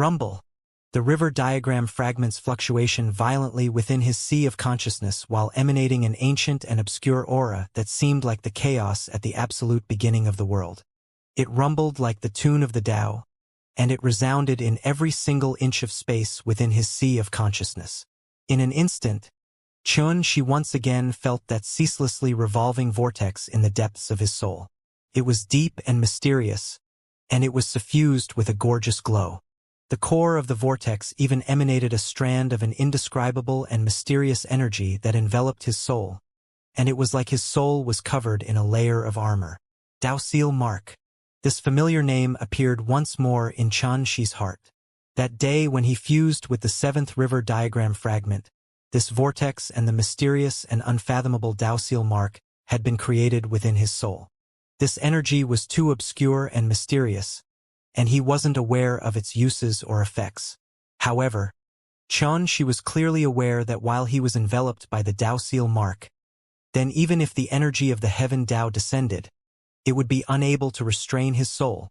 Rumble. The river diagram fragments fluctuation violently within his sea of consciousness while emanating an ancient and obscure aura that seemed like the chaos at the absolute beginning of the world. It rumbled like the tune of the Tao, and it resounded in every single inch of space within his sea of consciousness. In an instant, Xianxia once again felt that ceaselessly revolving vortex in the depths of his soul. It was deep and mysterious, and it was suffused with a gorgeous glow. The core of the vortex even emanated a strand of an indescribable and mysterious energy that enveloped his soul, and it was like his soul was covered in a layer of armor. Dao Seal Mark. This familiar name appeared once more in Xianxia's heart. That day when he fused with the seventh river diagram fragment, this vortex and the mysterious and unfathomable Dao Seal Mark had been created within his soul. This energy was too obscure and mysterious, and he wasn't aware of its uses or effects. However, Xianxia was clearly aware that while he was enveloped by the Dao Seal Mark, then even if the energy of the heaven Dao descended, it would be unable to restrain his soul.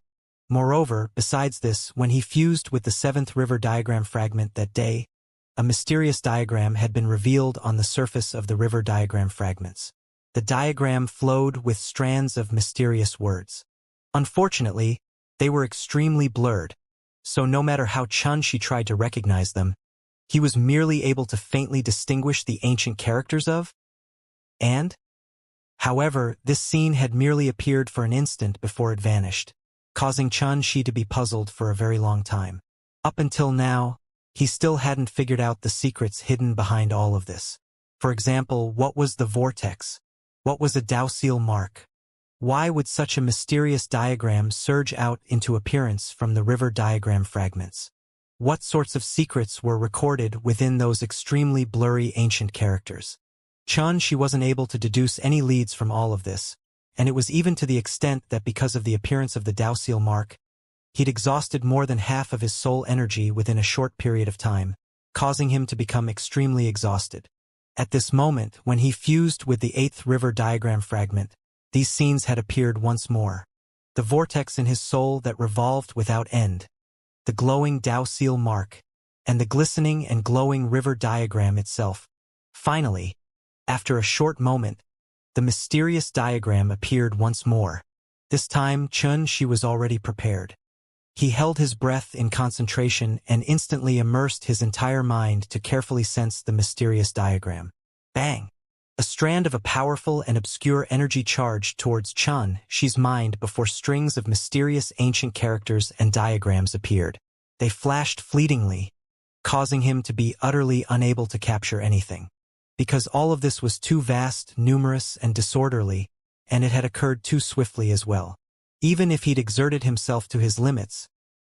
Moreover, besides this, when he fused with the seventh river diagram fragment that day, a mysterious diagram had been revealed on the surface of the river diagram fragments. The diagram flowed with strands of mysterious words. Unfortunately, they were extremely blurred, so no matter how Xianxia tried to recognize them, he was merely able to faintly distinguish the ancient characters of and. However, this scene had merely appeared for an instant before it vanished, causing Xianxia to be puzzled for a very long time. Up until now, he still hadn't figured out the secrets hidden behind all of this. For example, what was the vortex? What was a Dao Seal Mark? Why would such a mysterious diagram surge out into appearance from the river diagram fragments? What sorts of secrets were recorded within those extremely blurry ancient characters? Xianxia wasn't able to deduce any leads from all of this, and it was even to the extent that because of the appearance of the Dao Seal Mark, he'd exhausted more than half of his soul energy within a short period of time, causing him to become extremely exhausted. At this moment, when he fused with the eighth river diagram fragment, these scenes had appeared once more. The vortex in his soul that revolved without end, the glowing Dao Seal Mark, and the glistening and glowing river diagram itself. Finally, after a short moment, the mysterious diagram appeared once more. This time, Xianxia was already prepared. He held his breath in concentration and instantly immersed his entire mind to carefully sense the mysterious diagram. Bang! A strand of a powerful and obscure energy charged towards Xianxia's mind before strings of mysterious ancient characters and diagrams appeared. They flashed fleetingly, causing him to be utterly unable to capture anything. Because all of this was too vast, numerous, and disorderly, and it had occurred too swiftly as well. Even if he'd exerted himself to his limits,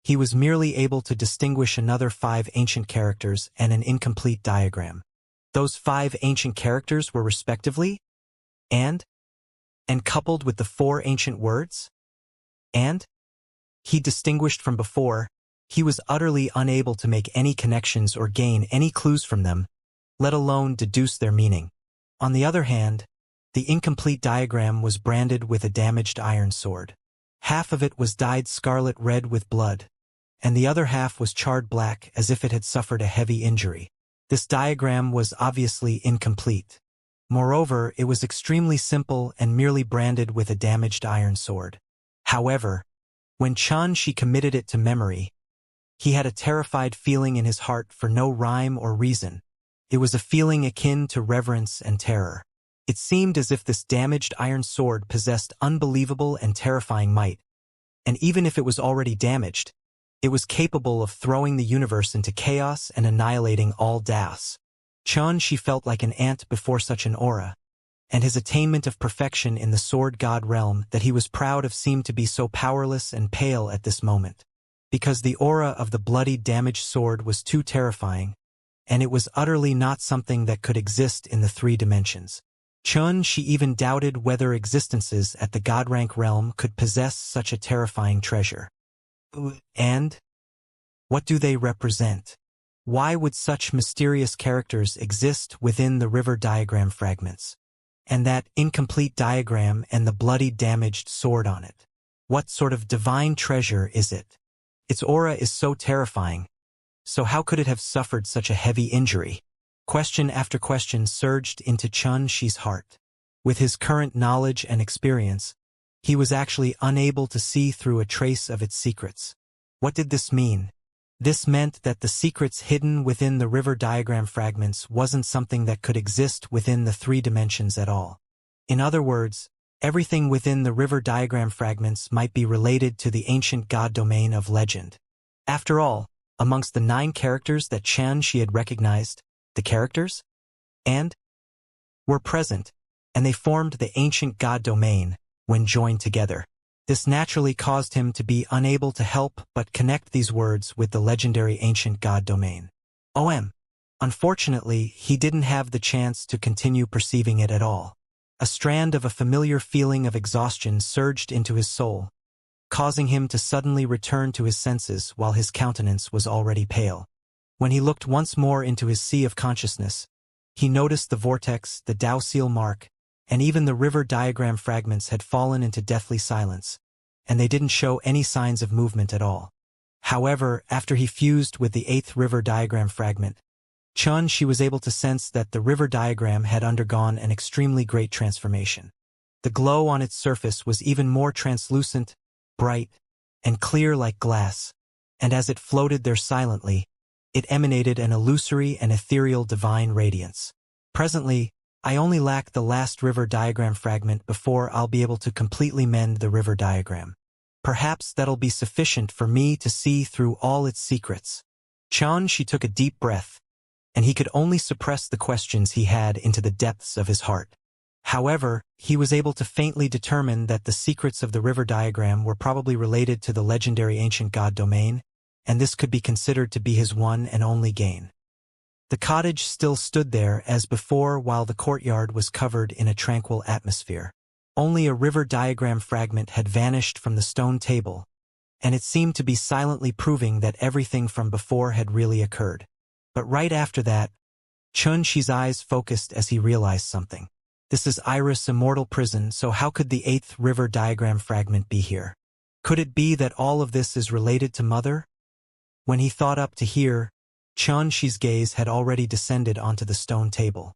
he was merely able to distinguish another 5 ancient characters and an incomplete diagram. Those 5 ancient characters were respectively and coupled with the 4 ancient words and he distinguished from before, he was utterly unable to make any connections or gain any clues from them, let alone deduce their meaning. On the other hand, the incomplete diagram was branded with a damaged iron sword. Half of it was dyed scarlet red with blood, and the other half was charred black as if it had suffered a heavy injury. This diagram was obviously incomplete. Moreover, it was extremely simple and merely branded with a damaged iron sword. However, when Xianxia committed it to memory, he had a terrified feeling in his heart for no rhyme or reason. It was a feeling akin to reverence and terror. It seemed as if this damaged iron sword possessed unbelievable and terrifying might, and even if it was already damaged, it was capable of throwing the universe into chaos and annihilating all Daos. Xianxia felt like an ant before such an aura, and his attainment of perfection in the sword god realm that he was proud of seemed to be so powerless and pale at this moment. Because the aura of the bloody damaged sword was too terrifying, and it was utterly not something that could exist in the 3 dimensions. Xianxia even doubted whether existences at the god rank realm could possess such a terrifying treasure. And what do they represent? Why would such mysterious characters exist within the river diagram fragments? And that incomplete diagram and the bloody damaged sword on it? What sort of divine treasure is it? Its aura is so terrifying. So how could it have suffered such a heavy injury? Question after question surged into Xianxia's heart. With his current knowledge and experience, he was actually unable to see through a trace of its secrets. What did this mean? This meant that the secrets hidden within the river diagram fragments wasn't something that could exist within the 3 dimensions at all. In other words, everything within the river diagram fragments might be related to the ancient god domain of legend. After all, amongst the 9 characters that Xianxia had recognized, the characters were present, and they formed the ancient god domain when joined together. This naturally caused him to be unable to help but connect these words with the legendary ancient god domain. Unfortunately, he didn't have the chance to continue perceiving it at all. A strand of a familiar feeling of exhaustion surged into his soul, causing him to suddenly return to his senses while his countenance was already pale. When he looked once more into his sea of consciousness, he noticed the vortex, the Dao seal mark, and even the river diagram fragments had fallen into deathly silence, and they didn't show any signs of movement at all. However, after he fused with the 8th river diagram fragment, Xianxia was able to sense that the river diagram had undergone an extremely great transformation. The glow on its surface was even more translucent, bright, and clear like glass, and as it floated there silently, it emanated an illusory and ethereal divine radiance. Presently, I only lack the last river diagram fragment before I'll be able to completely mend the river diagram. Perhaps that'll be sufficient for me to see through all its secrets. Xianxia took a deep breath, and he could only suppress the questions he had into the depths of his heart. However, he was able to faintly determine that the secrets of the river diagram were probably related to the legendary ancient god domain, and this could be considered to be his one and only gain. The cottage still stood there as before while the courtyard was covered in a tranquil atmosphere. Only a river diagram fragment had vanished from the stone table, and it seemed to be silently proving that everything from before had really occurred. But right after that, Xianxia's eyes focused as he realized something. This is Iris' immortal prison, so how could the 8th river diagram fragment be here? Could it be that all of this is related to Mother? When he thought up to here, Xianxia's gaze had already descended onto the stone table.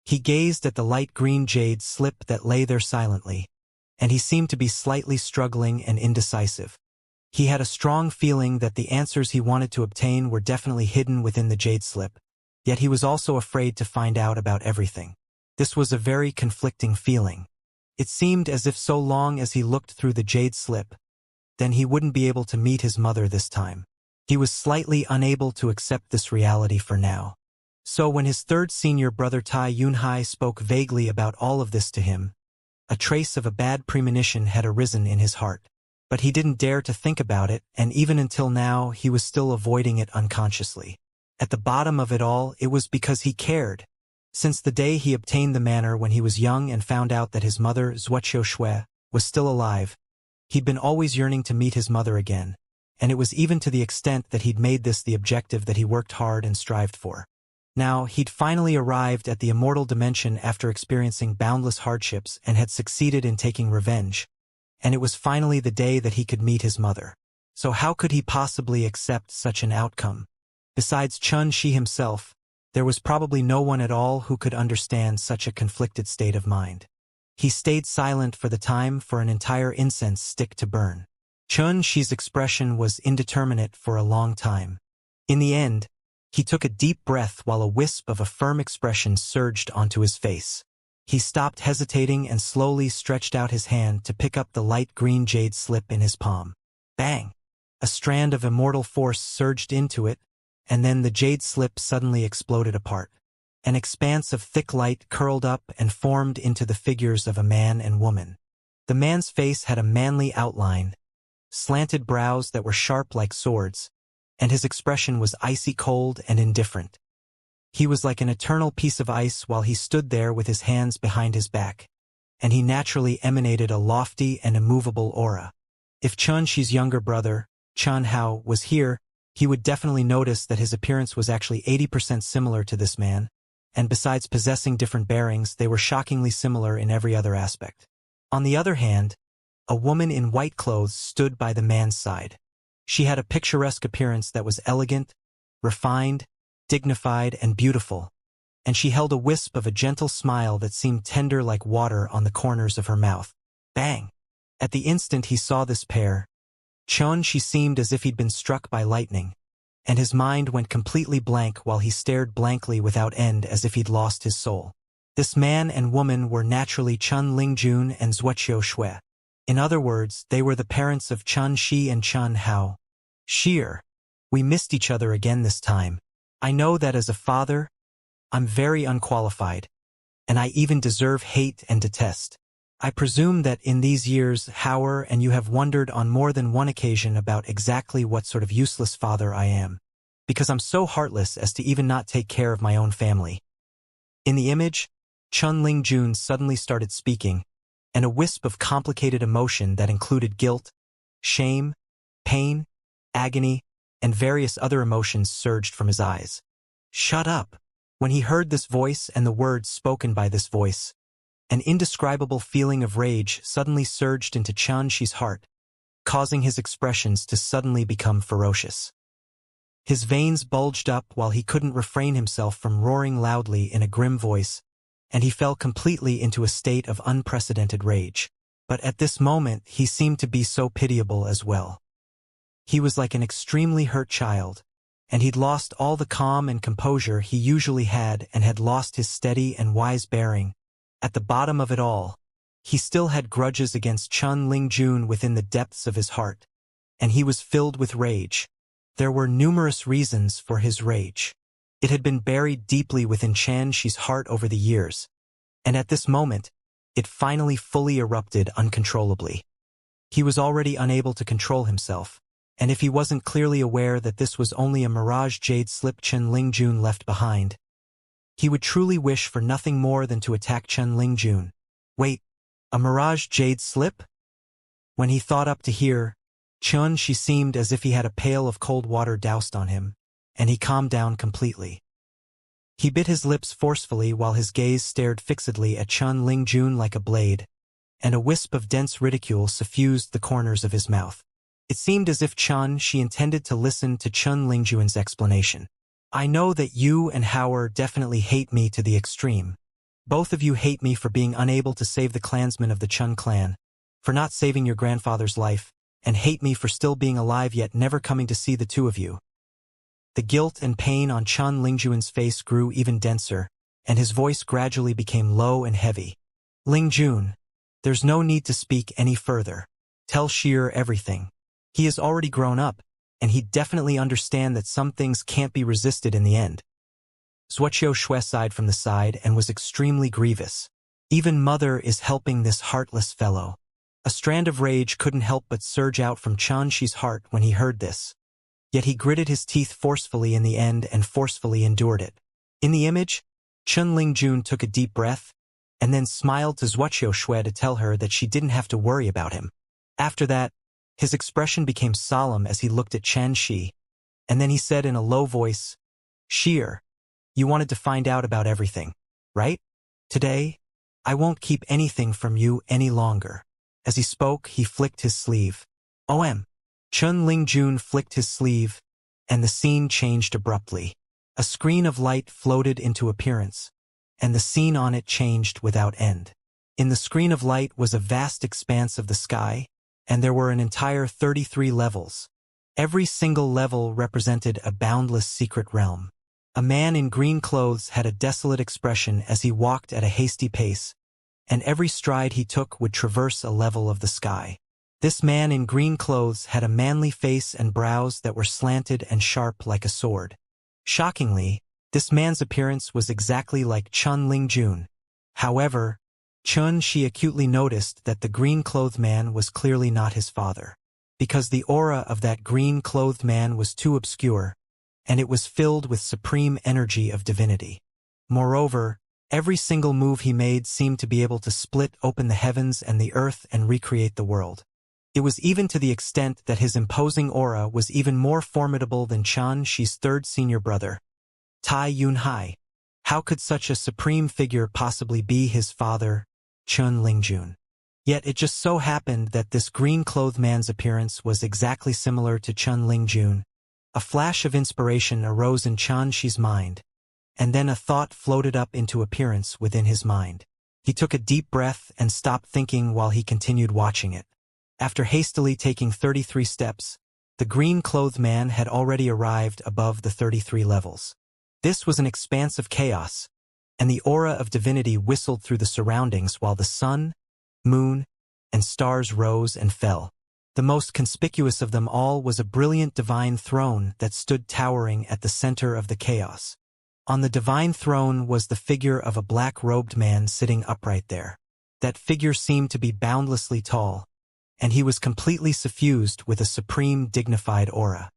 He gazed at the light green jade slip that lay there silently, and he seemed to be slightly struggling and indecisive. He had a strong feeling that the answers he wanted to obtain were definitely hidden within the jade slip, yet he was also afraid to find out about everything. This was a very conflicting feeling. It seemed as if so long as he looked through the jade slip, then he wouldn't be able to meet his mother this time. He was slightly unable to accept this reality for now. So when his 3rd senior brother Tai Yunhai spoke vaguely about all of this to him, a trace of a bad premonition had arisen in his heart. But he didn't dare to think about it, and even until now he was still avoiding it unconsciously. At the bottom of it all, it was because he cared. Since the day he obtained the manor when he was young and found out that his mother, Zuoqiu Shui, was still alive, he'd been always yearning to meet his mother again, and it was even to the extent that he'd made this the objective that he worked hard and strived for. Now, he'd finally arrived at the immortal dimension after experiencing boundless hardships and had succeeded in taking revenge, and it was finally the day that he could meet his mother. So how could he possibly accept such an outcome? Besides Xianxia himself, there was probably no one at all who could understand such a conflicted state of mind. He stayed silent for the time for an entire incense stick to burn. Xianxia's expression was indeterminate for a long time. In the end, he took a deep breath while a wisp of a firm expression surged onto his face. He stopped hesitating and slowly stretched out his hand to pick up the light green jade slip in his palm. Bang! A strand of immortal force surged into it, and then the jade slip suddenly exploded apart. An expanse of thick light curled up and formed into the figures of a man and woman. The man's face had a manly outline, slanted brows that were sharp like swords, and his expression was icy cold and indifferent. He was like an eternal piece of ice while he stood there with his hands behind his back, and he naturally emanated a lofty and immovable aura. If Xianxia's younger brother, Qianhao, was here, he would definitely notice that his appearance was actually 80% similar to this man, and besides possessing different bearings, they were shockingly similar in every other aspect. On the other hand, a woman in white clothes stood by the man's side. She had a picturesque appearance that was elegant, refined, dignified, and beautiful, and she held a wisp of a gentle smile that seemed tender like water on the corners of her mouth. Bang! At the instant he saw this pair, she seemed as if he'd been struck by lightning, and his mind went completely blank while he stared blankly without end as if he'd lost his soul. This man and woman were naturally Chun Lingjun and Zhuoqiu Shui. In other words, they were the parents of Chun Shi and Chun Hao. Sheer. We missed each other again this time. I know that as a father, I'm very unqualified, and I even deserve hate and detest. I presume that in these years, Hauer and you have wondered on more than one occasion about exactly what sort of useless father I am, because I'm so heartless as to even not take care of my own family. In the image, Chun Lingjun suddenly started speaking, and a wisp of complicated emotion that included guilt, shame, pain, agony, and various other emotions surged from his eyes. Shut up! When he heard this voice and the words spoken by this voice, an indescribable feeling of rage suddenly surged into Chun Shi's heart, causing his expressions to suddenly become ferocious. His veins bulged up while he couldn't refrain himself from roaring loudly in a grim voice, and he fell completely into a state of unprecedented rage. But at this moment he seemed to be so pitiable as well. He was like an extremely hurt child, and he'd lost all the calm and composure he usually had and had lost his steady and wise bearing. At the bottom of it all, he still had grudges against Chun Lingjun within the depths of his heart, and he was filled with rage. There were numerous reasons for his rage. It had been buried deeply within Chun Shi's heart over the years, and at this moment, it finally fully erupted uncontrollably. He was already unable to control himself, and if he wasn't clearly aware that this was only a mirage jade slip Chun Lingjun left behind, he would truly wish for nothing more than to attack Chun Lingjun. Wait, a mirage jade slip? When he thought up to hear, Chun Shi seemed as if he had a pail of cold water doused on him, and he calmed down completely. He bit his lips forcefully while his gaze stared fixedly at Chun Lingjun like a blade, and a wisp of dense ridicule suffused the corners of his mouth. It seemed as if Chun Shi intended to listen to Chun Lingjun's explanation. I know that you and Hauer definitely hate me to the extreme. Both of you hate me for being unable to save the clansmen of the Chun clan, for not saving your grandfather's life, and hate me for still being alive yet never coming to see the two of you. The guilt and pain on Chun Lingjun's face grew even denser, and his voice gradually became low and heavy. Lingjun, there's no need to speak any further. Tell Sheer everything. He is already grown up, and he'd definitely understand that some things can't be resisted in the end. Zhuoqiu Shui sighed from the side and was extremely grievous. Even Mother is helping this heartless fellow. A strand of rage couldn't help but surge out from Chun Shi's heart when he heard this. Yet he gritted his teeth forcefully in the end and forcefully endured it. In the image, Chun Lingjun took a deep breath, and then smiled to Zhuoqiu Shui to tell her that she didn't have to worry about him. After that, his expression became solemn as he looked at Chun Shi, and then he said in a low voice, Sheer, you wanted to find out about everything, right? Today, I won't keep anything from you any longer. As he spoke, he flicked his sleeve. Chun Lingjun flicked his sleeve, and the scene changed abruptly. A screen of light floated into appearance, and the scene on it changed without end. In the screen of light was a vast expanse of the sky, and there were an entire 33 levels. Every single level represented a boundless secret realm. A man in green clothes had a desolate expression as he walked at a hasty pace, and every stride he took would traverse a level of the sky. This man in green clothes had a manly face and brows that were slanted and sharp like a sword. Shockingly, this man's appearance was exactly like Chun Lingjun. However, Chun Shi acutely noticed that the green-clothed man was clearly not his father, because the aura of that green-clothed man was too obscure, and it was filled with supreme energy of divinity. Moreover, every single move he made seemed to be able to split open the heavens and the earth and recreate the world. It was even to the extent that his imposing aura was even more formidable than Chun Shi's third senior brother, Tai Yunhai. How could such a supreme figure possibly be his father, Chun Lingjun? Yet it just so happened that this green-clothed man's appearance was exactly similar to Chun Lingjun. A flash of inspiration arose in Xianxia's mind, and then a thought floated up into appearance within his mind. He took a deep breath and stopped thinking while he continued watching it. After hastily taking 33 steps, the green-clothed man had already arrived above the 33 levels. This was an expanse of chaos, and the aura of divinity whistled through the surroundings while the sun, moon, and stars rose and fell. The most conspicuous of them all was a brilliant divine throne that stood towering at the center of the chaos. On the divine throne was the figure of a black-robed man sitting upright there. That figure seemed to be boundlessly tall, and he was completely suffused with a supreme dignified aura.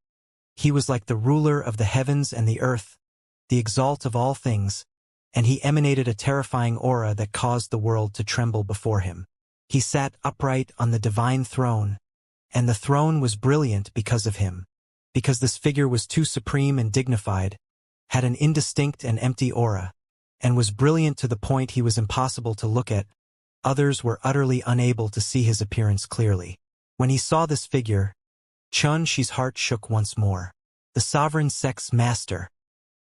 He was like the ruler of the heavens and the earth, the exalt of all things, and he emanated a terrifying aura that caused the world to tremble before him. He sat upright on the divine throne, and the throne was brilliant because of him. Because this figure was too supreme and dignified, had an indistinct and empty aura, and was brilliant to the point he was impossible to look at, others were utterly unable to see his appearance clearly. When he saw this figure, Xianxia's heart shook once more. The sovereign sex master.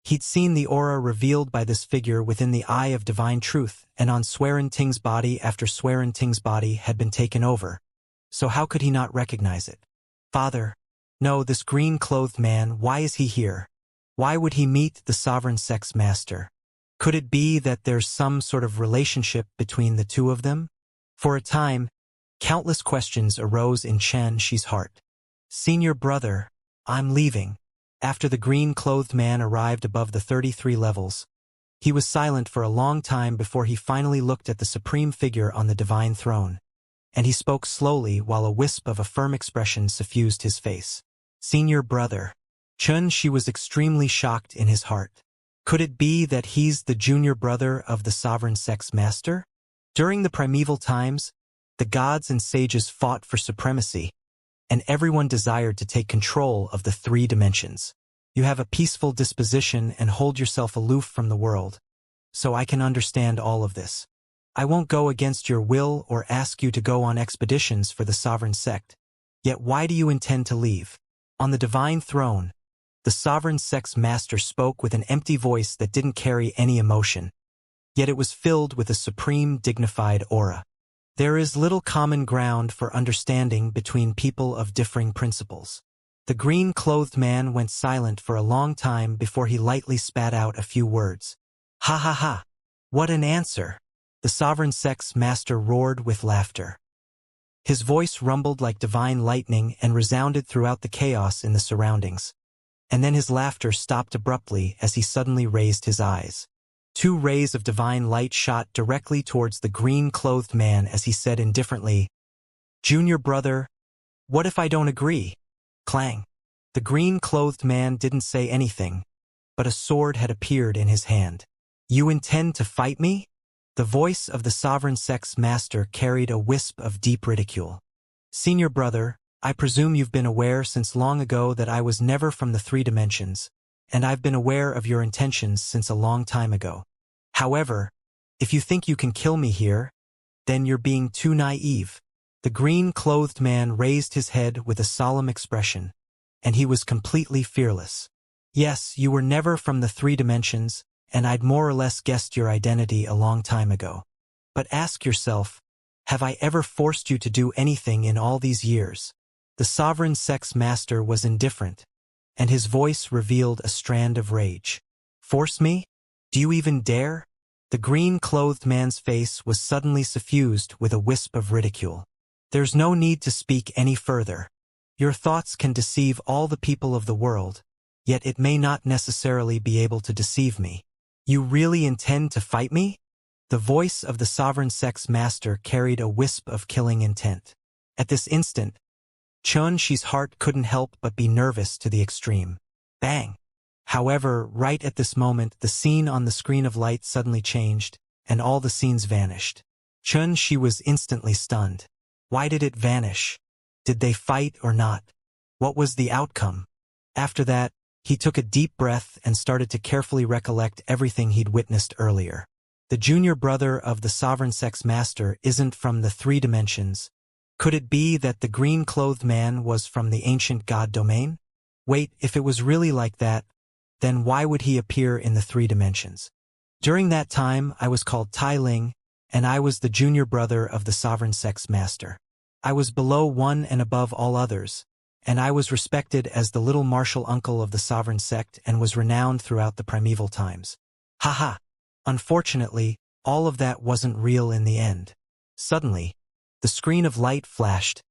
He'd seen the aura revealed by this figure within the eye of divine truth and on Swearin Ting's body after Swearin Ting's body had been taken over. So how could he not recognize it? Father, no, this green-clothed man, why is he here? Why would he meet the sovereign sex master? Could it be that there's some sort of relationship between the two of them? For a time, countless questions arose in Xianxia's heart. Senior brother, I'm leaving. After the green-clothed man arrived above the 33 levels, he was silent for a long time before he finally looked at the supreme figure on the divine throne, and he spoke slowly while a wisp of a firm expression suffused his face. Senior brother. Xianxia was extremely shocked in his heart. Could it be that he's the junior brother of the sovereign sex master? During the primeval times, the gods and sages fought for supremacy, and everyone desired to take control of the 3 dimensions. You have a peaceful disposition and hold yourself aloof from the world, so I can understand all of this. I won't go against your will or ask you to go on expeditions for the sovereign sect. Yet why do you intend to leave? On the divine throne, the sovereign sex master spoke with an empty voice that didn't carry any emotion, yet it was filled with a supreme dignified aura. There is little common ground for understanding between people of differing principles. The green-clothed man went silent for a long time before he lightly spat out a few words. Ha ha ha! What an answer! The sovereign sex master roared with laughter. His voice rumbled like divine lightning and resounded throughout the chaos in the surroundings. And then his laughter stopped abruptly as he suddenly raised his eyes. 2 rays of divine light shot directly towards the green-clothed man as he said indifferently, Junior brother, what if I don't agree? Clang. The green-clothed man didn't say anything, but a sword had appeared in his hand. You intend to fight me? The voice of the sovereign sex master carried a wisp of deep ridicule. Senior brother, I presume you've been aware since long ago that I was never from the 3 dimensions, and I've been aware of your intentions since a long time ago. However, if you think you can kill me here, then you're being too naive. The green-clothed man raised his head with a solemn expression, and he was completely fearless. Yes, you were never from the 3 dimensions, and I'd more or less guessed your identity a long time ago. But ask yourself, have I ever forced you to do anything in all these years? The sovereign sex master was indifferent, and his voice revealed a strand of rage. Force me? Do you even dare? The green-clothed man's face was suddenly suffused with a wisp of ridicule. There's no need to speak any further. Your thoughts can deceive all the people of the world, yet it may not necessarily be able to deceive me. You really intend to fight me? The voice of the sovereign sex master carried a wisp of killing intent. At this instant, Xianxia's heart couldn't help but be nervous to the extreme. Bang! However, right at this moment, the scene on the screen of light suddenly changed, and all the scenes vanished. Xianxia was instantly stunned. Why did it vanish? Did they fight or not? What was the outcome? After that, he took a deep breath and started to carefully recollect everything he'd witnessed earlier. The junior brother of the sovereign sex master isn't from the three dimensions. Could it be that the green-clothed man was from the ancient god domain? Wait, if it was really like that, then why would he appear in the three dimensions? During that time, I was called Tai Ling, and I was the junior brother of the sovereign sex master. I was below one and above all others, and I was respected as the little martial uncle of the sovereign sect and was renowned throughout the primeval times. Haha! Unfortunately, all of that wasn't real in the end. Suddenly, the screen of light flashed,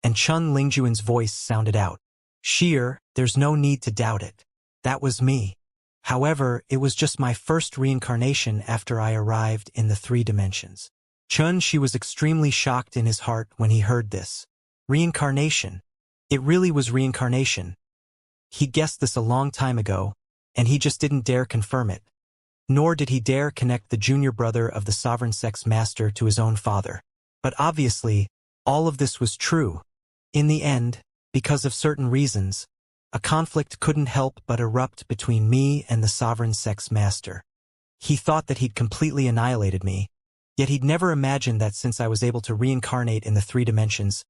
and Chun Lingjuan's voice sounded out. Sheer, there's no need to doubt it. That was me. However, it was just my first reincarnation after I arrived in the three dimensions. Chun Shi was extremely shocked in his heart when he heard this. Reincarnation. It really was reincarnation. He guessed this a long time ago, and he just didn't dare confirm it. Nor did he dare connect the junior brother of the sovereign sex master to his own father. But obviously, all of this was true. In the end, because of certain reasons, a conflict couldn't help but erupt between me and the sovereign sex master. He thought that he'd completely annihilated me, yet he'd never imagined that since I was able to reincarnate in the three dimensions,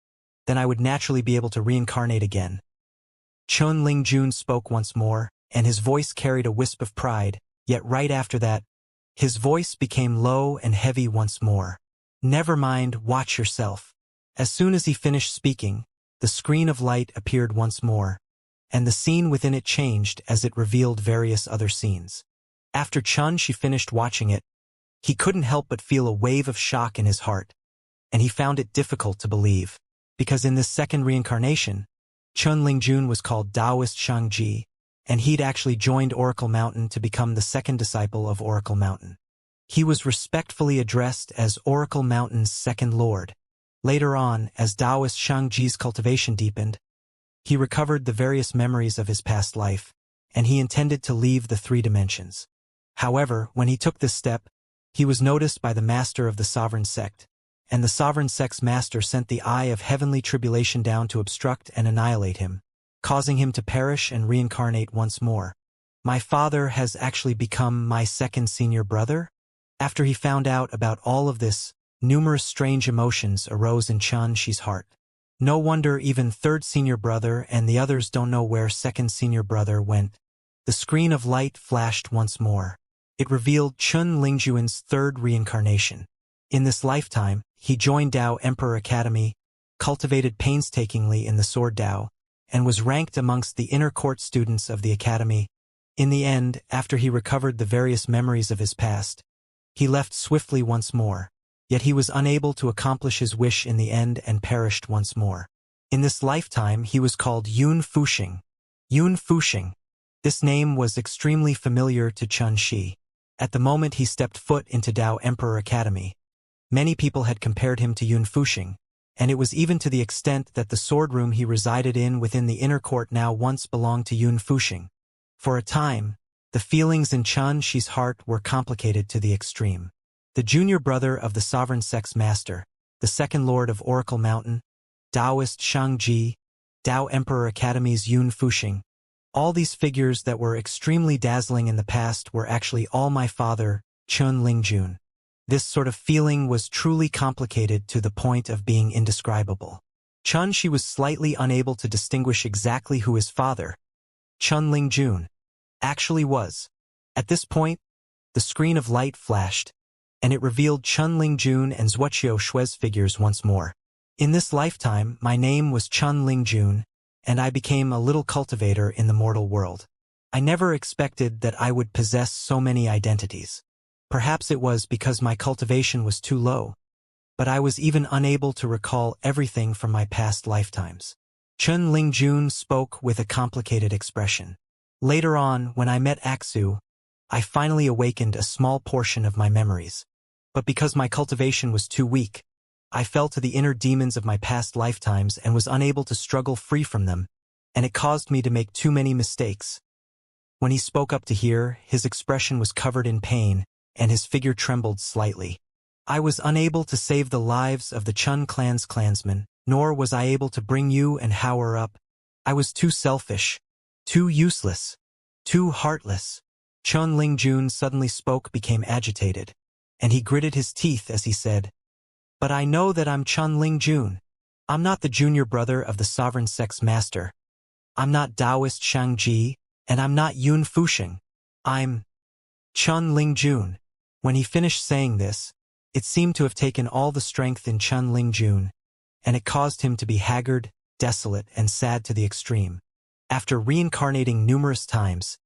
then I would naturally be able to reincarnate again. Chun Lingjun spoke once more, and his voice carried a wisp of pride, yet right after that, his voice became low and heavy once more. Never mind, watch yourself. As soon as he finished speaking, the screen of light appeared once more, and the scene within it changed as it revealed various other scenes. After Chun Shi finished watching it, he couldn't help but feel a wave of shock in his heart, and he found it difficult to believe, because in this second reincarnation, Chun Lingjun was called Taoist Xianxia, and he'd actually joined Oracle Mountain to become the second disciple of Oracle Mountain. He was respectfully addressed as Oracle Mountain's second lord. Later on, as Taoist Xianxia's cultivation deepened, he recovered the various memories of his past life, and he intended to leave the three dimensions. However, when he took this step, he was noticed by the master of the sovereign sect, and the sovereign sect's master sent the eye of heavenly tribulation down to obstruct and annihilate him, causing him to perish and reincarnate once more. My father has actually become my second senior brother? After he found out about all of this, numerous strange emotions arose in Chun Shi's heart. No wonder even third senior brother and the others don't know where second senior brother went. The screen of light flashed once more. It revealed Chun Lingjuan's third reincarnation. In this lifetime, he joined Dao Emperor Academy, cultivated painstakingly in the Sword Dao, and was ranked amongst the inner court students of the academy. In the end, after he recovered the various memories of his past, he left swiftly once more. Yet he was unable to accomplish his wish in the end and perished once more. In this lifetime he was called Yun Fuxing. Yun Fuxing. This name was extremely familiar to Chun Shi. At the moment he stepped foot into Dao Emperor Academy, many people had compared him to Yun Fuxing, and it was even to the extent that the sword room he resided in within the inner court now once belonged to Yun Fuxing. For a time, the feelings in Chun Shi's heart were complicated to the extreme. The junior brother of the sovereign sex master, the second lord of Oracle Mountain, Taoist Xianxia, Dao Emperor Academy's Yun Fuxing. All these figures that were extremely dazzling in the past were actually all my father, Chun Lingjun. This sort of feeling was truly complicated to the point of being indescribable. Chun Shi was slightly unable to distinguish exactly who his father, Chun Lingjun, actually was. At this point, the screen of light flashed, and it revealed Chun Lingjun and Wuxia Shui's figures once more. In this lifetime, my name was Chun Lingjun, and I became a little cultivator in the mortal world. I never expected that I would possess so many identities. Perhaps it was because my cultivation was too low, but I was even unable to recall everything from my past lifetimes. Chun Lingjun spoke with a complicated expression. Later on, when I met Aksu, I finally awakened a small portion of my memories. But because my cultivation was too weak, I fell to the inner demons of my past lifetimes and was unable to struggle free from them, and it caused me to make too many mistakes. When he spoke up to hear, his expression was covered in pain, and his figure trembled slightly. I was unable to save the lives of the Chun clan's clansmen, nor was I able to bring you and Howard up. I was too selfish, too useless, too heartless. Chun Lingjun suddenly became agitated. and he gritted his teeth as he said, "But I know that I'm Chun Ling-jun. I'm not the junior brother of the sovereign sex master. I'm not Taoist Shang-Ji, and I'm not Yun Fusheng. I'm Chun Ling-jun." When he finished saying this, it seemed to have taken all the strength in Chun Ling-jun, and it caused him to be haggard, desolate, and sad to the extreme. After reincarnating numerous times,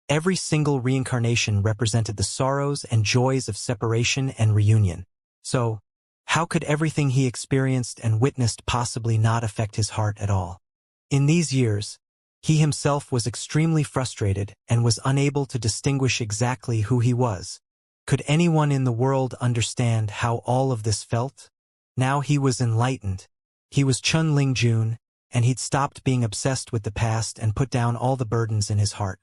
every single reincarnation represented the sorrows and joys of separation and reunion. So, how could everything he experienced and witnessed possibly not affect his heart at all? In these years, he himself was extremely frustrated and was unable to distinguish exactly who he was. Could anyone in the world understand how all of this felt? Now he was enlightened. He was Chun Ling-jun, and he'd stopped being obsessed with the past and put down all the burdens in his heart.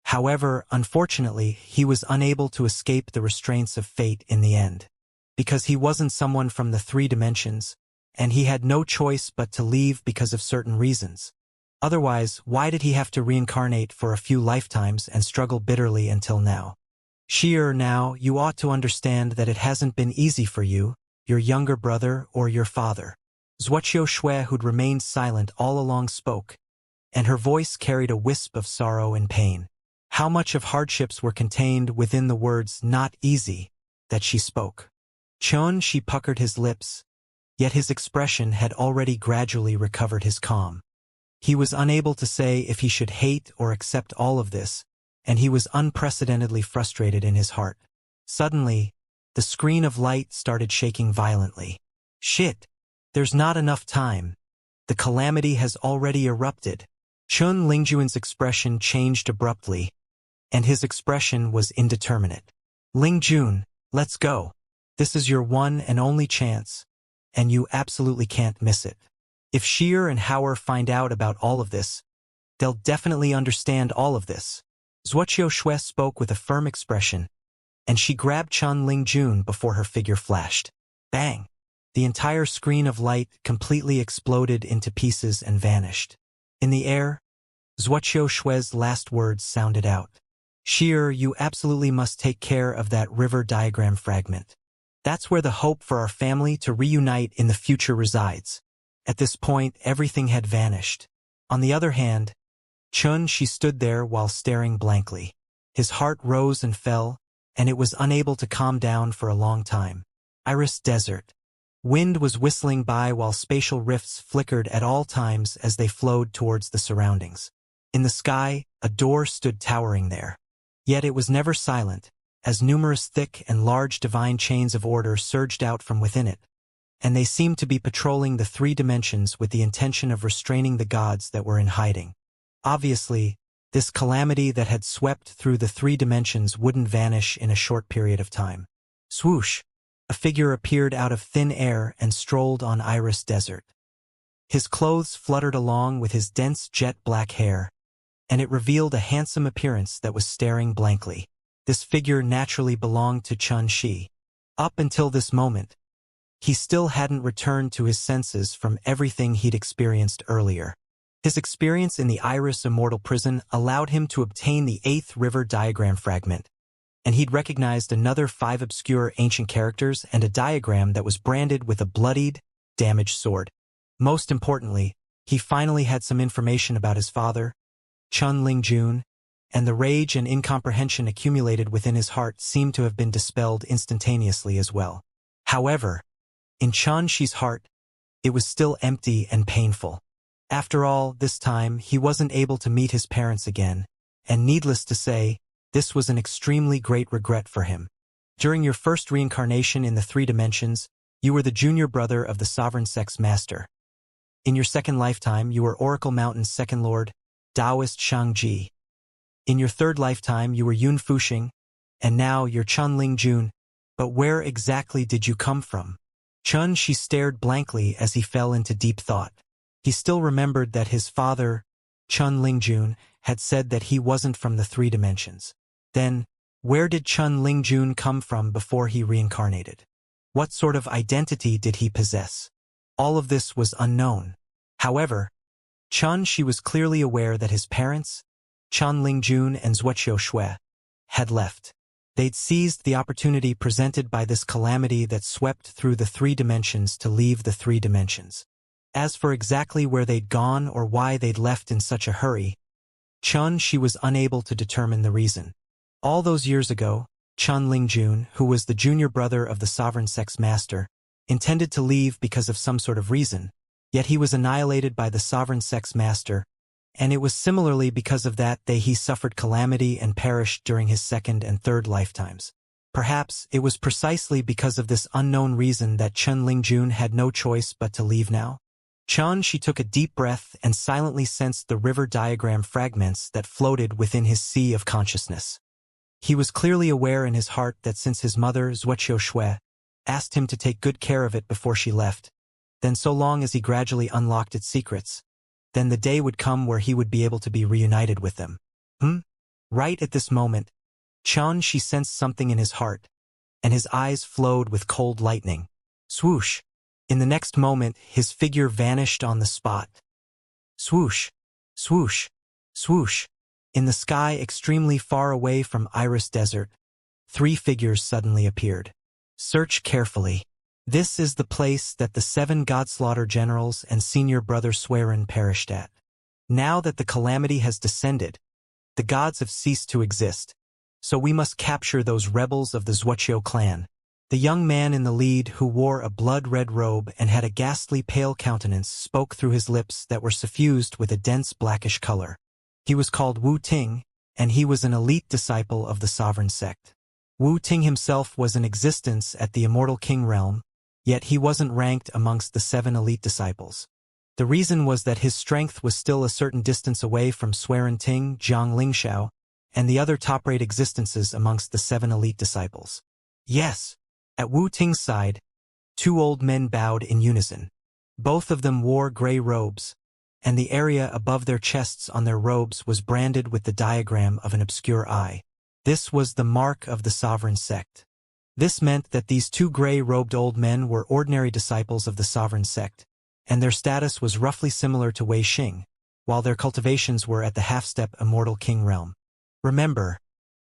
However, unfortunately, he was unable to escape the restraints of fate in the end. Because he wasn't someone from the three dimensions, and he had no choice but to leave because of certain reasons. Otherwise, why did he have to reincarnate for a few lifetimes and struggle bitterly until now? Xier, now, you ought to understand that it hasn't been easy for you, your younger brother, or your father. Zhuoqiu Shui, who'd remained silent all along, spoke, and her voice carried a wisp of sorrow and pain. How much of hardships were contained within the words "not easy" that she spoke. Chun Shi puckered his lips, yet his expression had already gradually recovered his calm. He was unable to say if he should hate or accept all of this, and he was unprecedentedly frustrated in his heart. Suddenly, the screen of light started shaking violently. Shit! There's not enough time. The calamity has already erupted. Chun Lingjuan's expression changed abruptly, and his expression was indeterminate. Ling-jun, let's go. This is your one and only chance, and you absolutely can't miss it. If Xier and Hauer find out about all of this, they'll definitely understand all of this. Zhuoqiu Shui spoke with a firm expression, and she grabbed Chun Ling-jun before her figure flashed. Bang! The entire screen of light completely exploded into pieces and vanished. In the air, Zhuoqiu Shui's last words sounded out. Xier, you absolutely must take care of that river diagram fragment. That's where the hope for our family to reunite in the future resides. At this point, everything had vanished. On the other hand, Chun Shi stood there while staring blankly. His heart rose and fell, and it was unable to calm down for a long time. Iris Desert. Wind was whistling by while spatial rifts flickered at all times as they flowed towards the surroundings. In the sky, a door stood towering there. Yet it was never silent, as numerous thick and large divine chains of order surged out from within it, and they seemed to be patrolling the three dimensions with the intention of restraining the gods that were in hiding. Obviously, this calamity that had swept through the three dimensions wouldn't vanish in a short period of time. Swoosh! A figure appeared out of thin air and strolled on Iris Desert. His clothes fluttered along with his dense jet-black hair, and it revealed a handsome appearance that was staring blankly. This figure naturally belonged to Chun Shi. Up until this moment, he still hadn't returned to his senses from everything he'd experienced earlier. His experience in the Iris Immortal prison allowed him to obtain the 8th river diagram fragment, and he'd recognized another 5 obscure ancient characters and a diagram that was branded with a bloodied, damaged sword. Most importantly, he finally had some information about his father, Chun Ling-jun, and the rage and incomprehension accumulated within his heart seemed to have been dispelled instantaneously as well. However, in Chun Shi's heart, it was still empty and painful. After all, this time, he wasn't able to meet his parents again, and needless to say, this was an extremely great regret for him. During your first reincarnation in the three dimensions, you were the junior brother of the sovereign sex master. In your second lifetime, you were Oracle Mountain's second lord, Taoist Shang-Ji. In your third lifetime, you were Yun Fusheng, and now you're Chun Ling-jun. But where exactly did you come from? Chun Shi stared blankly as he fell into deep thought. He still remembered that his father, Chun Ling-jun, had said that he wasn't from the three dimensions. Then, where did Chun Ling-jun come from before he reincarnated? What sort of identity did he possess? All of this was unknown. However, Chun Shi was clearly aware that his parents, Chun Ling-jun and Zhuoqiu Shui, had left. They'd seized the opportunity presented by this calamity that swept through the three dimensions to leave the three dimensions. As for exactly where they'd gone or why they'd left in such a hurry, she was unable to determine the reason. All those years ago, Chun Lingjun, who was the junior brother of the sovereign sex master, intended to leave because of some sort of reason, yet he was annihilated by the sovereign sex master, and it was similarly because of that he suffered calamity and perished during his second and third lifetimes. Perhaps it was precisely because of this unknown reason that Chun Lingjun had no choice but to leave now. She took a deep breath and silently sensed the river diagram fragments that floated within his sea of consciousness. He was clearly aware in his heart that since his mother, Zuoqiu Shui, asked him to take good care of it before she left, then so long as he gradually unlocked its secrets, then the day would come where he would be able to be reunited with them. Right at this moment, she sensed something in his heart, and his eyes flowed with cold lightning. Swoosh! In the next moment, his figure vanished on the spot. Swoosh! Swoosh! Swoosh! In the sky extremely far away from Iris Desert, three figures suddenly appeared. Search carefully. This is the place that the 7 Godslaughter generals and senior brother Swerin perished at. Now that the calamity has descended, the gods have ceased to exist, so we must capture those rebels of the Zuoqiu clan. The young man in the lead, who wore a blood-red robe and had a ghastly pale countenance, spoke through his lips that were suffused with a dense blackish color. He was called Wu Ting, and he was an elite disciple of the sovereign sect. Wu Ting himself was in existence at the Immortal King realm, yet he wasn't ranked amongst the 7 elite disciples. The reason was that his strength was still a certain distance away from Swerin Ting, Jiang Lingxiao, and the other top-rate existences amongst the 7 elite disciples. Yes, at Wu Ting's side, 2 old men bowed in unison. Both of them wore gray robes, and the area above their chests on their robes was branded with the diagram of an obscure eye. This was the mark of the sovereign sect. This meant that these 2 gray-robed old men were ordinary disciples of the sovereign sect, and their status was roughly similar to Wei Xing, while their cultivations were at the half-step Immortal King realm. Remember,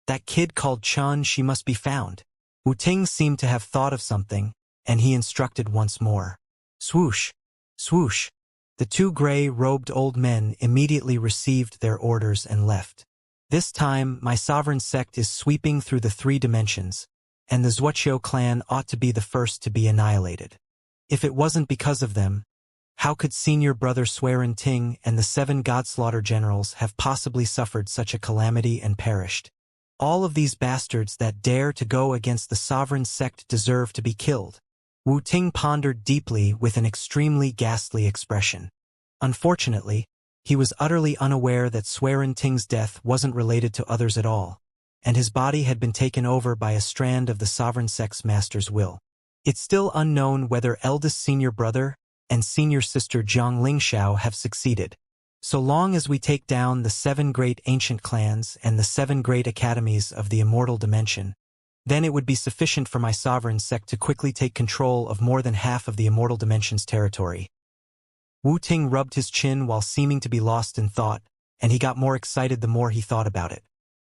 that kid called Chun, she must be found. Wu Ting seemed to have thought of something, and he instructed once more. Swoosh! Swoosh! The 2 gray-robed old men immediately received their orders and left. This time, my sovereign sect is sweeping through the 3 dimensions, and the Zuoqiu clan ought to be the first to be annihilated. If it wasn't because of them, how could senior brother Swerin Ting and the 7 Godslaughter generals have possibly suffered such a calamity and perished? All of these bastards that dare to go against the sovereign sect deserve to be killed. Wu Ting pondered deeply with an extremely ghastly expression. Unfortunately, he was utterly unaware that Swerin Ting's death wasn't related to others at all, and his body had been taken over by a strand of the sovereign sex master's will. It's still unknown whether eldest senior brother and senior sister Jiang Lingxiao have succeeded. So long as we take down the 7 great ancient clans and the 7 great academies of the immortal dimension, then it would be sufficient for my sovereign sect to quickly take control of more than half of the immortal dimension's territory. Wu Ting rubbed his chin while seeming to be lost in thought, and he got more excited the more he thought about it.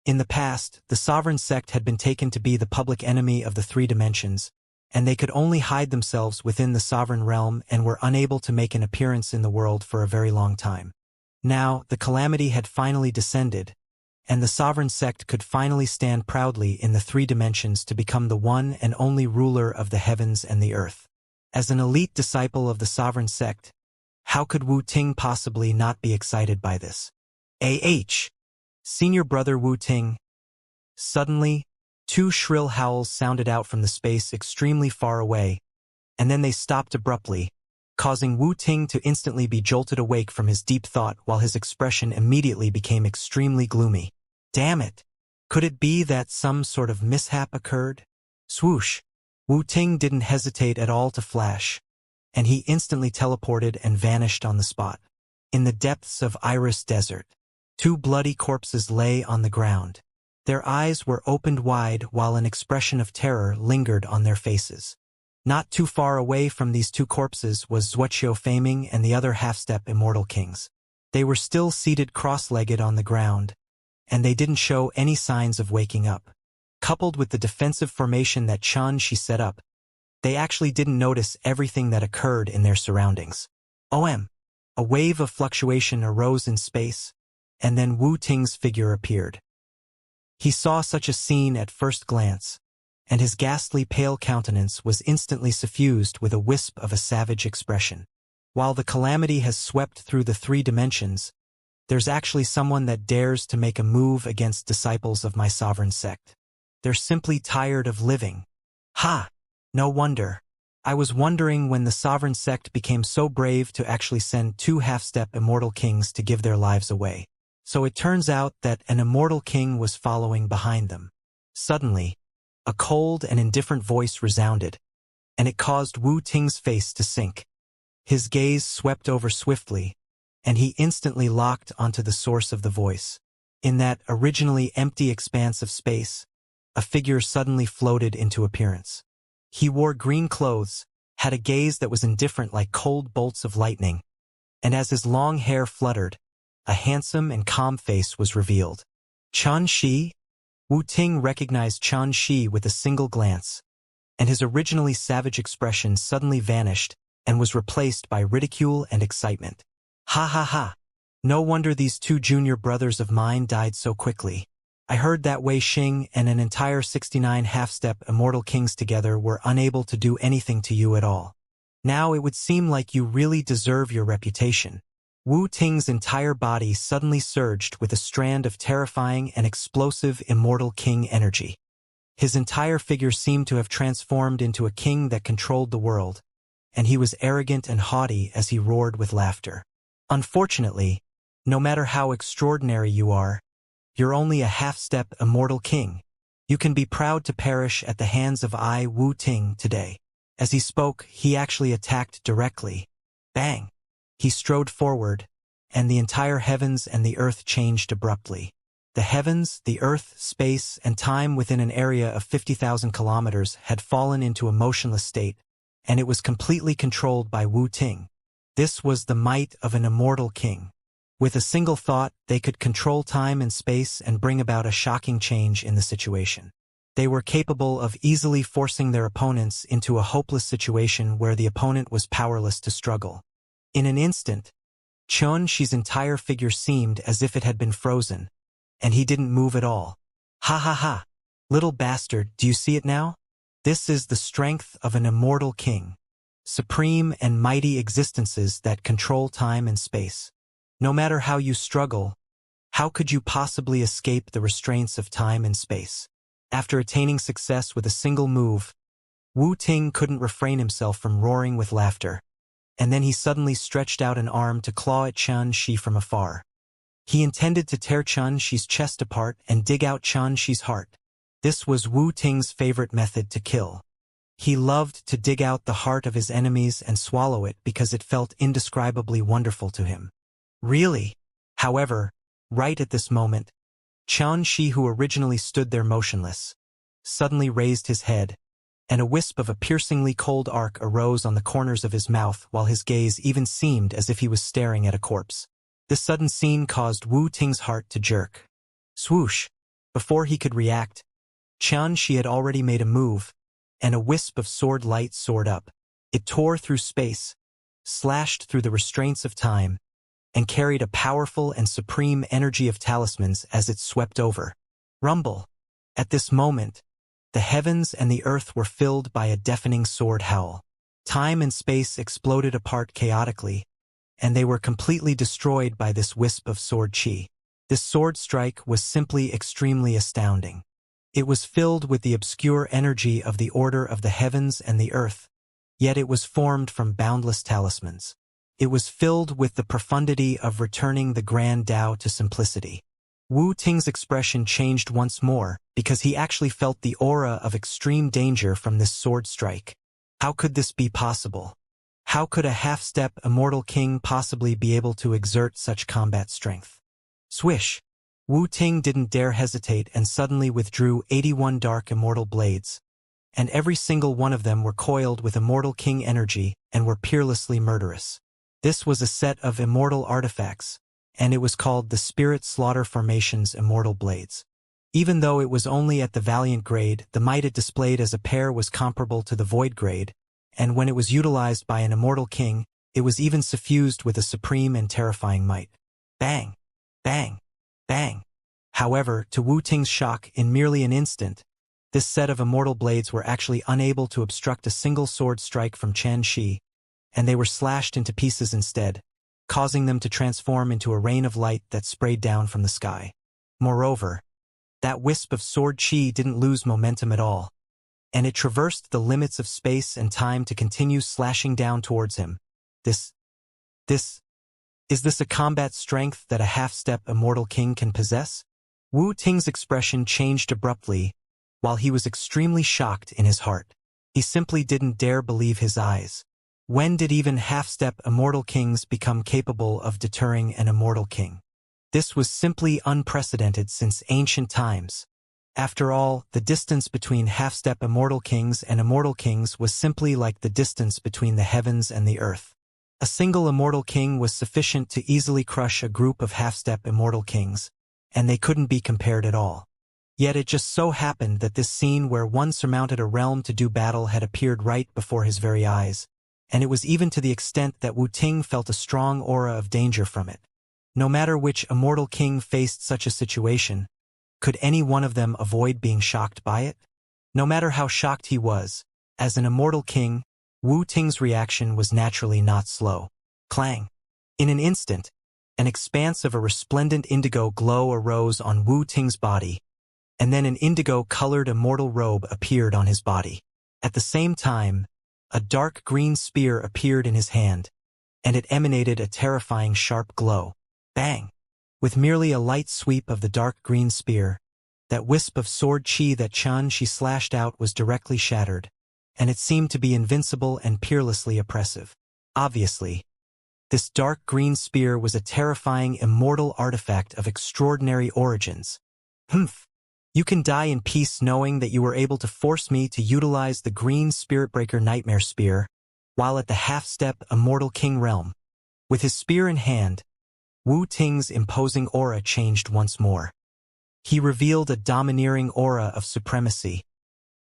In the past, the sovereign sect had been taken to be the public enemy of the 3 dimensions, and they could only hide themselves within the sovereign realm and were unable to make an appearance in the world for a very long time. Now, the calamity had finally descended, and the sovereign sect could finally stand proudly in the 3 dimensions to become the one and only ruler of the heavens and the earth. As an elite disciple of the sovereign sect, how could Wu Ting possibly not be excited by this? Senior brother Wu Ting. Suddenly, 2 shrill howls sounded out from the space extremely far away, and then they stopped abruptly, causing Wu Ting to instantly be jolted awake from his deep thought while his expression immediately became extremely gloomy. Damn it! Could it be that some sort of mishap occurred? Swoosh! Wu Ting didn't hesitate at all to flash, and he instantly teleported and vanished on the spot. In the depths of Iris Desert, 2 bloody corpses lay on the ground. Their eyes were opened wide while an expression of terror lingered on their faces. Not too far away from these 2 corpses was Zuoqiu Faming and the other half-step immortal kings. They were still seated cross-legged on the ground, and they didn't show any signs of waking up. coupled with the defensive formation that Xianxia set up, they actually didn't notice everything that occurred in their surroundings. A wave of fluctuation arose in space, and then Wu Ting's figure appeared. He saw such a scene at first glance, and his ghastly pale countenance was instantly suffused with a wisp of a savage expression. While the calamity has swept through the 3 dimensions, there's actually someone that dares to make a move against disciples of my sovereign sect. They're simply tired of living. Ha! No wonder. I was wondering when the sovereign sect became so brave to actually send 2 half-step immortal kings to give their lives away. So it turns out that an immortal king was following behind them. Suddenly, a cold and indifferent voice resounded, and it caused Wu Ting's face to sink. His gaze swept over swiftly, and he instantly locked onto the source of the voice. In that originally empty expanse of space, a figure suddenly floated into appearance. He wore green clothes, had a gaze that was indifferent like cold bolts of lightning, and as his long hair fluttered, a handsome and calm face was revealed. Xianxia? Wu Ting recognized Xianxia with a single glance, and his originally savage expression suddenly vanished and was replaced by ridicule and excitement. Ha ha ha! No wonder these 2 junior brothers of mine died so quickly. I heard that Wei Xing and an entire 69 half-step immortal kings together were unable to do anything to you at all. Now it would seem like you really deserve your reputation. Wu Ting's entire body suddenly surged with a strand of terrifying and explosive immortal king energy. His entire figure seemed to have transformed into a king that controlled the world, and he was arrogant and haughty as he roared with laughter. Unfortunately, no matter how extraordinary you are, you're only a half-step immortal king. You can be proud to perish at the hands of Wu Ting today. As he spoke, he actually attacked directly. Bang! He strode forward, and the entire heavens and the earth changed abruptly. The heavens, the earth, space, and time within an area of 50,000 kilometers had fallen into a motionless state, and it was completely controlled by Wu Ting. This was the might of an immortal king. With a single thought, they could control time and space and bring about a shocking change in the situation. They were capable of easily forcing their opponents into a hopeless situation where the opponent was powerless to struggle. In an instant, Xianxia's entire figure seemed as if it had been frozen, and he didn't move at all. Ha ha ha! Little bastard, do you see it now? This is the strength of an immortal king. Supreme and mighty existences that control time and space. No matter how you struggle, how could you possibly escape the restraints of time and space? After attaining success with a single move, Wu Ting couldn't refrain himself from roaring with laughter, and then he suddenly stretched out an arm to claw at Xianxia from afar. He intended to tear Xianxia's chest apart and dig out Xianxia's heart. This was Wu Ting's favorite method to kill. He loved to dig out the heart of his enemies and swallow it because it felt indescribably wonderful to him. Really? However, right at this moment, Xianxia, who originally stood there motionless, suddenly raised his head, and a wisp of a piercingly cold arc arose on the corners of his mouth while his gaze even seemed as if he was staring at a corpse. This sudden scene caused Wu Ting's heart to jerk. Swoosh! Before he could react, Xianxia had already made a move, and a wisp of sword light soared up. It tore through space, slashed through the restraints of time, and carried a powerful and supreme energy of talismans as it swept over. Rumble! At this moment, the heavens and the earth were filled by a deafening sword howl. Time and space exploded apart chaotically, and they were completely destroyed by this wisp of sword chi. This sword strike was simply extremely astounding. It was filled with the obscure energy of the order of the heavens and the earth, yet it was formed from boundless talismans. It was filled with the profundity of returning the grand Tao to simplicity. Wu Ting's expression changed once more because he actually felt the aura of extreme danger from this sword strike. How could this be possible? How could a half-step immortal king possibly be able to exert such combat strength? Swish! Wu Ting didn't dare hesitate and suddenly withdrew 81 dark immortal blades, and every single one of them were coiled with immortal king energy and were peerlessly murderous. This was a set of immortal artifacts, and it was called the Spirit Slaughter Formation's Immortal Blades. Even though it was only at the Valiant grade, the might it displayed as a pair was comparable to the Void grade, and when it was utilized by an Immortal King, it was even suffused with a supreme and terrifying might. Bang! Bang! Bang! However, to Wu Ting's shock, in merely an instant, this set of immortal blades were actually unable to obstruct a single sword strike from Xianxia, and they were slashed into pieces instead, causing them to transform into a rain of light that sprayed down from the sky. Moreover, that wisp of sword chi didn't lose momentum at all, and it traversed the limits of space and time to continue slashing down towards him. Is this a combat strength that a half-step Immortal King can possess? Wu Ting's expression changed abruptly, while he was extremely shocked in his heart. He simply didn't dare believe his eyes. When did even half-step Immortal Kings become capable of deterring an Immortal King? This was simply unprecedented since ancient times. After all, the distance between half-step Immortal Kings and Immortal Kings was simply like the distance between the heavens and the earth. A single Immortal King was sufficient to easily crush a group of half-step Immortal Kings, and they couldn't be compared at all. Yet it just so happened that this scene where one surmounted a realm to do battle had appeared right before his very eyes, and it was even to the extent that Wu Ting felt a strong aura of danger from it. No matter which Immortal King faced such a situation, could any one of them avoid being shocked by it? No matter how shocked he was, as an Immortal King, Wu Ting's reaction was naturally not slow. Clang! In an instant, an expanse of a resplendent indigo glow arose on Wu Ting's body, and then an indigo-colored immortal robe appeared on his body. At the same time, a dark green spear appeared in his hand, and it emanated a terrifying sharp glow. Bang! With merely a light sweep of the dark green spear, that wisp of sword chi that Xianxia slashed out was directly shattered, and it seemed to be invincible and peerlessly oppressive. Obviously, this dark green spear was a terrifying immortal artifact of extraordinary origins. Humph! You can die in peace knowing that you were able to force me to utilize the green Spiritbreaker Nightmare Spear, while at the half-step Immortal King realm. With his spear in hand, Wu Ting's imposing aura changed once more. He revealed a domineering aura of supremacy,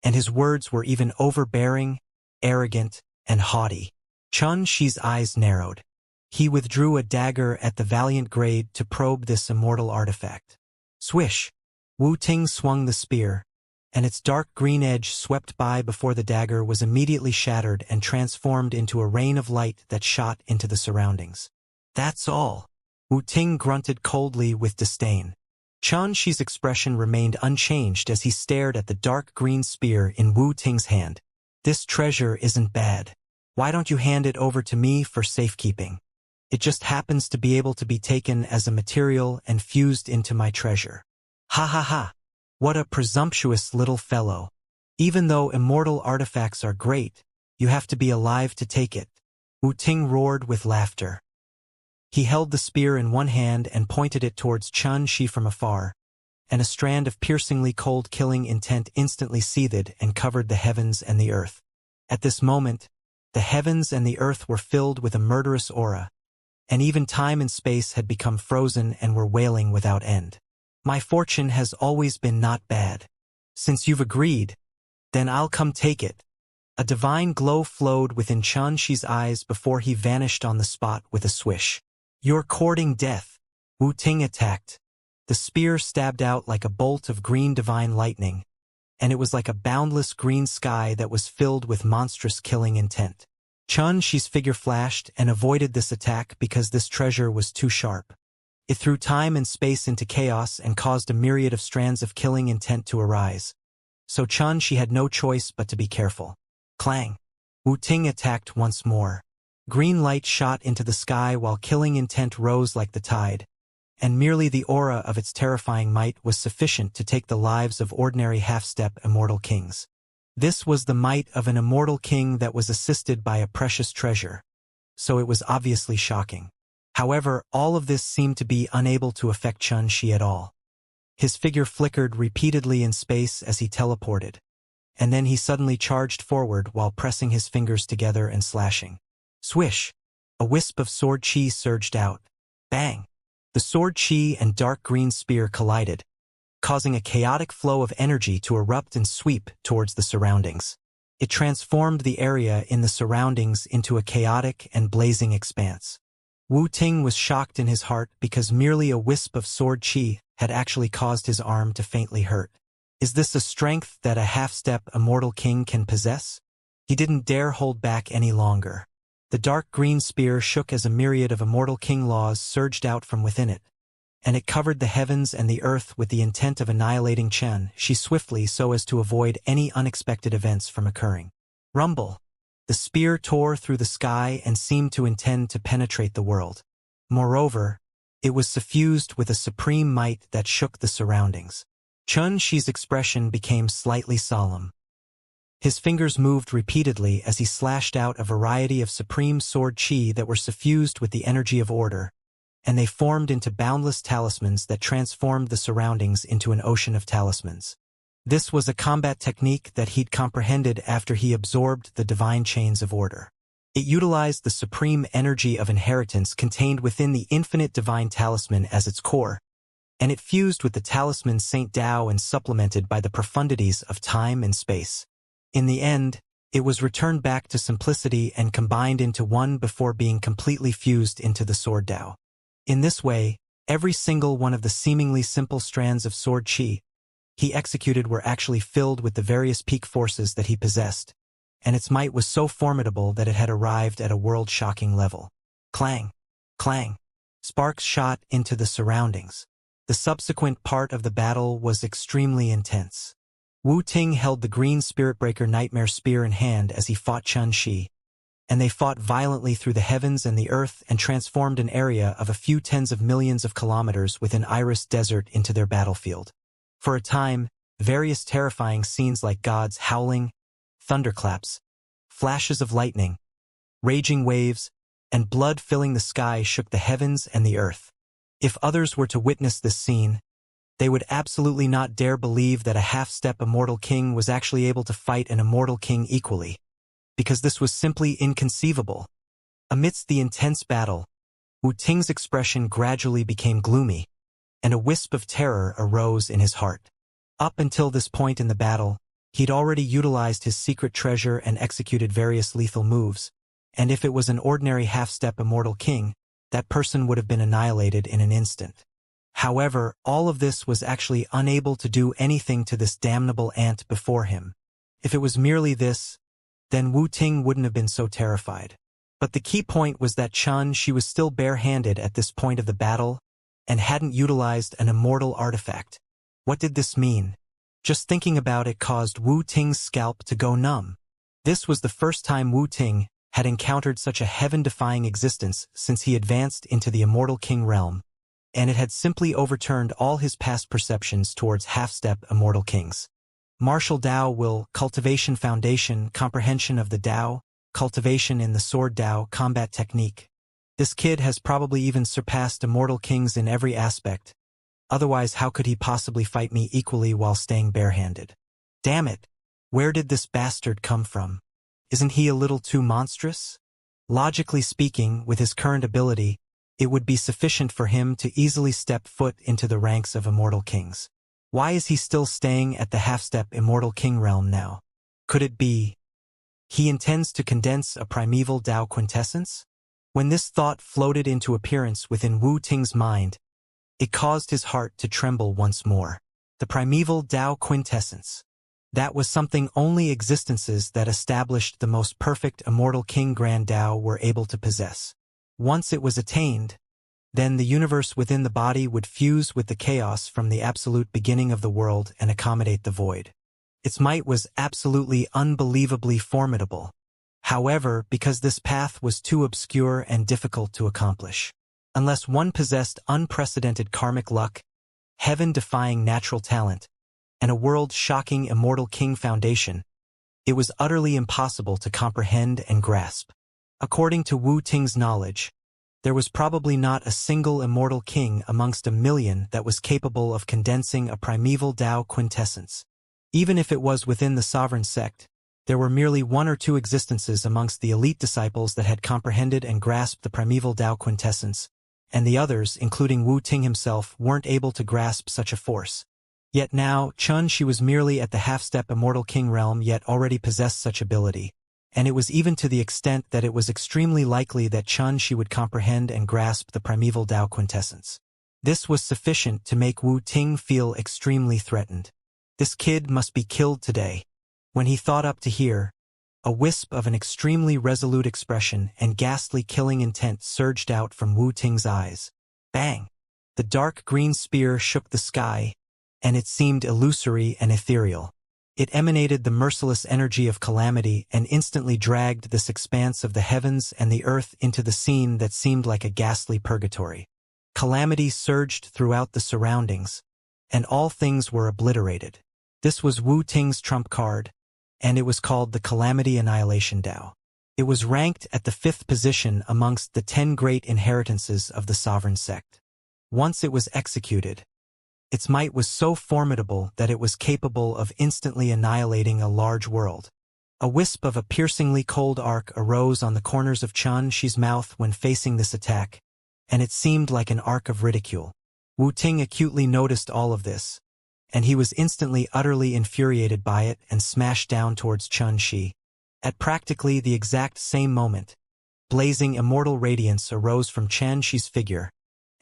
and his words were even overbearing, arrogant, and haughty. Xianxia's eyes narrowed. He withdrew a dagger at the Valiant grade to probe this immortal artifact. Swish! Wu Ting swung the spear, and its dark green edge swept by before the dagger was immediately shattered and transformed into a rain of light that shot into the surroundings. That's all. Wu Ting grunted coldly with disdain. Xianxia's expression remained unchanged as he stared at the dark green spear in Wu Ting's hand. This treasure isn't bad. Why don't you hand it over to me for safekeeping? It just happens to be able to be taken as a material and fused into my treasure. Ha ha ha! What a presumptuous little fellow. Even though immortal artifacts are great, you have to be alive to take it. Wu Ting roared with laughter. He held the spear in one hand and pointed it towards Xianxia from afar, and a strand of piercingly cold killing intent instantly seethed and covered the heavens and the earth. At this moment, the heavens and the earth were filled with a murderous aura, and even time and space had become frozen and were wailing without end. My fortune has always been not bad. Since you've agreed, then I'll come take it. A divine glow flowed within Xianxia's eyes before he vanished on the spot with a swish. You're courting death. Wu Ting attacked. The spear stabbed out like a bolt of green divine lightning, and it was like a boundless green sky that was filled with monstrous killing intent. Xianxia's figure flashed and avoided this attack because this treasure was too sharp. It threw time and space into chaos and caused a myriad of strands of killing intent to arise. So Xianxia had no choice but to be careful. Clang! Wu Ting attacked once more. Green light shot into the sky while killing intent rose like the tide, and merely the aura of its terrifying might was sufficient to take the lives of ordinary half-step Immortal Kings. This was the might of an Immortal King that was assisted by a precious treasure, so it was obviously shocking. However, all of this seemed to be unable to affect Xianxia at all. His figure flickered repeatedly in space as he teleported, and then he suddenly charged forward while pressing his fingers together and slashing. Swish! A wisp of sword chi surged out. Bang! The sword chi and dark green spear collided, causing a chaotic flow of energy to erupt and sweep towards the surroundings. It transformed the area in the surroundings into a chaotic and blazing expanse. Wu Ting was shocked in his heart because merely a wisp of sword chi had actually caused his arm to faintly hurt. Is this a strength that a half-step immortal king can possess? He didn't dare hold back any longer. The dark green spear shook as a myriad of immortal king laws surged out from within it, and it covered the heavens and the earth with the intent of annihilating Chen Shi swiftly so as to avoid any unexpected events from occurring. Rumble! The spear tore through the sky and seemed to intend to penetrate the world. Moreover, it was suffused with a supreme might that shook the surroundings. Chen Shi's expression became slightly solemn. His fingers moved repeatedly as he slashed out a variety of supreme sword chi that were suffused with the energy of order, and they formed into boundless talismans that transformed the surroundings into an ocean of talismans. This was a combat technique that he'd comprehended after he absorbed the divine chains of order. It utilized the supreme energy of inheritance contained within the infinite divine talisman as its core, and it fused with the talisman Saint Tao and supplemented by the profundities of time and space. In the end, it was returned back to simplicity and combined into one before being completely fused into the sword Tao. In this way, every single one of the seemingly simple strands of sword chi he executed were actually filled with the various peak forces that he possessed, and its might was so formidable that it had arrived at a world-shocking level. Clang! Clang! Sparks shot into the surroundings. The subsequent part of the battle was extremely intense. Wu Ting held the green Spiritbreaker Nightmare Spear in hand as he fought Chen Shi, and they fought violently through the heavens and the earth and transformed an area of a few tens of millions of kilometers within Iris Desert into their battlefield. For a time, various terrifying scenes like gods howling, thunderclaps, flashes of lightning, raging waves, and blood filling the sky shook the heavens and the earth. If others were to witness this scene, they would absolutely not dare believe that a half-step immortal king was actually able to fight an immortal king equally, because this was simply inconceivable. Amidst the intense battle, Wu Ting's expression gradually became gloomy, and a wisp of terror arose in his heart. Up until this point in the battle, he'd already utilized his secret treasure and executed various lethal moves, and if it was an ordinary half-step immortal king, that person would have been annihilated in an instant. However, all of this was actually unable to do anything to this damnable ant before him. If it was merely this, then Wu Ting wouldn't have been so terrified. But the key point was that Chen Shi was still bare-handed at this point of the battle and hadn't utilized an immortal artifact. What did this mean? Just thinking about it caused Wu Ting's scalp to go numb. This was the first time Wu Ting had encountered such a heaven-defying existence since he advanced into the Immortal King realm, and it had simply overturned all his past perceptions towards half-step immortal kings. Martial Tao will, Cultivation Foundation, Comprehension of the Tao, Cultivation in the Sword Tao, Combat Technique. This kid has probably even surpassed immortal kings in every aspect. Otherwise, how could he possibly fight me equally while staying barehanded? Damn it! Where did this bastard come from? Isn't he a little too monstrous? Logically speaking, with his current ability, it would be sufficient for him to easily step foot into the ranks of immortal kings. Why is he still staying at the half-step immortal king realm now? Could it be he intends to condense a primeval Tao quintessence? When this thought floated into appearance within Wu Ting's mind, it caused his heart to tremble once more. The primeval Tao quintessence. That was something only existences that established the most perfect immortal king grand Tao were able to possess. Once it was attained, then the universe within the body would fuse with the chaos from the absolute beginning of the world and accommodate the void. Its might was absolutely unbelievably formidable. However, because this path was too obscure and difficult to accomplish, unless one possessed unprecedented karmic luck, heaven-defying natural talent, and a world-shocking immortal king foundation, it was utterly impossible to comprehend and grasp. According to Wu Ting's knowledge, there was probably not a single immortal king amongst a million that was capable of condensing a primeval Tao quintessence. Even if it was within the sovereign sect, there were merely one or two existences amongst the elite disciples that had comprehended and grasped the primeval Tao quintessence, and the others, including Wu Ting himself, weren't able to grasp such a force. Yet now, Xianxia was merely at the half-step immortal king realm yet already possessed such ability, and it was even to the extent that it was extremely likely that Xianxia would comprehend and grasp the primeval Tao quintessence. This was sufficient to make Wu Ting feel extremely threatened. This kid must be killed today. When he thought up to here, a wisp of an extremely resolute expression and ghastly killing intent surged out from Wu Ting's eyes. Bang! The dark green spear shook the sky, and it seemed illusory and ethereal. It emanated the merciless energy of calamity and instantly dragged this expanse of the heavens and the earth into the scene that seemed like a ghastly purgatory. Calamity surged throughout the surroundings, and all things were obliterated. This was Wu Ting's trump card, and it was called the Calamity Annihilation Tao. It was ranked at the 5th position amongst the 10 great inheritances of the sovereign sect. Once it was executed, its might was so formidable that it was capable of instantly annihilating a large world. A wisp of a piercingly cold arc arose on the corners of Xianxia's mouth when facing this attack, and it seemed like an arc of ridicule. Wu Ting acutely noticed all of this, and he was instantly utterly infuriated by it and smashed down towards Xianxia. At practically the exact same moment, blazing immortal radiance arose from Xianxia's figure,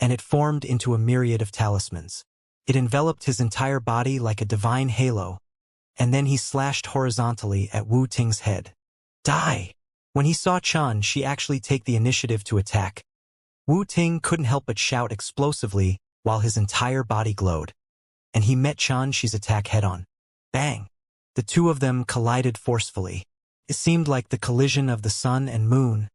and it formed into a myriad of talismans. It enveloped his entire body like a divine halo, and then he slashed horizontally at Wu Ting's head. Die! When he saw Xianxia actually take the initiative to attack, Wu Ting couldn't help but shout explosively while his entire body glowed, and he met Xianxia's attack head-on. Bang! The two of them collided forcefully. It seemed like the collision of the sun and moon,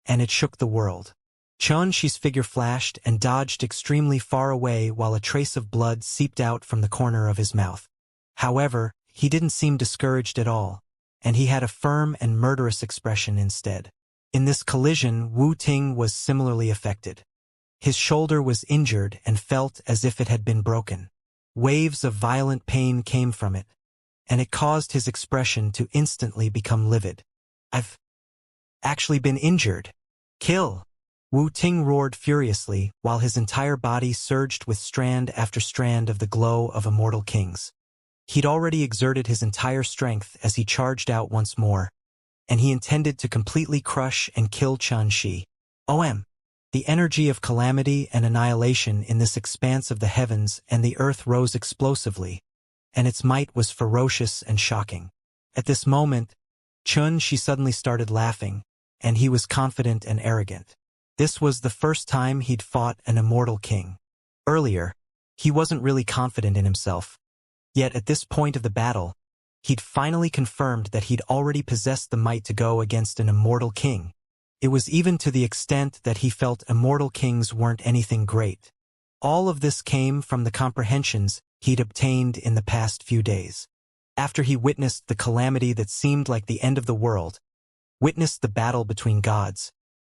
and it shook the world. Xianxia's figure flashed and dodged extremely far away while a trace of blood seeped out from the corner of his mouth. However, he didn't seem discouraged at all, and he had a firm and murderous expression instead. In this collision, Wu Ting was similarly affected. His shoulder was injured and felt as if it had been broken. Waves of violent pain came from it, and it caused his expression to instantly become livid. I've actually been injured. Kill! Wu Ting roared furiously while his entire body surged with strand after strand of the glow of immortal kings. He'd already exerted his entire strength as he charged out once more, and he intended to completely crush and kill Xianxia. The energy of calamity and annihilation in this expanse of the heavens and the earth rose explosively, and its might was ferocious and shocking. At this moment, Xianxia suddenly started laughing, and he was confident and arrogant. This was the first time he'd fought an immortal king. Earlier, he wasn't really confident in himself. Yet at this point of the battle, he'd finally confirmed that he'd already possessed the might to go against an immortal king. It was even to the extent that he felt immortal kings weren't anything great. All of this came from the comprehensions he'd obtained in the past few days. After he witnessed the calamity that seemed like the end of the world, witnessed the battle between gods,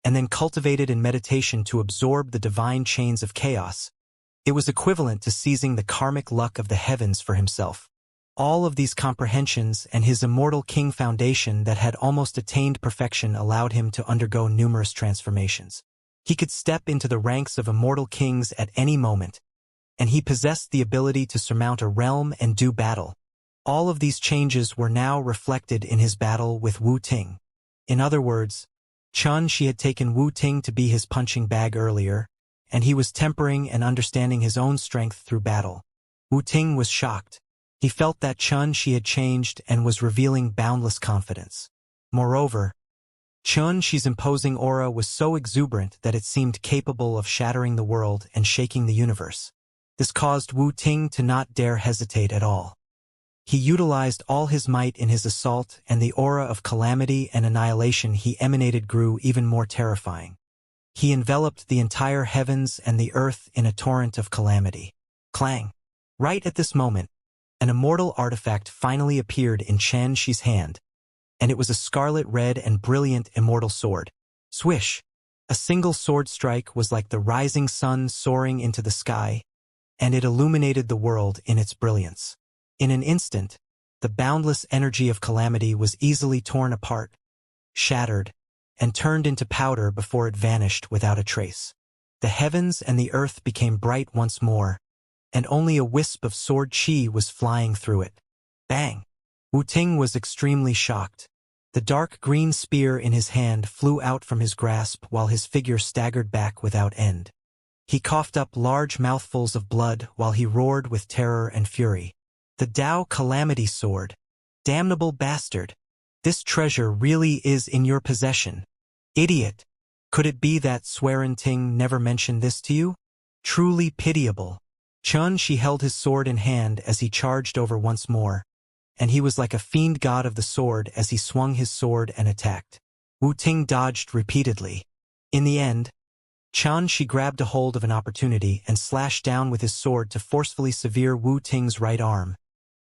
and then cultivated in meditation to absorb the divine chains of chaos, it was equivalent to seizing the karmic luck of the heavens for himself. All of these comprehensions and his immortal king foundation that had almost attained perfection allowed him to undergo numerous transformations. He could step into the ranks of immortal kings at any moment, and he possessed the ability to surmount a realm and do battle. All of these changes were now reflected in his battle with Wu Ting. In other words, Xianxia had taken Wu Ting to be his punching bag earlier, and he was tempering and understanding his own strength through battle. Wu Ting was shocked. He felt that Xianxia had changed and was revealing boundless confidence. Moreover, Xianxia's imposing aura was so exuberant that it seemed capable of shattering the world and shaking the universe. This caused Wu Ting to not dare hesitate at all. He utilized all his might in his assault, and the aura of calamity and annihilation he emanated grew even more terrifying. He enveloped the entire heavens and the earth in a torrent of calamity. Clang! Right at this moment, an immortal artifact finally appeared in Xianxia's hand, and it was a scarlet red and brilliant immortal sword. Swish! A single sword strike was like the rising sun soaring into the sky, and it illuminated the world in its brilliance. In an instant, the boundless energy of calamity was easily torn apart, shattered, and turned into powder before it vanished without a trace. The heavens and the earth became bright once more, and only a wisp of sword chi was flying through it. Bang! Wu Ting was extremely shocked. The dark green spear in his hand flew out from his grasp while his figure staggered back without end. He coughed up large mouthfuls of blood while he roared with terror and fury. The Dao Calamity Sword. Damnable bastard! This treasure really is in your possession. Idiot! Could it be that Ting never mentioned this to you? Truly pitiable. Xianxia held his sword in hand as he charged over once more, and he was like a fiend god of the sword as he swung his sword and attacked. Wu Ting dodged repeatedly. In the end, Xianxia grabbed a hold of an opportunity and slashed down with his sword to forcefully sever Wu Ting's right arm,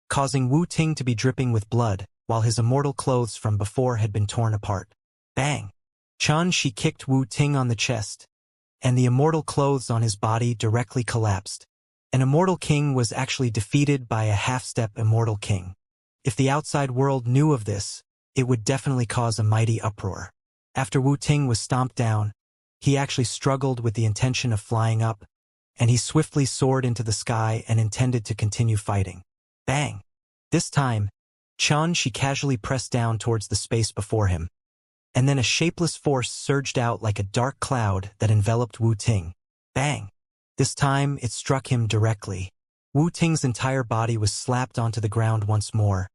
causing Wu Ting to be dripping with blood, while his immortal clothes from before had been torn apart. Bang! Xianxia kicked Wu Ting on the chest, and the immortal clothes on his body directly collapsed. An immortal king was actually defeated by a half-step immortal king. If the outside world knew of this, it would definitely cause a mighty uproar. After Wu Ting was stomped down, he actually struggled with the intention of flying up, and he swiftly soared into the sky and intended to continue fighting. Bang! This time, Xianxia casually pressed down towards the space before him, and then a shapeless force surged out like a dark cloud that enveloped Wu Ting. Bang! This time, it struck him directly. Wu Ting's entire body was slapped onto the ground once more,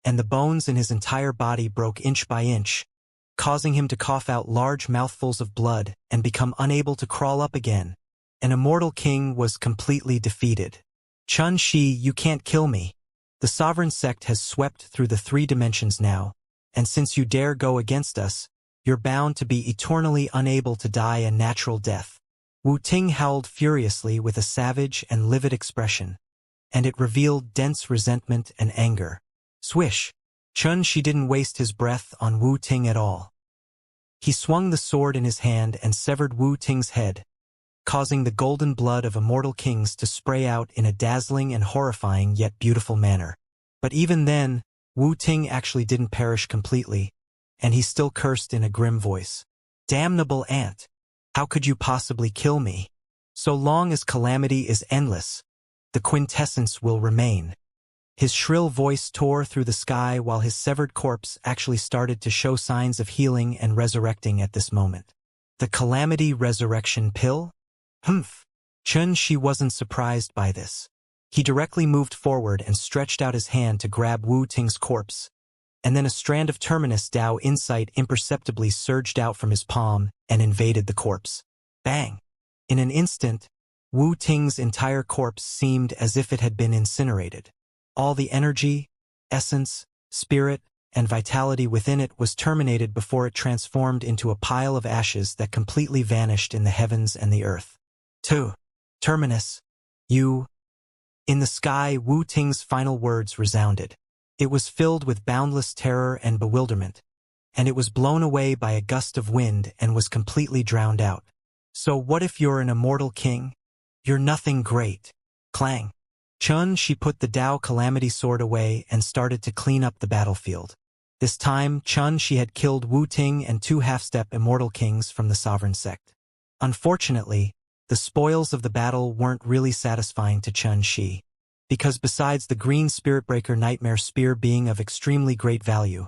and the bones in his entire body broke inch by inch, causing him to cough out large mouthfuls of blood and become unable to crawl up again. An immortal king was completely defeated. Xianxia, you can't kill me. The sovereign sect has swept through the 3 dimensions now, and since you dare go against us, you're bound to be eternally unable to die a natural death. Wu Ting howled furiously with a savage and livid expression, and it revealed dense resentment and anger. Swish! Xianxia didn't waste his breath on Wu Ting at all. He swung the sword in his hand and severed Wu Ting's head, causing the golden blood of immortal kings to spray out in a dazzling and horrifying yet beautiful manner. But even then, Wu Ting actually didn't perish completely, and he still cursed in a grim voice. Damnable ant! How could you possibly kill me? So long as calamity is endless, the quintessence will remain. His shrill voice tore through the sky while his severed corpse actually started to show signs of healing and resurrecting at this moment. The Calamity Resurrection Pill? Humph! Xianxia wasn't surprised by this. He directly moved forward and stretched out his hand to grab Wu Ting's corpse, and then a strand of Terminus Dao insight imperceptibly surged out from his palm and invaded the corpse. Bang! In an instant, Wu Ting's entire corpse seemed as if it had been incinerated. All the energy, essence, spirit, and vitality within it was terminated before it transformed into a pile of ashes that completely vanished in the heavens and the earth. 2. Terminus. You. In the sky, Wu Ting's final words resounded. It was filled with boundless terror and bewilderment, and it was blown away by a gust of wind and was completely drowned out. So what if you're an immortal king? You're nothing great. Clang. Xianxia put the Dao Calamity Sword away and started to clean up the battlefield. This time, Xianxia had killed Wu Ting and 2 half-step immortal kings from the sovereign sect. Unfortunately, the spoils of the battle weren't really satisfying to Xianxia, because besides the green Spiritbreaker Nightmare Spear being of extremely great value,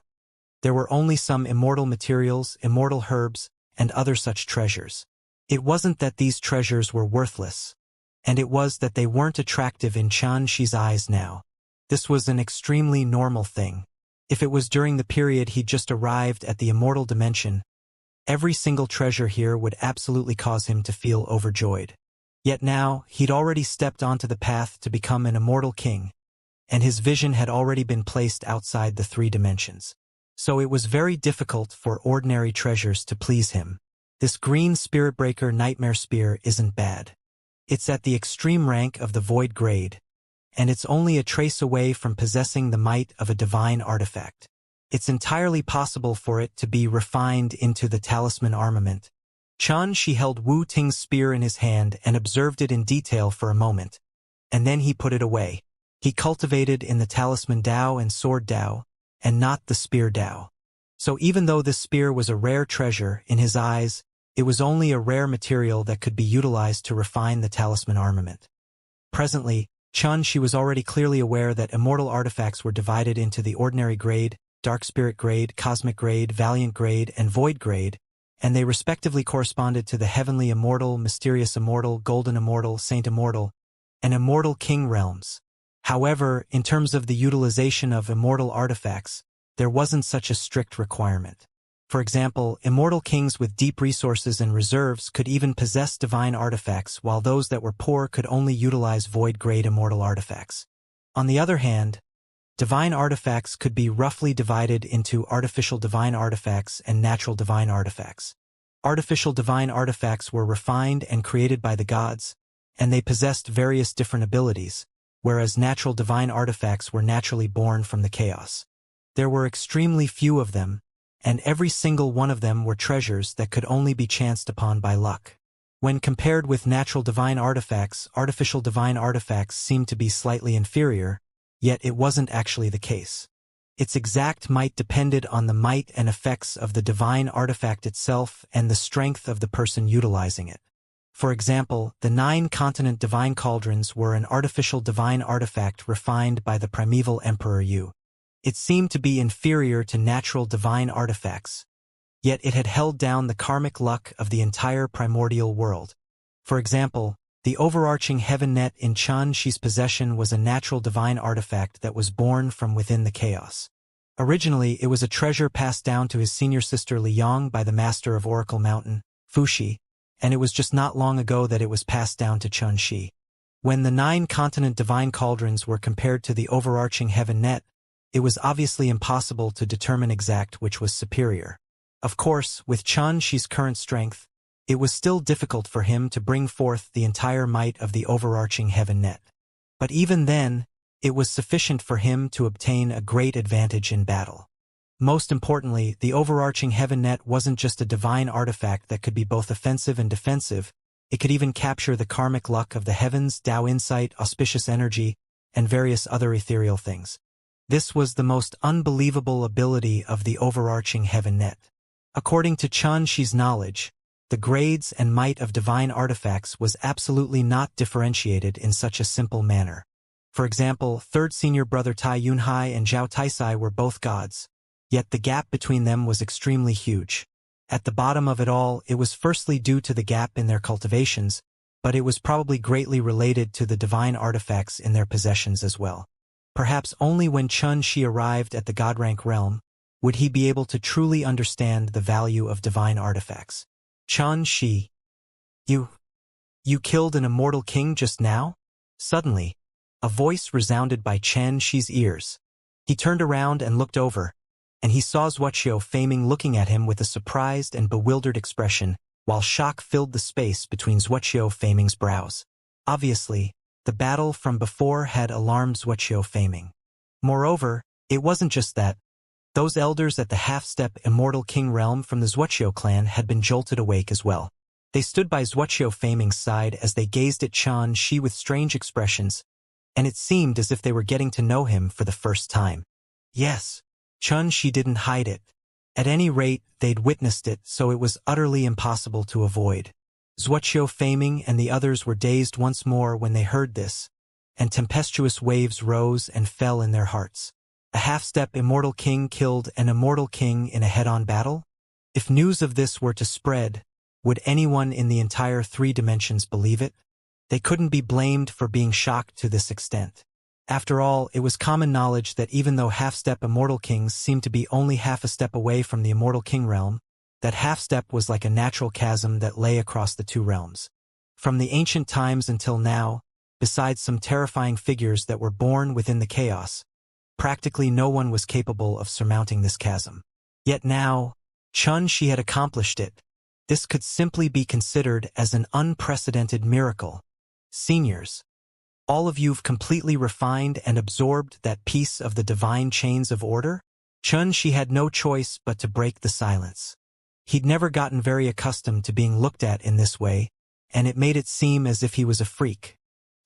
there were only some immortal materials, immortal herbs, and other such treasures. It wasn't that these treasures were worthless, and it was that they weren't attractive in Xianxia's eyes now. This was an extremely normal thing. If it was during the period he'd just arrived at the immortal dimension, every single treasure here would absolutely cause him to feel overjoyed. Yet now, he'd already stepped onto the path to become an immortal king, and his vision had already been placed outside the 3 dimensions. So it was very difficult for ordinary treasures to please him. This green Spiritbreaker Nightmare Spear isn't bad. It's at the extreme rank of the Void grade, and it's only a trace away from possessing the might of a divine artifact. It's entirely possible for it to be refined into the talisman armament. Xianxia held Wu Ting's spear in his hand and observed it in detail for a moment, and then he put it away. He cultivated in the talisman Dao and sword Dao, and not the spear Dao. So even though this spear was a rare treasure, in his eyes, it was only a rare material that could be utilized to refine the talisman armament. Presently, Xianxia was already clearly aware that immortal artifacts were divided into the ordinary grade, dark spirit grade, cosmic grade, valiant grade, and void grade, and they respectively corresponded to the heavenly immortal, mysterious immortal, golden immortal, saint immortal, and immortal king realms. However, in terms of the utilization of immortal artifacts, there wasn't such a strict requirement. For example, immortal kings with deep resources and reserves could even possess divine artifacts, while those that were poor could only utilize void-grade immortal artifacts. On the other hand, divine artifacts could be roughly divided into artificial divine artifacts and natural divine artifacts. Artificial divine artifacts were refined and created by the gods, and they possessed various different abilities, whereas natural divine artifacts were naturally born from the chaos. There were extremely few of them, and every single one of them were treasures that could only be chanced upon by luck. When compared with natural divine artifacts, artificial divine artifacts seemed to be slightly inferior, yet it wasn't actually the case. Its exact might depended on the might and effects of the divine artifact itself and the strength of the person utilizing it. For example, the 9-continent divine cauldrons were an artificial divine artifact refined by the primeval Emperor Yu. It seemed to be inferior to natural divine artifacts, yet it had held down the karmic luck of the entire primordial world. For example, the overarching heaven net in Xianxia's possession was a natural divine artifact that was born from within the chaos. Originally, it was a treasure passed down to his senior sister Liang by the master of Oracle Mountain, Fuxi, and it was just not long ago that it was passed down to Xianxia. When the 9-continent divine cauldrons were compared to the overarching heaven net, it was obviously impossible to determine exact which was superior. Of course, with Xianxia's current strength, it was still difficult for him to bring forth the entire might of the overarching heaven net. But even then, it was sufficient for him to obtain a great advantage in battle. Most importantly, the overarching heaven net wasn't just a divine artifact that could be both offensive and defensive, it could even capture the karmic luck of the heavens, Tao insight, auspicious energy, and various other ethereal things. This was the most unbelievable ability of the overarching heaven net. According to Xianxia's knowledge, the grades and might of divine artifacts was absolutely not differentiated in such a simple manner. For example, third senior brother Tai Yunhai and Zhao Taisai were both gods, yet the gap between them was extremely huge. At the bottom of it all, it was firstly due to the gap in their cultivations, but it was probably greatly related to the divine artifacts in their possessions as well. Perhaps only when Xianxia arrived at the God-rank realm would he be able to truly understand the value of divine artifacts. Xianxia, you killed an immortal king just now? Suddenly, a voice resounded by Xianxia's ears. He turned around and looked over, and he saw Wuxia Faming looking at him with a surprised and bewildered expression, while shock filled the space between Wuxia Faming's brows. Obviously, the battle from before had alarmed Wuxia Faming. Moreover, it wasn't just that. Those elders at the half-step immortal king realm from the Wuxia clan had been jolted awake as well. They stood by Wuxia Faming's side as they gazed at Xianxia with strange expressions, and it seemed as if they were getting to know him for the first time. Yes, Xianxia didn't hide it. At any rate, they'd witnessed it, so it was utterly impossible to avoid. Wuxia Faming and the others were dazed once more when they heard this, and tempestuous waves rose and fell in their hearts. A half-step immortal king killed an immortal king in a head-on battle? If news of this were to spread, would anyone in the entire 3 dimensions believe it? They couldn't be blamed for being shocked to this extent. After all, it was common knowledge that even though half-step immortal kings seemed to be only half a step away from the immortal king realm, that half-step was like a natural chasm that lay across the 2 realms. From the ancient times until now, besides some terrifying figures that were born within the chaos, practically no one was capable of surmounting this chasm. Yet now, Xianxia had accomplished it. This could simply be considered as an unprecedented miracle. Seniors, all of you've completely refined and absorbed that piece of the divine chains of order? Xianxia had no choice but to break the silence. He'd never gotten very accustomed to being looked at in this way, and it made it seem as if he was a freak.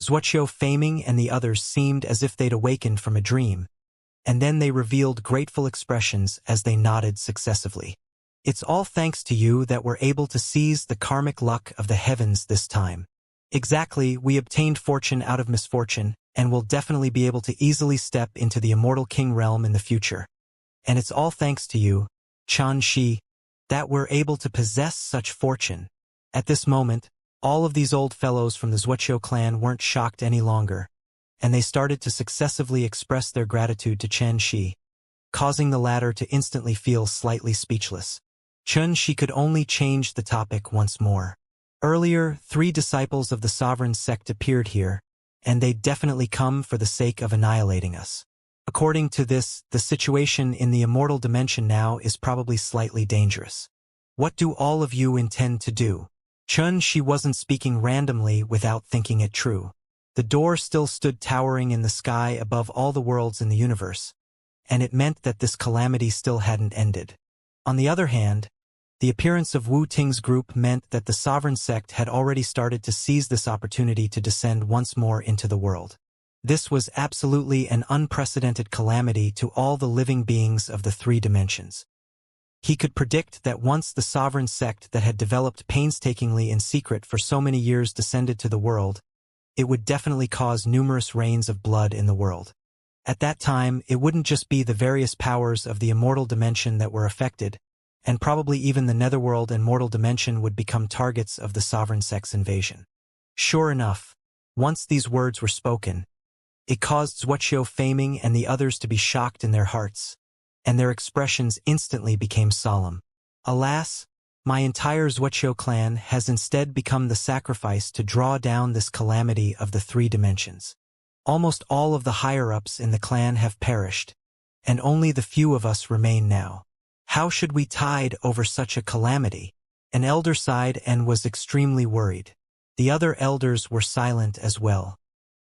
Wuxia Faming and the others seemed as if they'd awakened from a dream, and then they revealed grateful expressions as they nodded successively. It's all thanks to you that we're able to seize the karmic luck of the heavens this time. Exactly, we obtained fortune out of misfortune, and will definitely be able to easily step into the Immortal King realm in the future. And it's all thanks to you, Xianxia, that we're able to possess such fortune. At this moment, all of these old fellows from the Wuxia clan weren't shocked any longer, and they started to successively express their gratitude to Xianxia, causing the latter to instantly feel slightly speechless. Xianxia could only change the topic once more. Earlier, 3 disciples of the sovereign sect appeared here, and they'd definitely come for the sake of annihilating us. According to this, the situation in the immortal dimension now is probably slightly dangerous. What do all of you intend to do? Xianxia wasn't speaking randomly without thinking it true. The door still stood towering in the sky above all the worlds in the universe, and it meant that this calamity still hadn't ended. On the other hand, the appearance of Wu Ting's group meant that the sovereign sect had already started to seize this opportunity to descend once more into the world. This was absolutely an unprecedented calamity to all the living beings of the 3 dimensions. He could predict that once the sovereign sect that had developed painstakingly in secret for so many years descended to the world, it would definitely cause numerous rains of blood in the world. At that time, it wouldn't just be the various powers of the immortal dimension that were affected, and probably even the netherworld and mortal dimension would become targets of the sovereign sect's invasion. Sure enough, once these words were spoken, it caused Wuxia Faming and the others to be shocked in their hearts, and their expressions instantly became solemn. Alas, my entire Wuxia clan has instead become the sacrifice to draw down this calamity of the 3 dimensions. Almost all of the higher-ups in the clan have perished, and only the few of us remain now. How should we tide over such a calamity? An elder sighed and was extremely worried. The other elders were silent as well.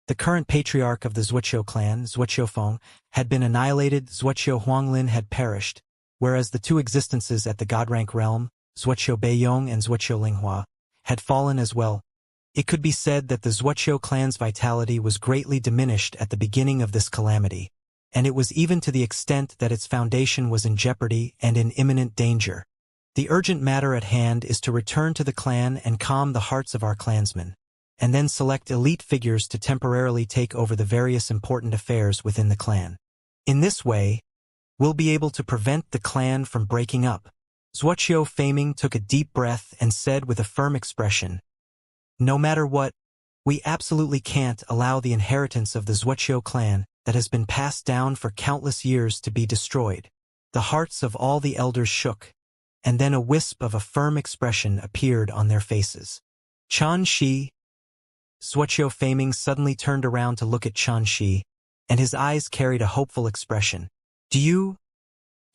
The current patriarch of the Wuxia clan, Wuxia Feng, had been annihilated, Wuxia Huanglin had perished, whereas the 2 existences at the God-rank realm, Wuxia Beiyong and Wuxia Linghua, had fallen as well. It could be said that the Wuxia clan's vitality was greatly diminished at the beginning of this calamity, and it was even to the extent that its foundation was in jeopardy and in imminent danger. The urgent matter at hand is to return to the clan and calm the hearts of our clansmen, and then select elite figures to temporarily take over the various important affairs within the clan. In this way, we'll be able to prevent the clan from breaking up. Wuxia Faming took a deep breath and said with a firm expression, "No matter what, we absolutely can't allow the inheritance of the Wuxia clan that has been passed down for countless years to be destroyed." The hearts of all the elders shook, and then a wisp of a firm expression appeared on their faces. Xianxia. Wuxia Faming suddenly turned around to look at Xianxia, and his eyes carried a hopeful expression. Do you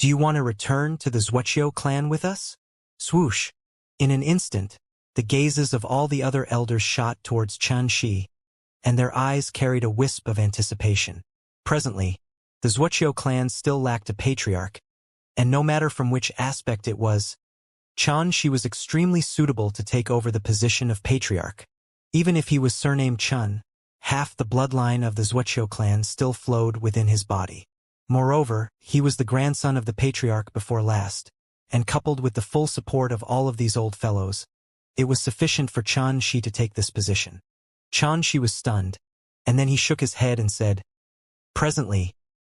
want to return to the Wuxia clan with us? Swoosh! In an instant, the gazes of all the other elders shot towards Xianxia, and their eyes carried a wisp of anticipation. Presently, the Wuxia clan still lacked a patriarch, and no matter from which aspect it was, Xianxia was extremely suitable to take over the position of patriarch. Even if he was surnamed Chun, half the bloodline of the Wuxia clan still flowed within his body. Moreover, he was the grandson of the patriarch before last, and coupled with the full support of all of these old fellows, it was sufficient for Xianxia to take this position. Xianxia was stunned, and then he shook his head and said, "Presently,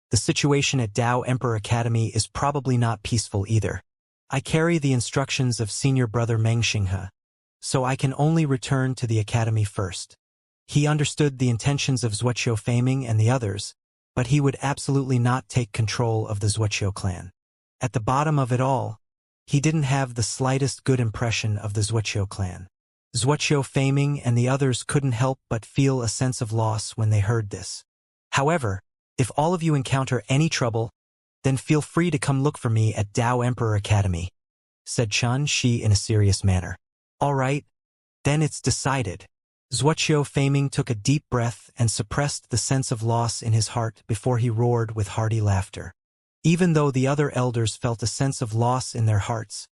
the situation at Dao Emperor Academy is probably not peaceful either. I carry the instructions of senior brother Meng Xinghe, so I can only return to the academy first." He understood the intentions of Wuxia Faming and the others, but he would absolutely not take control of the Wuxia clan. At the bottom of it all, he didn't have the slightest good impression of the Wuxia clan. Wuxia Faming and the others couldn't help but feel a sense of loss when they heard this. "However, if all of you encounter any trouble, then feel free to come look for me at Dao Emperor Academy," said Xianxia in a serious manner. "All right, then it's decided." Wuxia Faming took a deep breath and suppressed the sense of loss in his heart before he roared with hearty laughter. Even though the other elders felt a sense of loss in their hearts,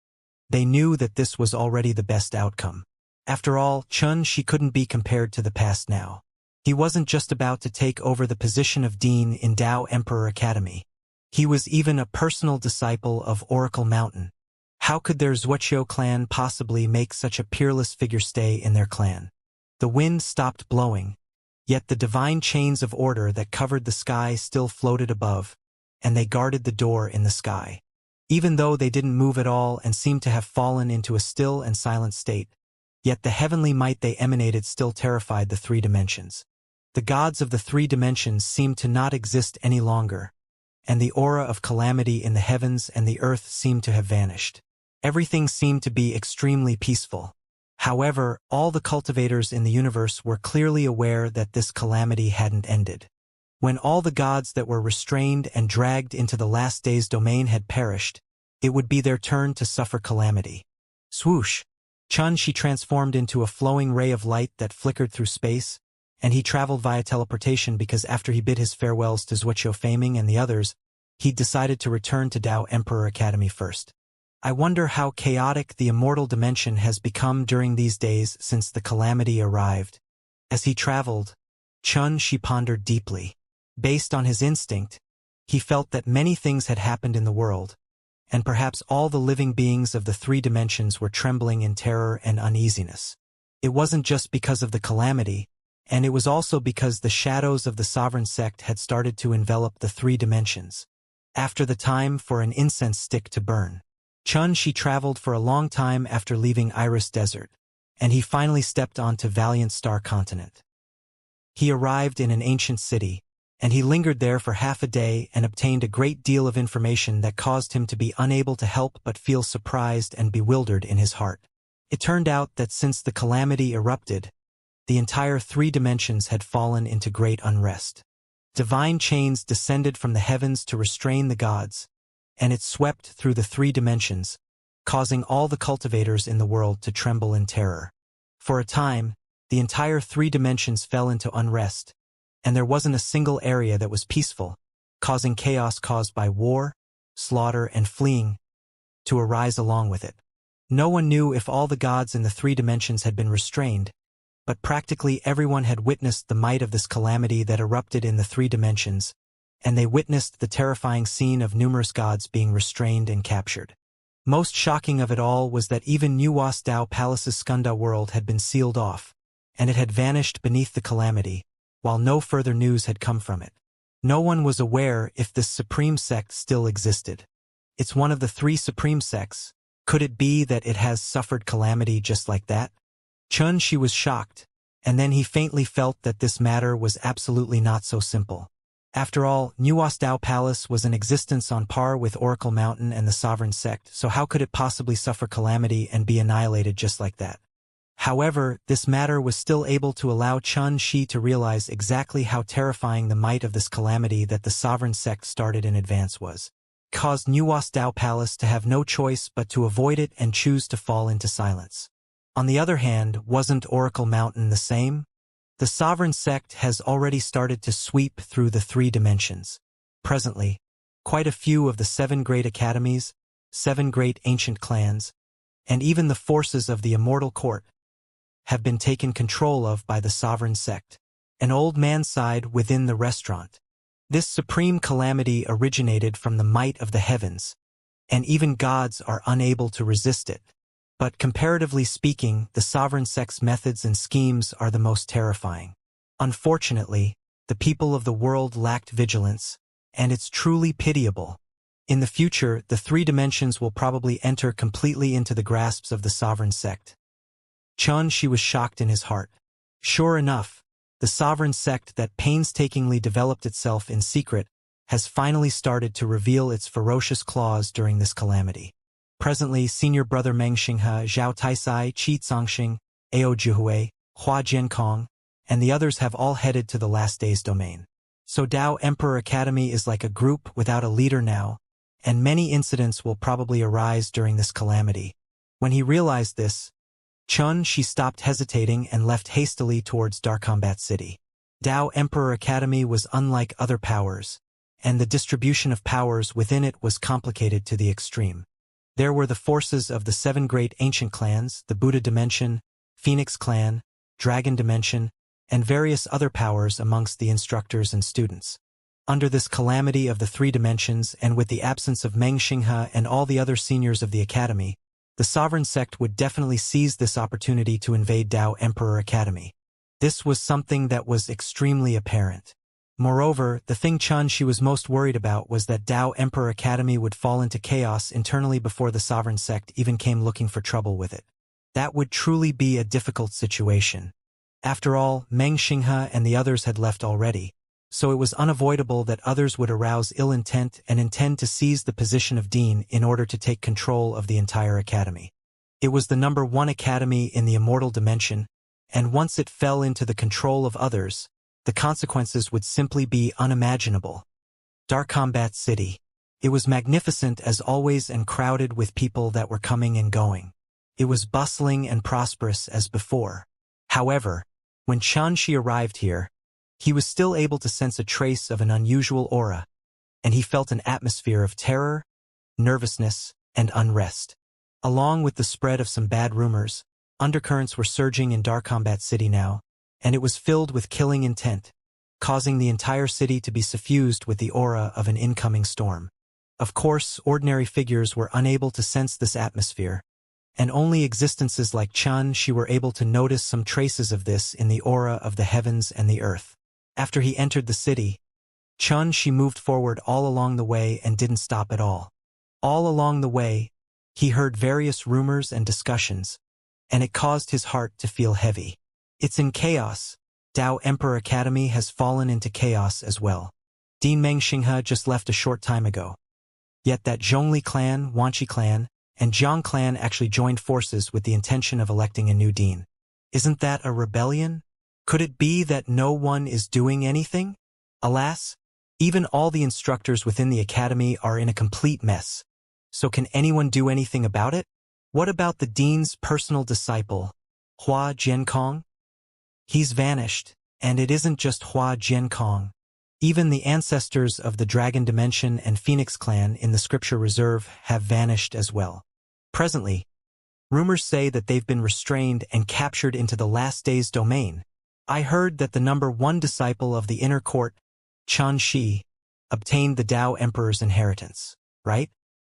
they knew that this was already the best outcome. After all, Xianxia couldn't be compared to the past now. He wasn't just about to take over the position of Dean in Dao Emperor Academy. He was even a personal disciple of Oracle Mountain. How could their Wuxia clan possibly make such a peerless figure stay in their clan? The wind stopped blowing, yet the divine chains of order that covered the sky still floated above, and they guarded the door in the sky. Even though they didn't move at all and seemed to have fallen into a still and silent state, yet the heavenly might they emanated still terrified the three dimensions. The gods of the three dimensions seemed to not exist any longer, and the aura of calamity in the heavens and the earth seemed to have vanished. Everything seemed to be extremely peaceful. However, all the cultivators in the universe were clearly aware that this calamity hadn't ended. When all the gods that were restrained and dragged into the last day's domain had perished, it would be their turn to suffer calamity. Swoosh! Xianxia transformed into a flowing ray of light that flickered through space, and he traveled via teleportation because after he bid his farewells to Wuxia Faming and the others, he'd decided to return to Dao Emperor Academy first. I wonder how chaotic the immortal dimension has become during these days since the calamity arrived. As he traveled, Xianxia pondered deeply. Based on his instinct, he felt that many things had happened in the world, and perhaps all the living beings of the three dimensions were trembling in terror and uneasiness. It wasn't just because of the calamity, and it was also because the shadows of the sovereign sect had started to envelop the three dimensions. After the time for an incense stick to burn, Xianxia traveled for a long time after leaving Iris Desert, and he finally stepped onto Valiant Star Continent. He arrived in an ancient city, and he lingered there for half a day and obtained a great deal of information that caused him to be unable to help but feel surprised and bewildered in his heart. It turned out that since the calamity erupted, the entire three dimensions had fallen into great unrest. Divine chains descended from the heavens to restrain the gods, and it swept through the three dimensions, causing all the cultivators in the world to tremble in terror. For a time, the entire three dimensions fell into unrest, and there wasn't a single area that was peaceful, causing chaos caused by war, slaughter, and fleeing to arise along with it. No one knew if all the gods in the three dimensions had been restrained, but practically everyone had witnessed the might of this calamity that erupted in the three dimensions, and they witnessed the terrifying scene of numerous gods being restrained and captured. Most shocking of it all was that even Nuwas Dao Palace's Skunda world had been sealed off, and it had vanished beneath the calamity, while no further news had come from it. No one was aware if this supreme sect still existed. It's one of the three supreme sects. Could it be that it has suffered calamity just like that? Xianxia was shocked, and then he faintly felt that this matter was absolutely not so simple. After all, Nuwas Dao Palace was in existence on par with Oracle Mountain and the Sovereign Sect, so how could it possibly suffer calamity and be annihilated just like that? However, this matter was still able to allow Xianxia to realize exactly how terrifying the might of this calamity that the Sovereign Sect started in advance was. It caused Nuwas Dao Palace to have no choice but to avoid it and choose to fall into silence. On the other hand, wasn't Oracle Mountain the same? The Sovereign Sect has already started to sweep through the three dimensions. Presently, quite a few of the 7 great academies, 7 great ancient clans, and even the forces of the Immortal Court have been taken control of by the Sovereign Sect, an old man's side within the restaurant. This supreme calamity originated from the might of the heavens, and even gods are unable to resist it. But comparatively speaking, the Sovereign Sect's methods and schemes are the most terrifying. Unfortunately, the people of the world lacked vigilance, and it's truly pitiable. In the future, the three dimensions will probably enter completely into the grasps of the Sovereign Sect. Xianxia was shocked in his heart. Sure enough, the Sovereign Sect that painstakingly developed itself in secret has finally started to reveal its ferocious claws during this calamity. Presently, Senior Brother Meng Xinghe, Zhao Taisai, Qi Zongxing, Ao Zhihui, Hua Jiankong, and the others have all headed to the last day's domain. So Dao Emperor Academy is like a group without a leader now, and many incidents will probably arise during this calamity. When he realized this, Xianxia stopped hesitating and left hastily towards Dark Combat City. Dao Emperor Academy was unlike other powers, and the distribution of powers within it was complicated to the extreme. There were the forces of the 7 great ancient clans, the Buddha Dimension, Phoenix Clan, Dragon Dimension, and various other powers amongst the instructors and students. Under this calamity of the three dimensions and with the absence of Meng Xinghe and all the other seniors of the academy, the Sovereign Sect would definitely seize this opportunity to invade Dao Emperor Academy. This was something that was extremely apparent. Moreover, the thing Xianxia was most worried about was that Tao Emperor Academy would fall into chaos internally before the sovereign sect even came looking for trouble with it. That would truly be a difficult situation. After all, Meng Xinghe and the others had left already, so it was unavoidable that others would arouse ill intent and intend to seize the position of dean in order to take control of the entire academy. It was the #1 academy in the immortal dimension, and once it fell into the control of others, the consequences would simply be unimaginable. Dark Combat City. It was magnificent as always and crowded with people that were coming and going. It was bustling and prosperous as before. However, when Xianxia arrived here, he was still able to sense a trace of an unusual aura, and he felt an atmosphere of terror, nervousness, and unrest. Along with the spread of some bad rumors, undercurrents were surging in Dark Combat City now, and it was filled with killing intent, causing the entire city to be suffused with the aura of an incoming storm. Of course, ordinary figures were unable to sense this atmosphere, and only existences like Xianxia were able to notice some traces of this in the aura of the heavens and the earth. After he entered the city, Xianxia moved forward all along the way and didn't stop at all. All along the way, he heard various rumors and discussions, and it caused his heart to feel heavy. It's in chaos. Tao Emperor Academy has fallen into chaos as well. Dean Meng Xinghe just left a short time ago. Yet that Zhongli clan, Wanqi clan, and Jiang clan actually joined forces with the intention of electing a new dean. Isn't that a rebellion? Could it be that no one is doing anything? Alas, even all the instructors within the academy are in a complete mess. So can anyone do anything about it? What about the dean's personal disciple, Hua Jiankong? He's vanished, and it isn't just Hua Jiankong. Even the ancestors of the Dragon Dimension and Phoenix clan in the Scripture Reserve have vanished as well. Presently, rumors say that they've been restrained and captured into the last day's domain. I heard that the #1 disciple of the inner court, Xianxia, obtained the Tao Emperor's inheritance, right?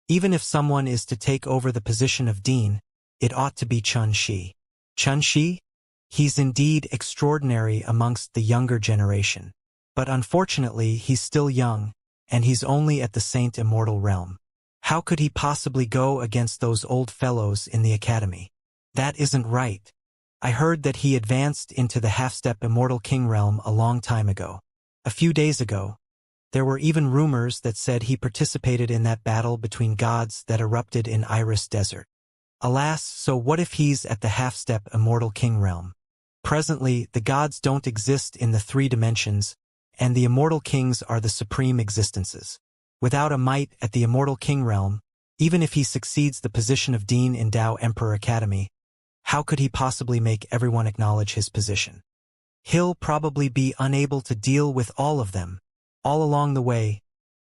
Even if someone is to take over the position of dean, it ought to be Xianxia. Xianxia? He's indeed extraordinary amongst the younger generation. But unfortunately, he's still young, and he's only at the Saint Immortal realm. How could he possibly go against those old fellows in the academy? That isn't right. I heard that he advanced into the half-step Immortal King realm a long time ago. A few days ago, there were even rumors that said he participated in that battle between gods that erupted in Iris Desert. Alas, so what if he's at the half-step Immortal King realm? Presently, the gods don't exist in the 3 dimensions, and the Immortal Kings are the supreme existences. Without a might at the Immortal King realm, even if he succeeds the position of dean in Tao Emperor Academy, how could he possibly make everyone acknowledge his position? He'll probably be unable to deal with all of them. All along the way,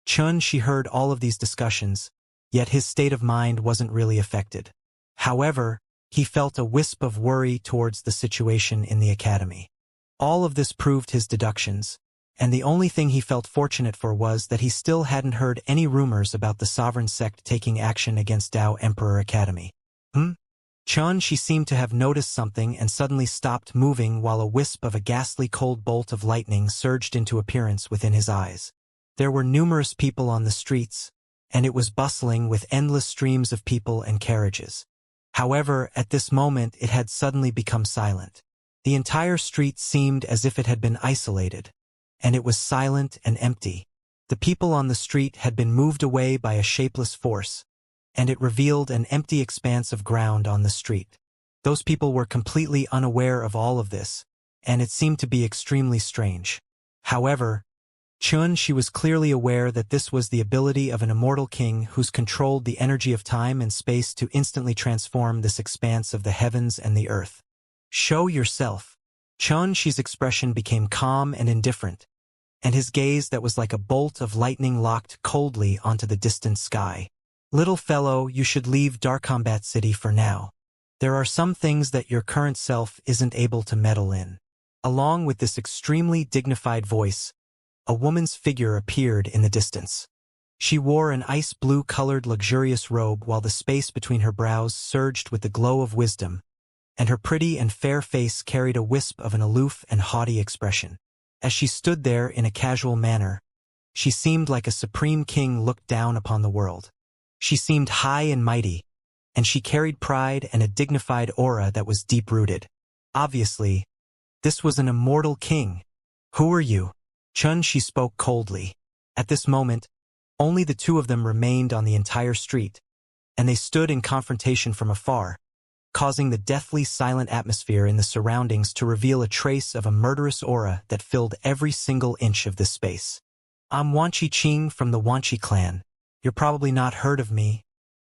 Xianxia heard all of these discussions, yet his state of mind wasn't really affected. However, he felt a wisp of worry towards the situation in the academy. All of this proved his deductions, and the only thing he felt fortunate for was that he still hadn't heard any rumors about the sovereign sect taking action against Tao Emperor Academy. Xianxia seemed to have noticed something and suddenly stopped moving while a wisp of a ghastly cold bolt of lightning surged into appearance within his eyes. There were numerous people on the streets, and it was bustling with endless streams of people and carriages. However, at this moment it had suddenly become silent. The entire street seemed as if it had been isolated, and it was silent and empty. The people on the street had been moved away by a shapeless force, and it revealed an empty expanse of ground on the street. Those people were completely unaware of all of this, and it seemed to be extremely strange. However, Xianxia was clearly aware that this was the ability of an immortal king who's controlled the energy of time and space to instantly transform this expanse of the heavens and the earth. Show yourself. Xianxia's expression became calm and indifferent, and his gaze that was like a bolt of lightning locked coldly onto the distant sky. Little fellow, you should leave Dark Combat City for now. There are some things that your current self isn't able to meddle in. Along with this extremely dignified voice, a woman's figure appeared in the distance. She wore an ice blue-colored luxurious robe while the space between her brows surged with the glow of wisdom, and her pretty and fair face carried a wisp of an aloof and haughty expression. As she stood there in a casual manner, she seemed like a supreme king looked down upon the world. She seemed high and mighty, and she carried pride and a dignified aura that was deep-rooted. Obviously, this was an immortal king. "Who are you?" She spoke coldly. At this moment, only the two of them remained on the entire street, and they stood in confrontation from afar, causing the deathly silent atmosphere in the surroundings to reveal a trace of a murderous aura that filled every single inch of this space. "I'm Xianxia from the Xianxia clan. You're probably not heard of me,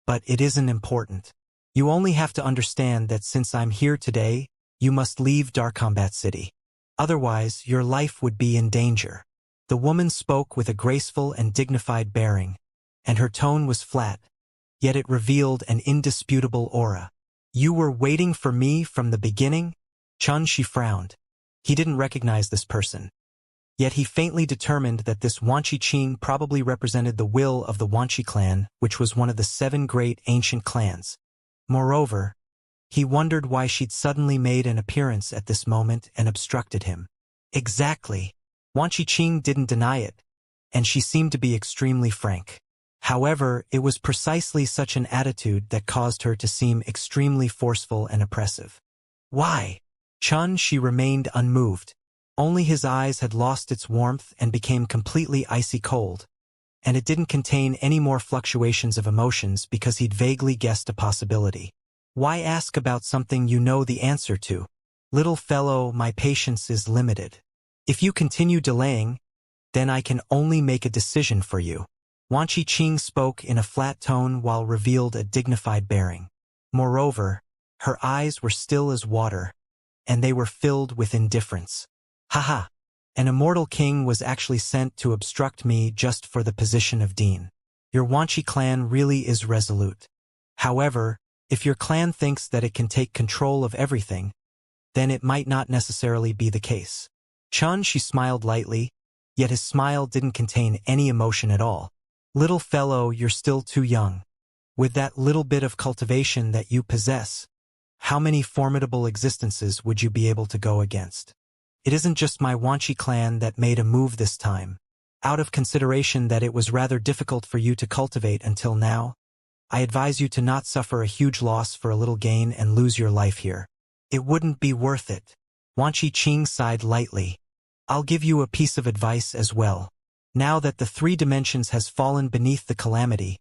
but it isn't important. You only have to understand that since I'm here today, you must leave Dark Combat City. Otherwise, your life would be in danger." The woman spoke with a graceful and dignified bearing, and her tone was flat, yet it revealed an indisputable aura. "You were waiting for me from the beginning?" She frowned. He didn't recognize this person, yet he faintly determined that this Xianxia probably represented the will of the Xianxia clan, which was one of the 7 great ancient clans. Moreover, he wondered why she'd suddenly made an appearance at this moment and obstructed him. Exactly. Xianxia didn't deny it, and she seemed to be extremely frank. However, it was precisely such an attitude that caused her to seem extremely forceful and oppressive. "Why?" She remained unmoved. Only his eyes had lost its warmth and became completely icy cold, and it didn't contain any more fluctuations of emotions because he'd vaguely guessed a possibility. "Why ask about something you know the answer to? Little fellow, my patience is limited. If you continue delaying, then I can only make a decision for you." Xianxia spoke in a flat tone while revealed a dignified bearing. Moreover, her eyes were still as water, and they were filled with indifference. "Haha, an immortal king was actually sent to obstruct me just for the position of dean. Your Xianxia clan really is resolute. However, if your clan thinks that it can take control of everything, then it might not necessarily be the case." She smiled lightly, yet his smile didn't contain any emotion at all. "Little fellow, you're still too young. With that little bit of cultivation that you possess, how many formidable existences would you be able to go against? It isn't just my Xianxia clan that made a move this time. Out of consideration that it was rather difficult for you to cultivate until now, I advise you to not suffer a huge loss for a little gain and lose your life here. It wouldn't be worth it." Xianxia sighed lightly. "I'll give you a piece of advice as well. Now that the 3 dimensions has fallen beneath the calamity,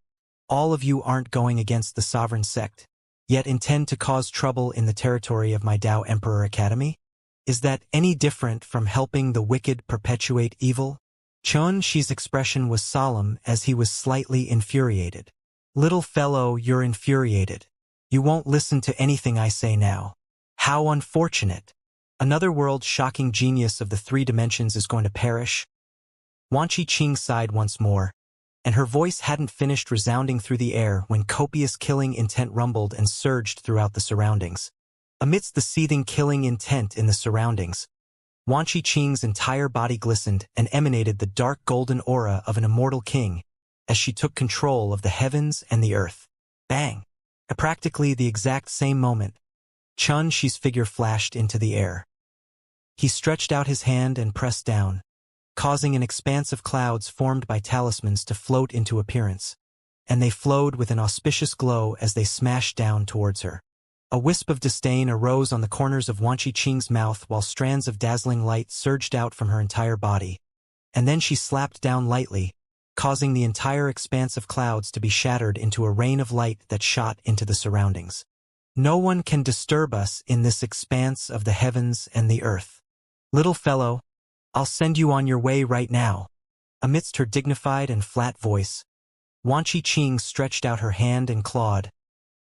all of you aren't going against the sovereign sect, yet intend to cause trouble in the territory of my Tao Emperor Academy? Is that any different from helping the wicked perpetuate evil?" Xi's expression was solemn as he was slightly infuriated. "Little fellow, you're infuriated. You won't listen to anything I say now. How unfortunate. Another world-shocking genius of the 3 dimensions is going to perish." Xianxia sighed once more, and her voice hadn't finished resounding through the air when copious killing intent rumbled and surged throughout the surroundings. Amidst the seething killing intent in the surroundings, Xiaxia's entire body glistened and emanated the dark golden aura of an immortal king as she took control of the heavens and the earth. Bang! At practically the exact same moment, Xi's figure flashed into the air. He stretched out his hand and pressed down, causing an expanse of clouds formed by talismans to float into appearance, and they flowed with an auspicious glow as they smashed down towards her. A wisp of disdain arose on the corners of Xiaxia's mouth while strands of dazzling light surged out from her entire body, and then she slapped down lightly, causing the entire expanse of clouds to be shattered into a rain of light that shot into the surroundings. "No one can disturb us in this expanse of the heavens and the earth. Little fellow, I'll send you on your way right now." Amidst her dignified and flat voice, Xianxia stretched out her hand and clawed,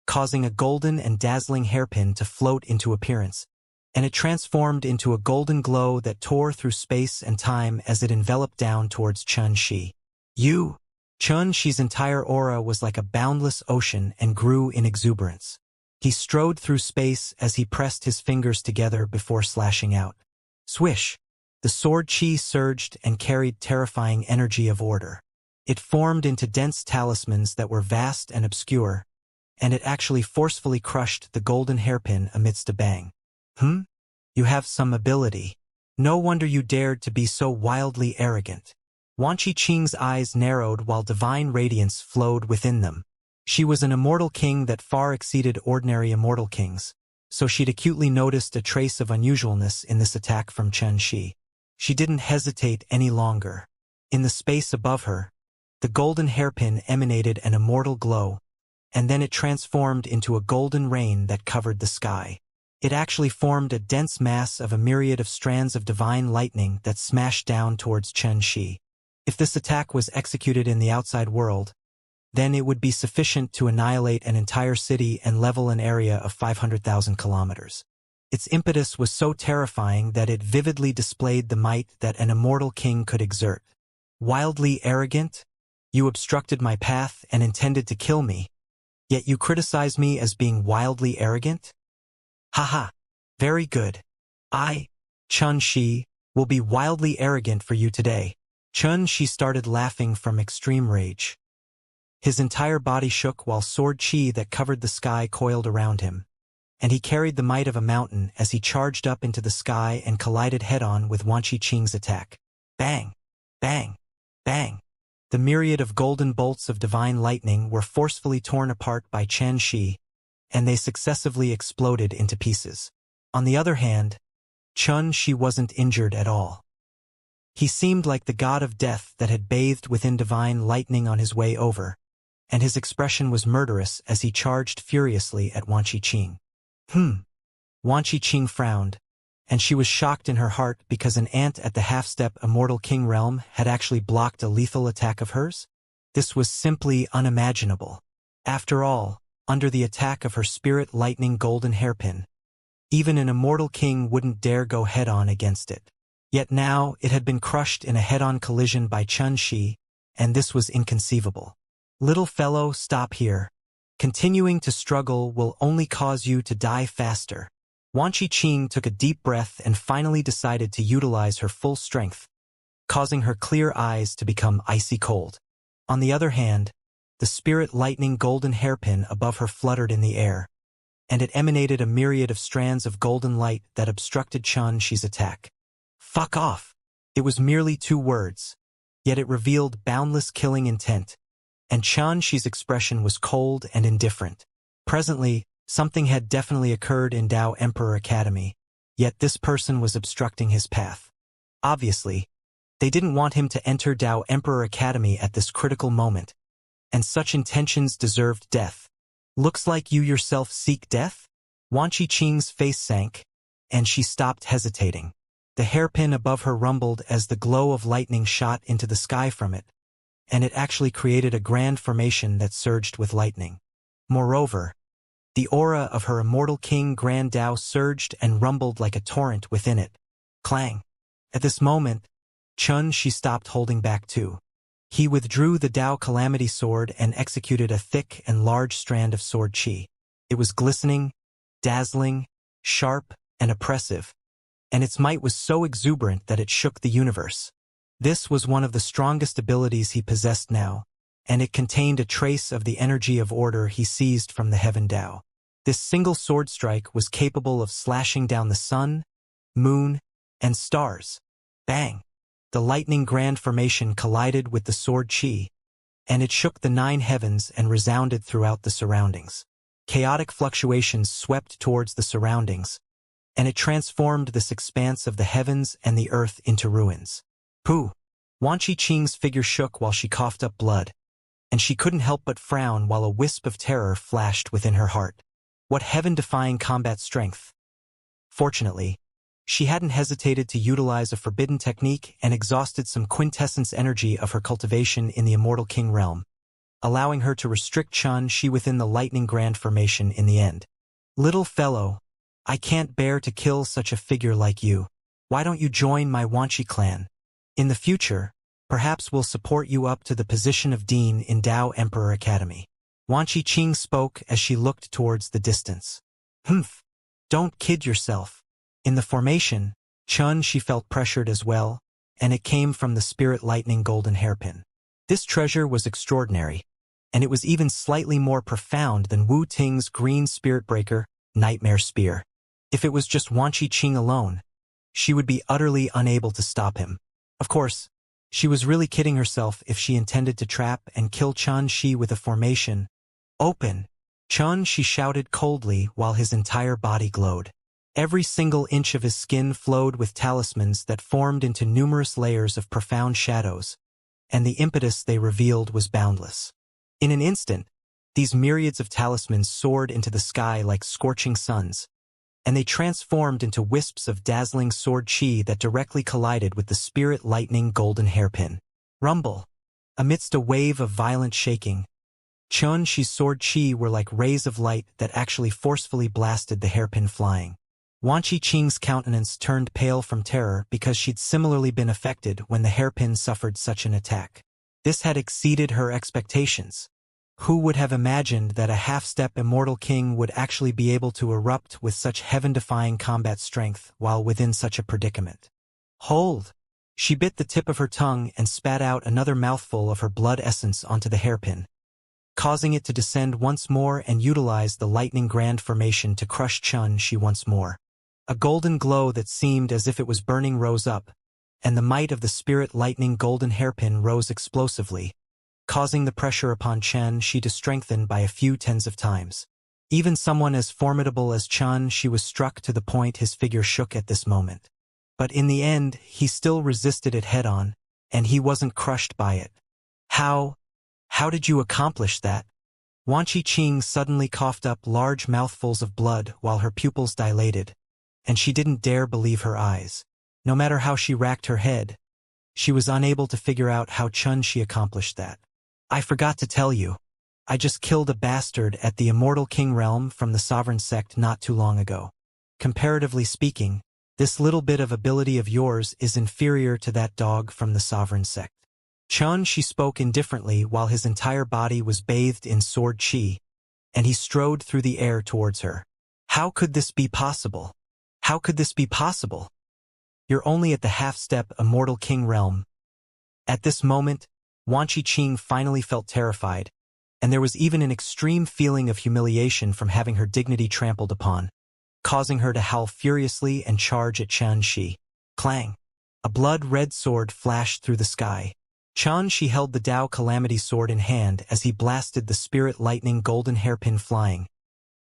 causing a golden and dazzling hairpin to float into appearance, and it transformed into a golden glow that tore through space and time as it enveloped down towards Xianxia. Xianxia's entire aura was like a boundless ocean and grew in exuberance. He strode through space as he pressed his fingers together before slashing out. Swish! The sword chi surged and carried terrifying energy of order. It formed into dense talismans that were vast and obscure, and it actually forcefully crushed the golden hairpin amidst a bang. You have some ability. No wonder you dared to be so wildly arrogant. Wan Qing's eyes narrowed while divine radiance flowed within them. She was an immortal king that far exceeded ordinary immortal kings, so she'd acutely noticed a trace of unusualness in this attack from Chen Shi. She didn't hesitate any longer. In the space above her, the golden hairpin emanated an immortal glow, and then it transformed into a golden rain that covered the sky. It actually formed a dense mass of a myriad of strands of divine lightning that smashed down towards Chen Shi. If this attack was executed in the outside world, then it would be sufficient to annihilate an entire city and level an area of 500,000 kilometers. Its impetus was so terrifying that it vividly displayed the might that an immortal king could exert. Wildly arrogant? You obstructed my path and intended to kill me, yet you criticize me as being wildly arrogant? Haha. Very good. I, Chen Shi, will be wildly arrogant for you today. Chen Shi started laughing from extreme rage. His entire body shook while sword chi that covered the sky coiled around him, and he carried the might of a mountain as he charged up into the sky and collided head-on with Wan Qing's attack. Bang! Bang! Bang! The myriad of golden bolts of divine lightning were forcefully torn apart by Chen Shi, and they successively exploded into pieces. On the other hand, Chen Shi wasn't injured at all. He seemed like the god of death that had bathed within divine lightning on his way over, and his expression was murderous as he charged furiously at Wan Qing. Wan Qing frowned, and she was shocked in her heart because an ant at the half-step Immortal King realm had actually blocked a lethal attack of hers? This was simply unimaginable. After all, under the attack of her spirit lightning golden hairpin, even an immortal king wouldn't dare go head-on against it. Yet now it had been crushed in a head-on collision by Chen Shi, and this was inconceivable. Little fellow, stop here. Continuing to struggle will only cause you to die faster. Wan Qing took a deep breath and finally decided to utilize her full strength, causing her clear eyes to become icy cold. On the other hand, the spirit lightning golden hairpin above her fluttered in the air, and it emanated a myriad of strands of golden light that obstructed Chen Shi's attack. Fuck off! It was merely 2 words, yet it revealed boundless killing intent, and Chen Shi's expression was cold and indifferent. Presently, something had definitely occurred in Dao Emperor Academy, yet this person was obstructing his path. Obviously, they didn't want him to enter Dao Emperor Academy at this critical moment, and such intentions deserved death. Looks like you yourself seek death? Wan Qing's face sank, and she stopped hesitating. The hairpin above her rumbled as the glow of lightning shot into the sky from it, and it actually created a grand formation that surged with lightning. Moreover, the aura of her immortal king Grand Dao surged and rumbled like a torrent within it. Clang! At this moment, Chen Shi stopped holding back too. He withdrew the Dao Calamity Sword and executed a thick and large strand of sword chi. It was glistening, dazzling, sharp, and oppressive, and its might was so exuberant that it shook the universe. This was one of the strongest abilities he possessed now, and it contained a trace of the energy of order he seized from the Heaven Dao. This single sword strike was capable of slashing down the sun, moon, and stars. Bang! The lightning grand formation collided with the sword chi, and it shook the 9 heavens and resounded throughout the surroundings. Chaotic fluctuations swept towards the surroundings, and it transformed this expanse of the heavens and the earth into ruins. Pooh! Wan Qing's figure shook while she coughed up blood, and she couldn't help but frown while a wisp of terror flashed within her heart. What heaven-defying combat strength! Fortunately, she hadn't hesitated to utilize a forbidden technique and exhausted some quintessence energy of her cultivation in the Immortal King realm, allowing her to restrict Chen Shi within the lightning grand formation in the end. Little fellow, I can't bear to kill such a figure like you. Why don't you join my Wanchi clan? In the future, perhaps we'll support you up to the position of Dean in Dao Emperor Academy. Wan Qing spoke as she looked towards the distance. Don't kid yourself. In the formation, Chen Shi felt pressured as well, and it came from the spirit lightning golden hairpin. This treasure was extraordinary, and it was even slightly more profound than Wu Ting's green spirit breaker, nightmare spear. If it was just Wan Qing alone, she would be utterly unable to stop him. Of course, she was really kidding herself if she intended to trap and kill Chen Shi with a formation. Open! Chen Shi shouted coldly while his entire body glowed. Every single inch of his skin flowed with talismans that formed into numerous layers of profound shadows, and the impetus they revealed was boundless. In an instant, these myriads of talismans soared into the sky like scorching suns, and they transformed into wisps of dazzling sword chi that directly collided with the spirit lightning golden hairpin. Rumble! Amidst a wave of violent shaking, Chen Shi's sword chi were like rays of light that actually forcefully blasted the hairpin flying. Wan Qing's countenance turned pale from terror because she'd similarly been affected when the hairpin suffered such an attack. This had exceeded her expectations. Who would have imagined that a half-step immortal king would actually be able to erupt with such heaven-defying combat strength while within such a predicament? Hold! She bit the tip of her tongue and spat out another mouthful of her blood essence onto the hairpin, causing it to descend once more and utilize the lightning grand formation to crush Chen Shi once more. A golden glow that seemed as if it was burning rose up, and the might of the spirit lightning golden hairpin rose explosively, causing the pressure upon Chen Shi to strengthen by a few tens of times. Even someone as formidable as Chen Shi was struck to the point his figure shook at this moment. But in the end, he still resisted it head-on, and he wasn't crushed by it. How did you accomplish that? Wan Qing suddenly coughed up large mouthfuls of blood while her pupils dilated, and she didn't dare believe her eyes. No matter how she racked her head, she was unable to figure out how Chen Shi accomplished that. I forgot to tell you. I just killed a bastard at the Immortal King realm from the Sovereign sect not too long ago. Comparatively speaking, this little bit of ability of yours is inferior to that dog from the Sovereign sect. Chen Shi spoke indifferently while his entire body was bathed in sword chi, and he strode through the air towards her. How could this be possible? How could this be possible? You're only at the half-step Immortal King realm. At this moment, Wan Qing finally felt terrified, and there was even an extreme feeling of humiliation from having her dignity trampled upon, causing her to howl furiously and charge at Chen Shi. Clang! A blood-red sword flashed through the sky. Chen Shi held the Tao Calamity sword in hand as he blasted the spirit lightning golden hairpin flying,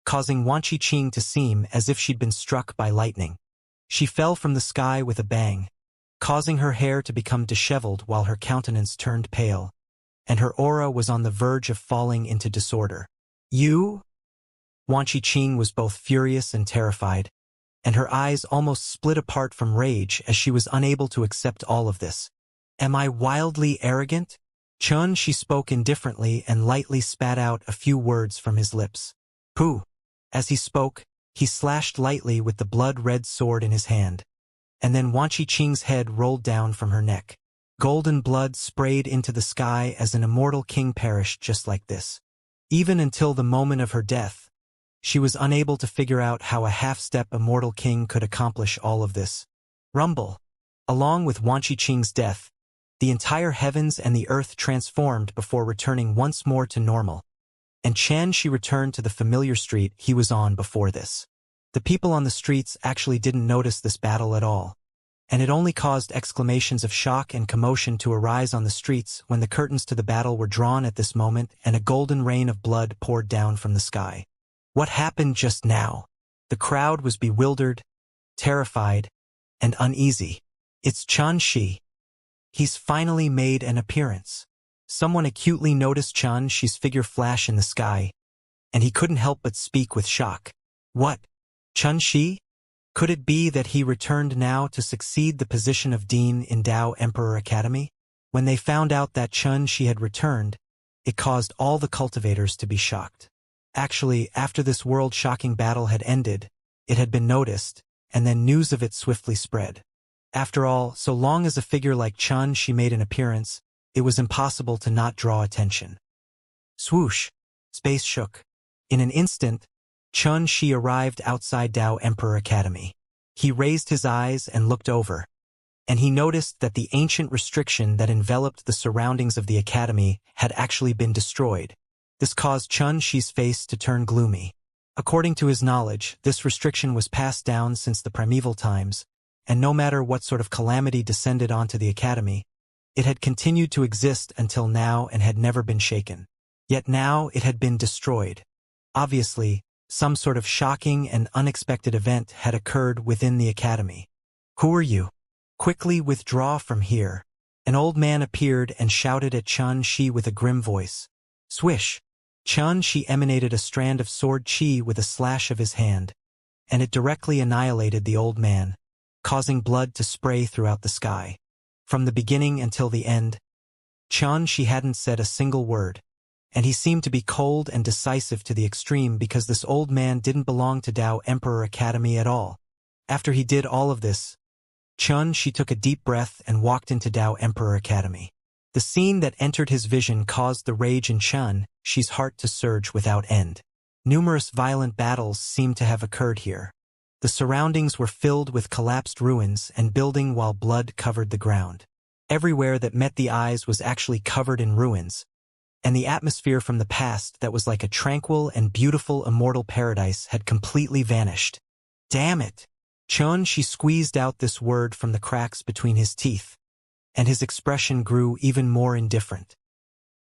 causing Wan Qing to seem as if she'd been struck by lightning. She fell from the sky with a bang, causing her hair to become disheveled while her countenance turned pale, and her aura was on the verge of falling into disorder. You? Wan Qing was both furious and terrified, and her eyes almost split apart from rage as she was unable to accept all of this. Am I wildly arrogant? Chen Shi spoke indifferently and lightly spat out a few words from his lips. Pooh! As he spoke, he slashed lightly with the blood-red sword in his hand, and then Wan Qing's head rolled down from her neck. Golden blood sprayed into the sky as an immortal king perished just like this. Even until the moment of her death, she was unable to figure out how a half-step immortal king could accomplish all of this. Rumble! Along with Wan Qing's death, the entire heavens and the earth transformed before returning once more to normal, and Chen Shi returned to the familiar street he was on before this. The people on the streets actually didn't notice this battle at all, and it only caused exclamations of shock and commotion to arise on the streets when the curtains to the battle were drawn at this moment and a golden rain of blood poured down from the sky. What happened just now? The crowd was bewildered, terrified, and uneasy. It's Chen Shi. He's finally made an appearance. Someone acutely noticed Chen Shi's figure flash in the sky, and he couldn't help but speak with shock. What? Chen Shi? Could it be that he returned now to succeed the position of Dean in Tao Emperor Academy? When they found out that Chen Shi had returned, it caused all the cultivators to be shocked. Actually, after this world-shocking battle had ended, it had been noticed, and then news of it swiftly spread. After all, so long as a figure like Chen Shi made an appearance, it was impossible to not draw attention. Swoosh! Space shook. In an instant, Chen Shi arrived outside Tao Emperor Academy. He raised his eyes and looked over, and he noticed that the ancient restriction that enveloped the surroundings of the academy had actually been destroyed, This caused Xianxia's face to turn gloomy. According to his knowledge, this restriction was passed down since the primeval times, and no matter what sort of calamity descended onto the academy, it had continued to exist until now and had never been shaken. Yet now it had been destroyed. Obviously, some sort of shocking and unexpected event had occurred within the academy. "Who are you? Quickly withdraw from here." An old man appeared and shouted at Xianxia with a grim voice. Swish! Xianxia emanated a strand of sword chi with a slash of his hand, and it directly annihilated the old man, causing blood to spray throughout the sky. From the beginning until the end, Xianxia hadn't said a single word, and he seemed to be cold and decisive to the extreme because this old man didn't belong to Dao Emperor Academy at all. After he did all of this, Xianxia took a deep breath and walked into Dao Emperor Academy. The scene that entered his vision caused the rage in Xianxia's heart to surge without end. Numerous violent battles seemed to have occurred here. The surroundings were filled with collapsed ruins and building while blood covered the ground. Everywhere that met the eyes was actually covered in ruins, and the atmosphere from the past that was like a tranquil and beautiful immortal paradise had completely vanished. Damn it! Xianxia squeezed out this word from the cracks between his teeth, and his expression grew even more indifferent.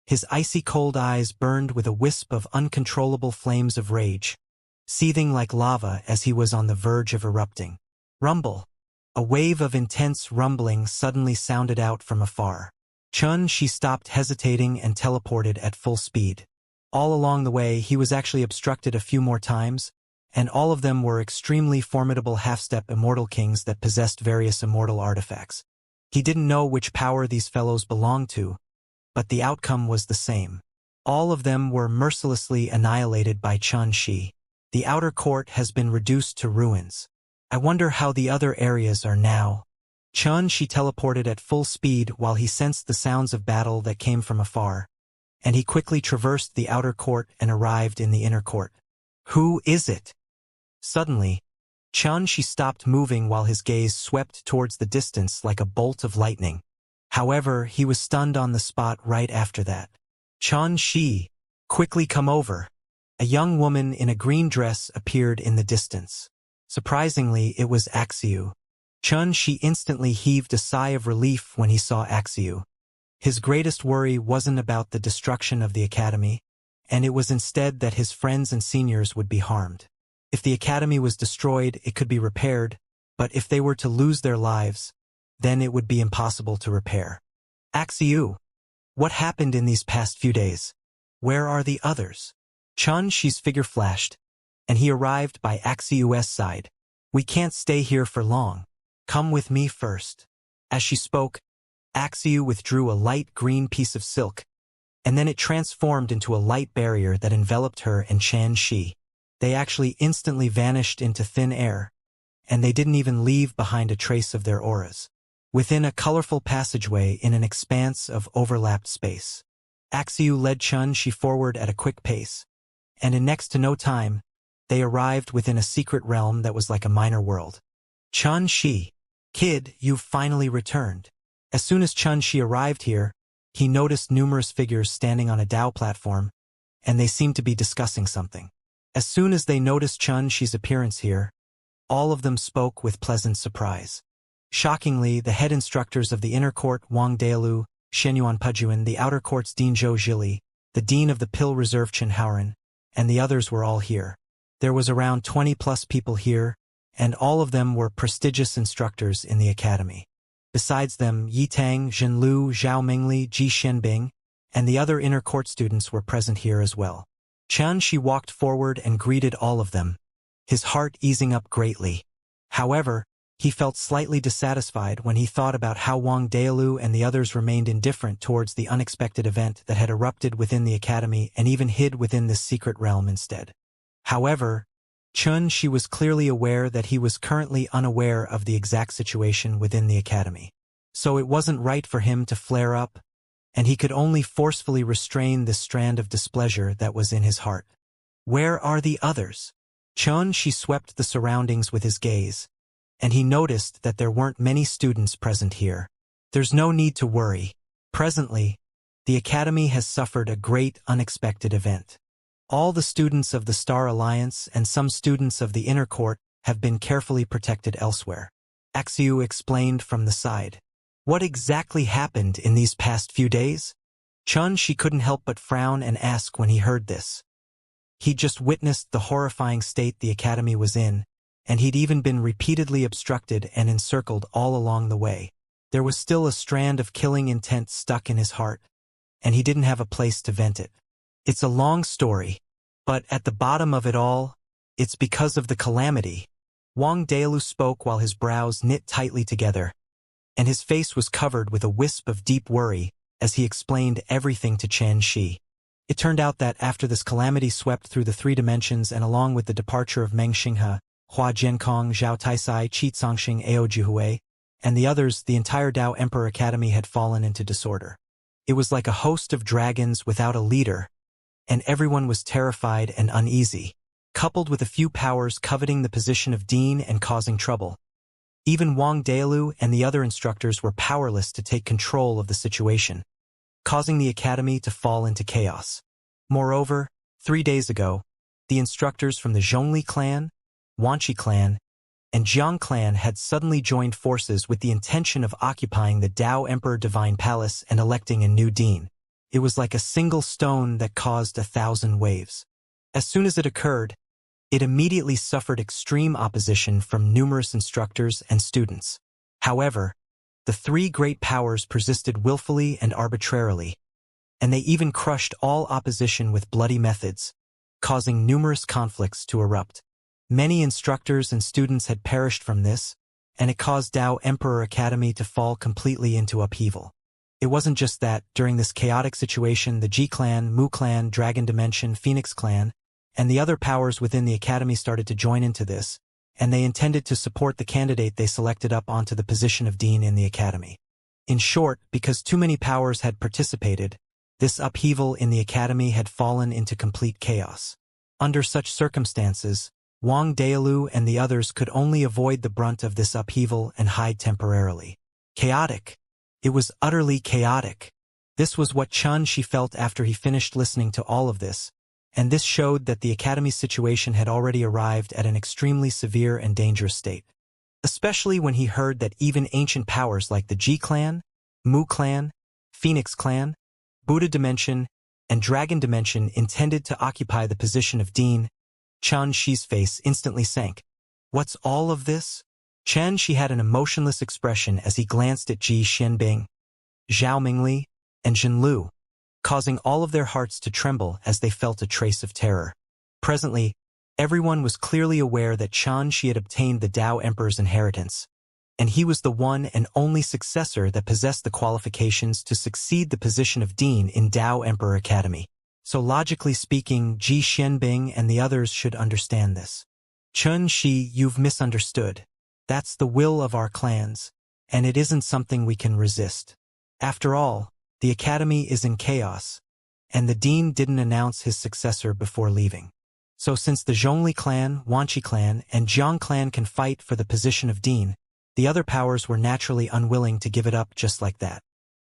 His icy cold eyes burned with a wisp of uncontrollable flames of rage, seething like lava as he was on the verge of erupting. Rumble! A wave of intense rumbling suddenly sounded out from afar. Xianxia stopped hesitating and teleported at full speed. All along the way he was actually obstructed a few more times, and all of them were extremely formidable half-step immortal kings that possessed various immortal artifacts. He didn't know which power these fellows belonged to, but the outcome was the same. All of them were mercilessly annihilated by Xianxia. The outer court has been reduced to ruins. I wonder how the other areas are now. Xianxia teleported at full speed while he sensed the sounds of battle that came from afar, and he quickly traversed the outer court and arrived in the inner court. Who is it? Suddenly, Xianxia stopped moving while his gaze swept towards the distance like a bolt of lightning. However, he was stunned on the spot right after that. Xianxia, quickly come over. A young woman in a green dress appeared in the distance. Surprisingly, it was Axiu. Xianxia instantly heaved a sigh of relief when he saw Axiu. His greatest worry wasn't about the destruction of the academy, and it was instead that his friends and seniors would be harmed. If the academy was destroyed, it could be repaired, but if they were to lose their lives, then it would be impossible to repair. Axiu, what happened in these past few days? Where are the others? Xianxia's figure flashed, and he arrived by Axiu's side. We can't stay here for long. Come with me first. As she spoke, Axiu withdrew a light green piece of silk, and then it transformed into a light barrier that enveloped her and Xianxia. They actually instantly vanished into thin air, and they didn't even leave behind a trace of their auras. Within a colorful passageway in an expanse of overlapped space, Axiu led Xianxia forward at a quick pace, and in next to no time, they arrived within a secret realm that was like a minor world. Xianxia, kid, you've finally returned. As soon as Xianxia arrived here, he noticed numerous figures standing on a Dao platform, and they seemed to be discussing something. As soon as they noticed Xianxia's appearance here, all of them spoke with pleasant surprise. Shockingly, the head instructors of the inner court, Wang Daolu, Shenyuan Pujuan, the outer court's Dean Zhou Zhili, the dean of the Pill Reserve Chen Haoran, and the others were all here. There was around 20+ people here, and all of them were prestigious instructors in the academy. Besides them, Yi Tang, Zhen Lu, Zhao Mingli, Ji Shenbing, and the other inner court students were present here as well. Xianxia walked forward and greeted all of them, his heart easing up greatly. However, he felt slightly dissatisfied when he thought about how Wang Daolu and the others remained indifferent towards the unexpected event that had erupted within the academy and even hid within this secret realm instead. However, Xianxia was clearly aware that he was currently unaware of the exact situation within the academy. So it wasn't right for him to flare up, and he could only forcefully restrain this strand of displeasure that was in his heart. Where are the others? Xianxia swept the surroundings with his gaze, and he noticed that there weren't many students present here. There's no need to worry. Presently, the Academy has suffered a great unexpected event. All the students of the Star Alliance and some students of the Inner Court have been carefully protected elsewhere. Axiu explained from the side. What exactly happened in these past few days? She couldn't help but frown and ask when he heard this. He'd just witnessed the horrifying state the Academy was in, and he'd even been repeatedly obstructed and encircled all along the way. There was still a strand of killing intent stuck in his heart, and he didn't have a place to vent it. It's a long story, but at the bottom of it all, it's because of the calamity. Wang Delu spoke while his brows knit tightly together, and his face was covered with a wisp of deep worry as he explained everything to Chen Shi. It turned out that after this calamity swept through the three dimensions and along with the departure of Meng Xinghe, Hua Jiankong, Zhao Taisai, Qi Zongxing, Ao Jihui, and the others, the entire Dao Emperor Academy had fallen into disorder. It was like a host of dragons without a leader, and everyone was terrified and uneasy, coupled with a few powers coveting the position of dean and causing trouble. Even Wang Delu and the other instructors were powerless to take control of the situation, causing the academy to fall into chaos. Moreover, 3 days ago, the instructors from the Zhongli clan, Wanqi clan, and Jiang clan had suddenly joined forces with the intention of occupying the Dao Emperor Divine Palace and electing a new dean. It was like a single stone that caused 1,000 waves. As soon as it occurred, it immediately suffered extreme opposition from numerous instructors and students. However, the three great powers persisted willfully and arbitrarily, and they even crushed all opposition with bloody methods, causing numerous conflicts to erupt. Many instructors and students had perished from this, and it caused Dao Emperor Academy to fall completely into upheaval. It wasn't just that, during this chaotic situation, the Ji clan, Mu clan, Dragon Dimension, Phoenix clan, and the other powers within the academy started to join into this, and they intended to support the candidate they selected up onto the position of dean in the academy. In short, because too many powers had participated, this upheaval in the academy had fallen into complete chaos. Under such circumstances, Wang Delu and the others could only avoid the brunt of this upheaval and hide temporarily. Chaotic. It was utterly chaotic. This was what Chen Shi felt after he finished listening to all of this, and this showed that the academy's situation had already arrived at an extremely severe and dangerous state. Especially when he heard that even ancient powers like the Ji clan, Mu clan, Phoenix clan, Buddha Dimension, and Dragon Dimension intended to occupy the position of dean. Chen Shi's face instantly sank. What's all of this? Chen Shi had an emotionless expression as he glanced at Ji Xianbing, Zhao Mingli, and Jin Lu, causing all of their hearts to tremble as they felt a trace of terror. Presently, everyone was clearly aware that Chen Shi had obtained the Dao Emperor's inheritance, and he was the one and only successor that possessed the qualifications to succeed the position of dean in Dao Emperor Academy. So logically speaking, Ji Xianbing and the others should understand this. Chen Shi, you've misunderstood. That's the will of our clans, and it isn't something we can resist. After all, the academy is in chaos, and the dean didn't announce his successor before leaving. So since the Zhongli clan, Wanqi clan, and Jiang clan can fight for the position of dean, the other powers were naturally unwilling to give it up just like that.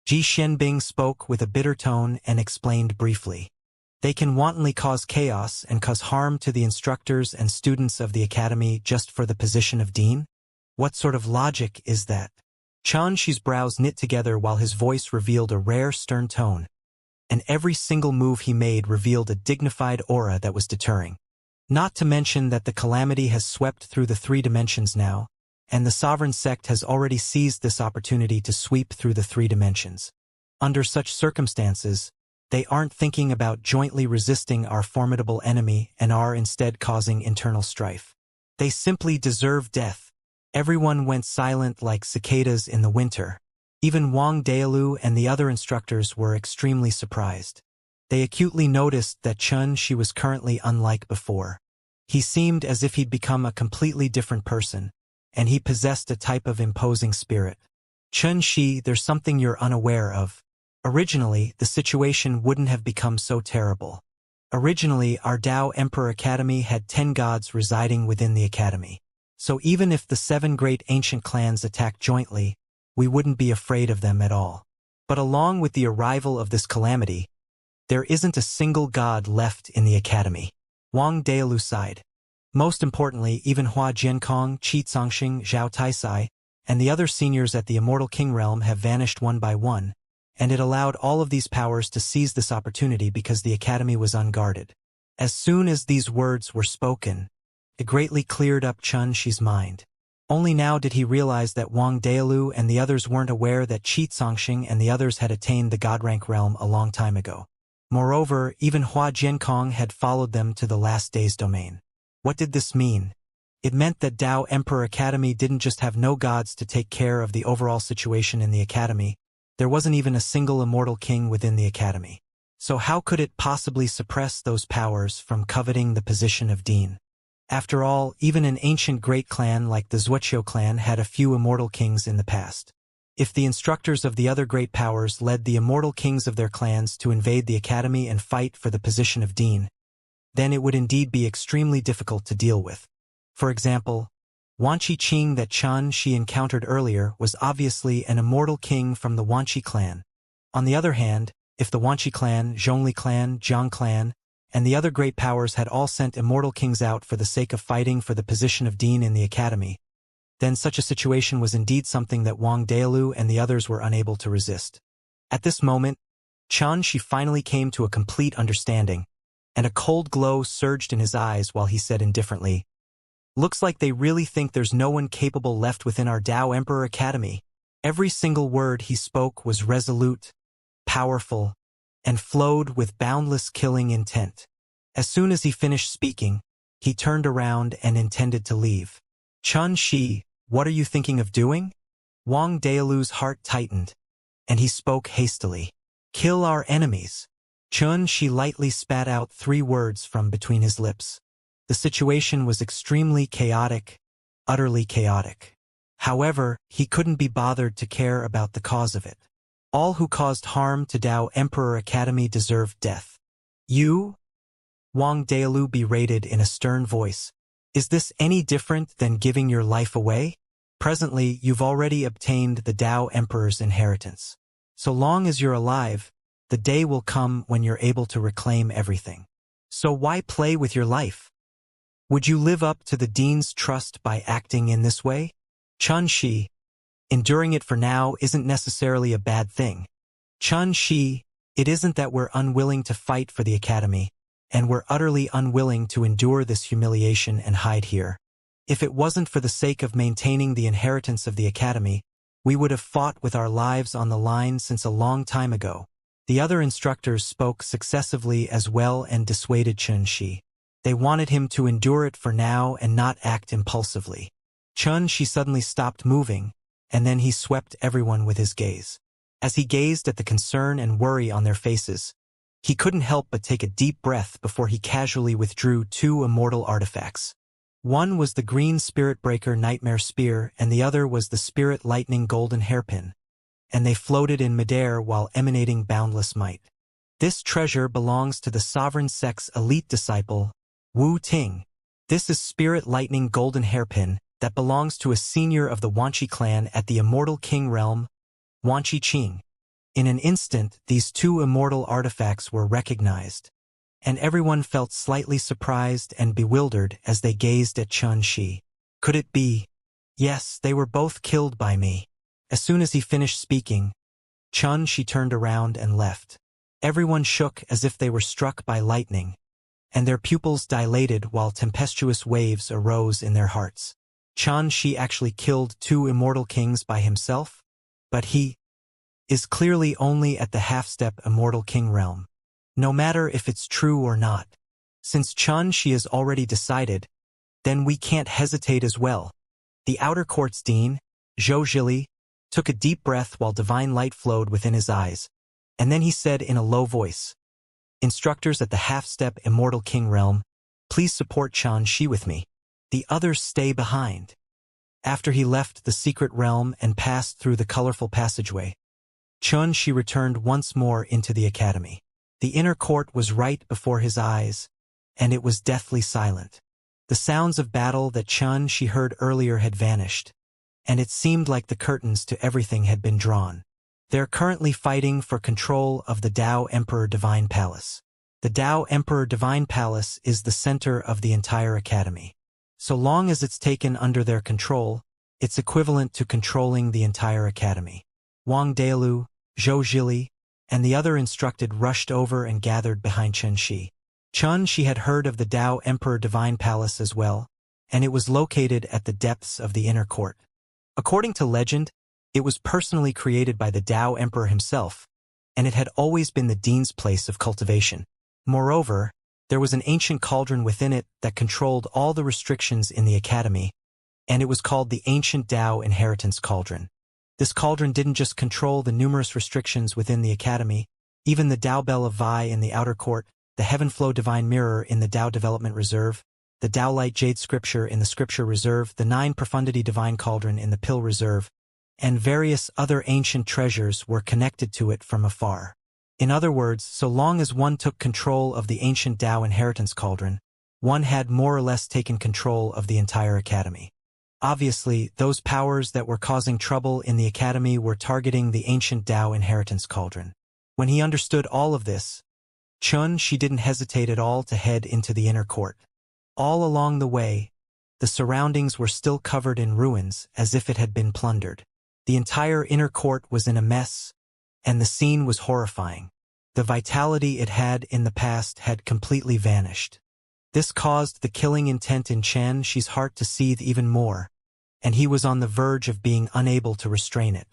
Ji Xianbing spoke with a bitter tone and explained briefly. They can wantonly cause chaos and cause harm to the instructors and students of the academy just for the position of dean? What sort of logic is that? Chen Shi's brows knit together while his voice revealed a rare stern tone, and every single move he made revealed a dignified aura that was deterring. Not to mention that the calamity has swept through the three dimensions now, and the sovereign sect has already seized this opportunity to sweep through the three dimensions. Under such circumstances, they aren't thinking about jointly resisting our formidable enemy and are instead causing internal strife. They simply deserve death. Everyone went silent like cicadas in the winter. Even Wang Delu and the other instructors were extremely surprised. They acutely noticed that Chen Shi was currently unlike before. He seemed as if he'd become a completely different person, and he possessed a type of imposing spirit. Chen Shi, there's something you're unaware of. Originally, the situation wouldn't have become so terrible. Originally, our Dao Emperor Academy had 10 gods residing within the academy. So even if the 7 great ancient clans attacked jointly, we wouldn't be afraid of them at all. But along with the arrival of this calamity, there isn't a single god left in the academy. Wang Daolu sighed. Most importantly, even Hua Jiankong, Qi Zongxing, Zhao Taisai, and the other seniors at the Immortal King realm have vanished one by one, and it allowed all of these powers to seize this opportunity because the academy was unguarded. As soon as these words were spoken, it greatly cleared up Chun Shi's mind. Only now did he realize that Wang Daolu and the others weren't aware that Qi Zongxing and the others had attained the god rank realm a long time ago. Moreover, even Hua Jiankong had followed them to the last day's domain. What did this mean? It meant that Dao Emperor Academy didn't just have no gods to take care of the overall situation in the academy, there wasn't even a single immortal king within the academy. So how could it possibly suppress those powers from coveting the position of dean? After all, even an ancient great clan like the Wuxia clan had a few immortal kings in the past. If the instructors of the other great powers led the immortal kings of their clans to invade the academy and fight for the position of dean, then it would indeed be extremely difficult to deal with. For example, Wanqi Qing that Chun Shi encountered earlier was obviously an immortal king from the Wanqi clan. On the other hand, if the Wanqi clan, Zhongli clan, Jiang clan, and the other great powers had all sent immortal kings out for the sake of fighting for the position of dean in the academy, then such a situation was indeed something that Wang Daolu and the others were unable to resist. At this moment, Chun Shi finally came to a complete understanding, and a cold glow surged in his eyes while he said indifferently, "Looks like they really think there's no one capable left within our Dao Emperor Academy." Every single word he spoke was resolute, powerful, and flowed with boundless killing intent. As soon as he finished speaking, he turned around and intended to leave. "Chun Shi, what are you thinking of doing?" Wang Daolu's heart tightened, and he spoke hastily. "Kill our enemies." Chun Shi lightly spat out 3 words from between his lips. The situation was extremely chaotic, utterly chaotic. However, he couldn't be bothered to care about the cause of it. All who caused harm to Dao Emperor Academy deserved death. "You?" Wang Daolu berated in a stern voice. "Is this any different than giving your life away? Presently, you've already obtained the Dao Emperor's inheritance. So long as you're alive, the day will come when you're able to reclaim everything. So why play with your life? Would you live up to the Dean's trust by acting in this way?" Chun Shi, enduring it for now isn't necessarily a bad thing. Chun Shi, it isn't that we're unwilling to fight for the academy, and we're utterly unwilling to endure this humiliation and hide here. If it wasn't for the sake of maintaining the inheritance of the academy, we would have fought with our lives on the line since a long time ago. The other instructors spoke successively as well and dissuaded Chun Shi. They wanted him to endure it for now and not act impulsively. Chun Shi suddenly stopped moving, and then he swept everyone with his gaze. As he gazed at the concern and worry on their faces, he couldn't help but take a deep breath before he casually withdrew 2 immortal artifacts. One was the green Spirit Breaker Nightmare Spear and the other was the Spirit Lightning Golden Hairpin, and they floated in midair while emanating boundless might. This treasure belongs to the Sovereign Sect's elite disciple, Wu Ting. This is Spirit Lightning Golden Hairpin that belongs to a senior of the Wanqi clan at the Immortal King realm, Wanqi Qing. In an instant, these 2 immortal artifacts were recognized, and everyone felt slightly surprised and bewildered as they gazed at Chun Shi. Could it be? Yes, they were both killed by me. As soon as he finished speaking, Chun Shi turned around and left. Everyone shook as if they were struck by lightning, and their pupils dilated while tempestuous waves arose in their hearts. Chun Shi actually killed 2 immortal kings by himself? But he is clearly only at the half-step Immortal King realm. No matter if it's true or not. Since Chun Shi has already decided, then we can't hesitate as well. The Outer Court's Dean, Zhou Zhili, took a deep breath while divine light flowed within his eyes, and then he said in a low voice, "Instructors at the half-step Immortal King realm, please support Chun Shi with me. The others stay behind." After he left the secret realm and passed through the colorful passageway, Chun Shi returned once more into the academy. The inner court was right before his eyes, and it was deathly silent. The sounds of battle that Chun Shi heard earlier had vanished, and it seemed like the curtains to everything had been drawn. They're currently fighting for control of the Tao Emperor Divine Palace. The Tao Emperor Divine Palace is the center of the entire academy. So long as it's taken under their control, it's equivalent to controlling the entire academy. Wang Dailu, Zhou Zhili, and the other instructed rushed over and gathered behind Xianxia. She had heard of the Tao Emperor Divine Palace as well, and it was located at the depths of the inner court. According to legend, it was personally created by the Tao Emperor himself, and it had always been the dean's place of cultivation. Moreover, there was an ancient cauldron within it that controlled all the restrictions in the academy, and it was called the Ancient Tao Inheritance Cauldron. This cauldron didn't just control the numerous restrictions within the academy, even the Tao Bell of Vi in the outer court, the Heaven Flow Divine Mirror in the Tao Development Reserve, the Tao Light Jade Scripture in the Scripture Reserve, the 9 Profundity Divine Cauldron in the Pill Reserve, and various other ancient treasures were connected to it from afar. In other words, so long as one took control of the Ancient Tao Inheritance Cauldron, one had more or less taken control of the entire academy. Obviously, those powers that were causing trouble in the academy were targeting the Ancient Tao Inheritance Cauldron. When he understood all of this, she didn't hesitate at all to head into the inner court. All along the way, the surroundings were still covered in ruins as if it had been plundered. The entire inner court was in a mess, and the scene was horrifying. The vitality it had in the past had completely vanished. This caused the killing intent in Xianxia's heart to seethe even more, and he was on the verge of being unable to restrain it.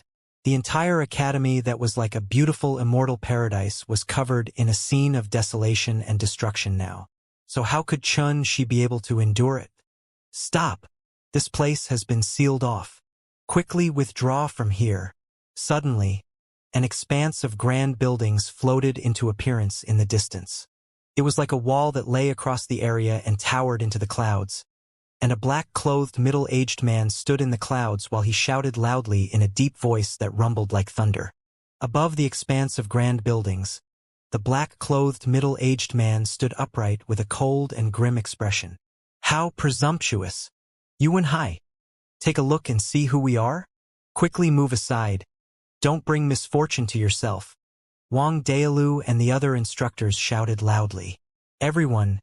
The entire academy that was like a beautiful immortal paradise was covered in a scene of desolation and destruction now. So how could Xianxia be able to endure it? Stop! This place has been sealed off. Quickly withdraw from here. Suddenly, an expanse of grand buildings floated into appearance in the distance. It was like a wall that lay across the area and towered into the clouds, and a black-clothed middle-aged man stood in the clouds while he shouted loudly in a deep voice that rumbled like thunder. Above the expanse of grand buildings, the black-clothed middle-aged man stood upright with a cold and grim expression. How presumptuous! Yuan Hai, take a look and see who we are? Quickly move aside. Don't bring misfortune to yourself. Wang Dailu and the other instructors shouted loudly. Everyone,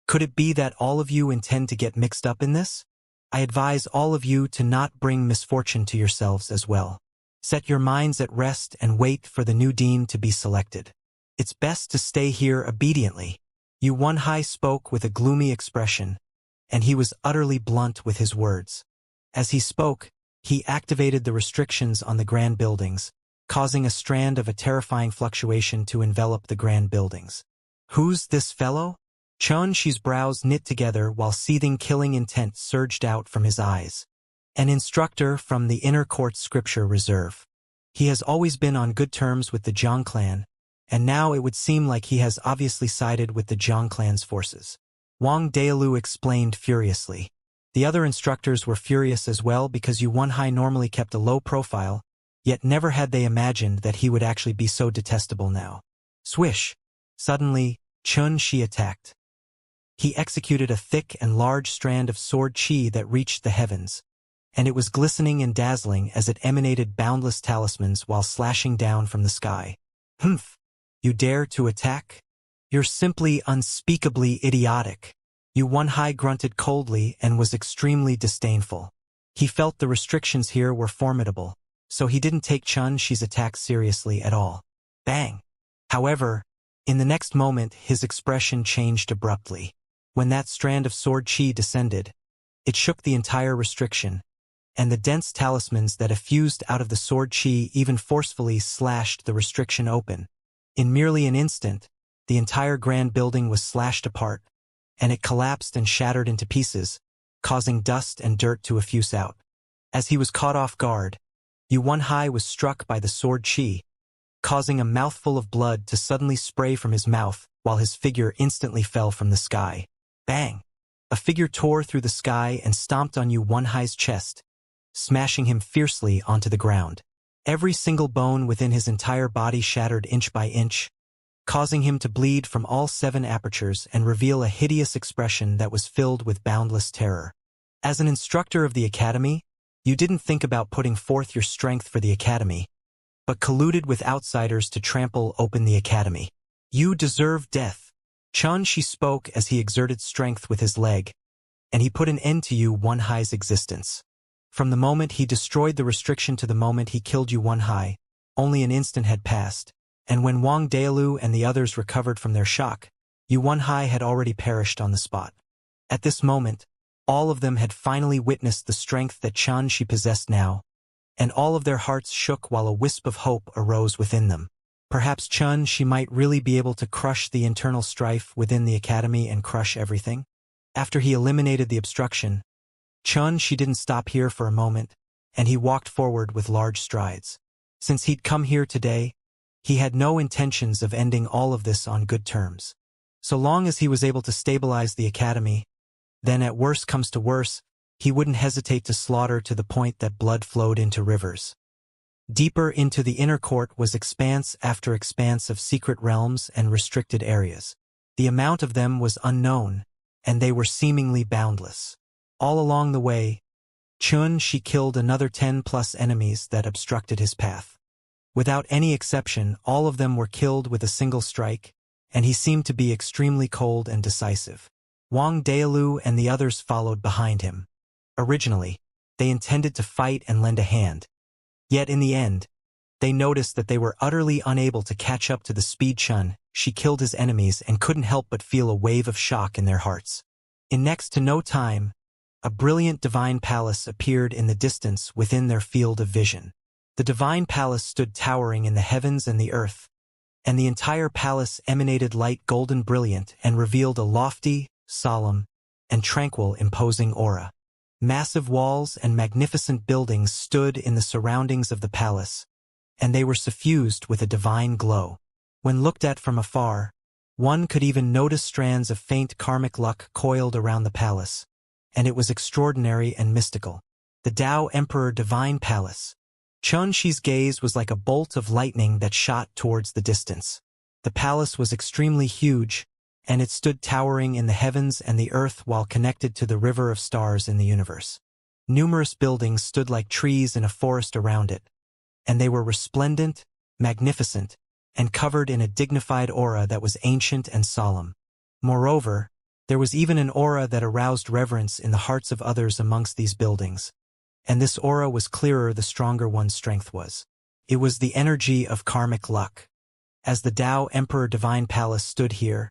could it be that all of you intend to get mixed up in this? I advise all of you to not bring misfortune to yourselves as well. Set your minds at rest and wait for the new dean to be selected. It's best to stay here obediently. Yuan Hai spoke with a gloomy expression, and he was utterly blunt with his words. As he spoke, he activated the restrictions on the grand buildings, causing a strand of a terrifying fluctuation to envelop the grand buildings. Who's this fellow? Xianxia's brows knit together while seething killing intent surged out from his eyes. An instructor from the Inner Court Scripture Reserve. He has always been on good terms with the Zhang clan, and now it would seem like he has obviously sided with the Zhang clan's forces. Wang Dailu explained furiously. The other instructors were furious as well because Yuan Hai normally kept a low profile, yet never had they imagined that he would actually be so detestable now. Swish! Suddenly, Xianxia attacked. He executed a thick and large strand of sword qi that reached the heavens, and it was glistening and dazzling as it emanated boundless talismans while slashing down from the sky. Humph! You dare to attack? You're simply unspeakably idiotic. Yuan Hai grunted coldly and was extremely disdainful. He felt the restrictions here were formidable, so he didn't take Xianxia's attack seriously at all. Bang! However, in the next moment his expression changed abruptly. When that strand of sword qi descended, it shook the entire restriction, and the dense talismans that effused out of the sword qi even forcefully slashed the restriction open. In merely an instant, the entire grand building was slashed apart, and it collapsed and shattered into pieces, causing dust and dirt to effuse out. As he was caught off guard, Yuan Hai was struck by the sword qi, causing a mouthful of blood to suddenly spray from his mouth while his figure instantly fell from the sky. Bang! A figure tore through the sky and stomped on Yuan Hai's chest, smashing him fiercely onto the ground. Every single bone within his entire body shattered inch by inch, causing him to bleed from all 7 apertures and reveal a hideous expression that was filled with boundless terror. As an instructor of the academy, you didn't think about putting forth your strength for the academy, but colluded with outsiders to trample open the academy. You deserve death. Xianxia spoke as he exerted strength with his leg, and he put an end to Yu Wenhai's existence. From the moment he destroyed the restriction to the moment he killed Yu Wenhai, only an instant had passed, and when Wang Dailu and the others recovered from their shock, Yu Wenhai had already perished on the spot. At this moment, all of them had finally witnessed the strength that Xianxia possessed now, and all of their hearts shook while a wisp of hope arose within them. Perhaps Xianxia might really be able to crush the internal strife within the academy and crush everything. After he eliminated the obstruction, Xianxia didn't stop here for a moment, and he walked forward with large strides. Since he'd come here today, he had no intentions of ending all of this on good terms. So long as he was able to stabilize the academy, then at worst comes to worse, he wouldn't hesitate to slaughter to the point that blood flowed into rivers. Deeper into the inner court was expanse after expanse of secret realms and restricted areas. The amount of them was unknown, and they were seemingly boundless. All along the way, Xianxia killed another 10+ enemies that obstructed his path. Without any exception, all of them were killed with a single strike, and he seemed to be extremely cold and decisive. Wang Dailu and the others followed behind him. Originally, they intended to fight and lend a hand. Yet in the end, they noticed that they were utterly unable to catch up to the speed Xianxia killed his enemies and couldn't help but feel a wave of shock in their hearts. In next to no time, a brilliant divine palace appeared in the distance within their field of vision. The divine palace stood towering in the heavens and the earth, and the entire palace emanated light golden brilliant and revealed a lofty, solemn, and tranquil imposing aura. Massive walls and magnificent buildings stood in the surroundings of the palace, and they were suffused with a divine glow. When looked at from afar, one could even notice strands of faint karmic luck coiled around the palace, and it was extraordinary and mystical. The Tao Emperor Divine Palace. Xianxia's gaze was like a bolt of lightning that shot towards the distance. The palace was extremely huge, and it stood towering in the heavens and the earth while connected to the river of stars in the universe. Numerous buildings stood like trees in a forest around it, and they were resplendent, magnificent, and covered in a dignified aura that was ancient and solemn. Moreover, there was even an aura that aroused reverence in the hearts of others amongst these buildings, and this aura was clearer the stronger one's strength was. It was the energy of karmic luck. As the Tao Emperor Divine Palace stood here,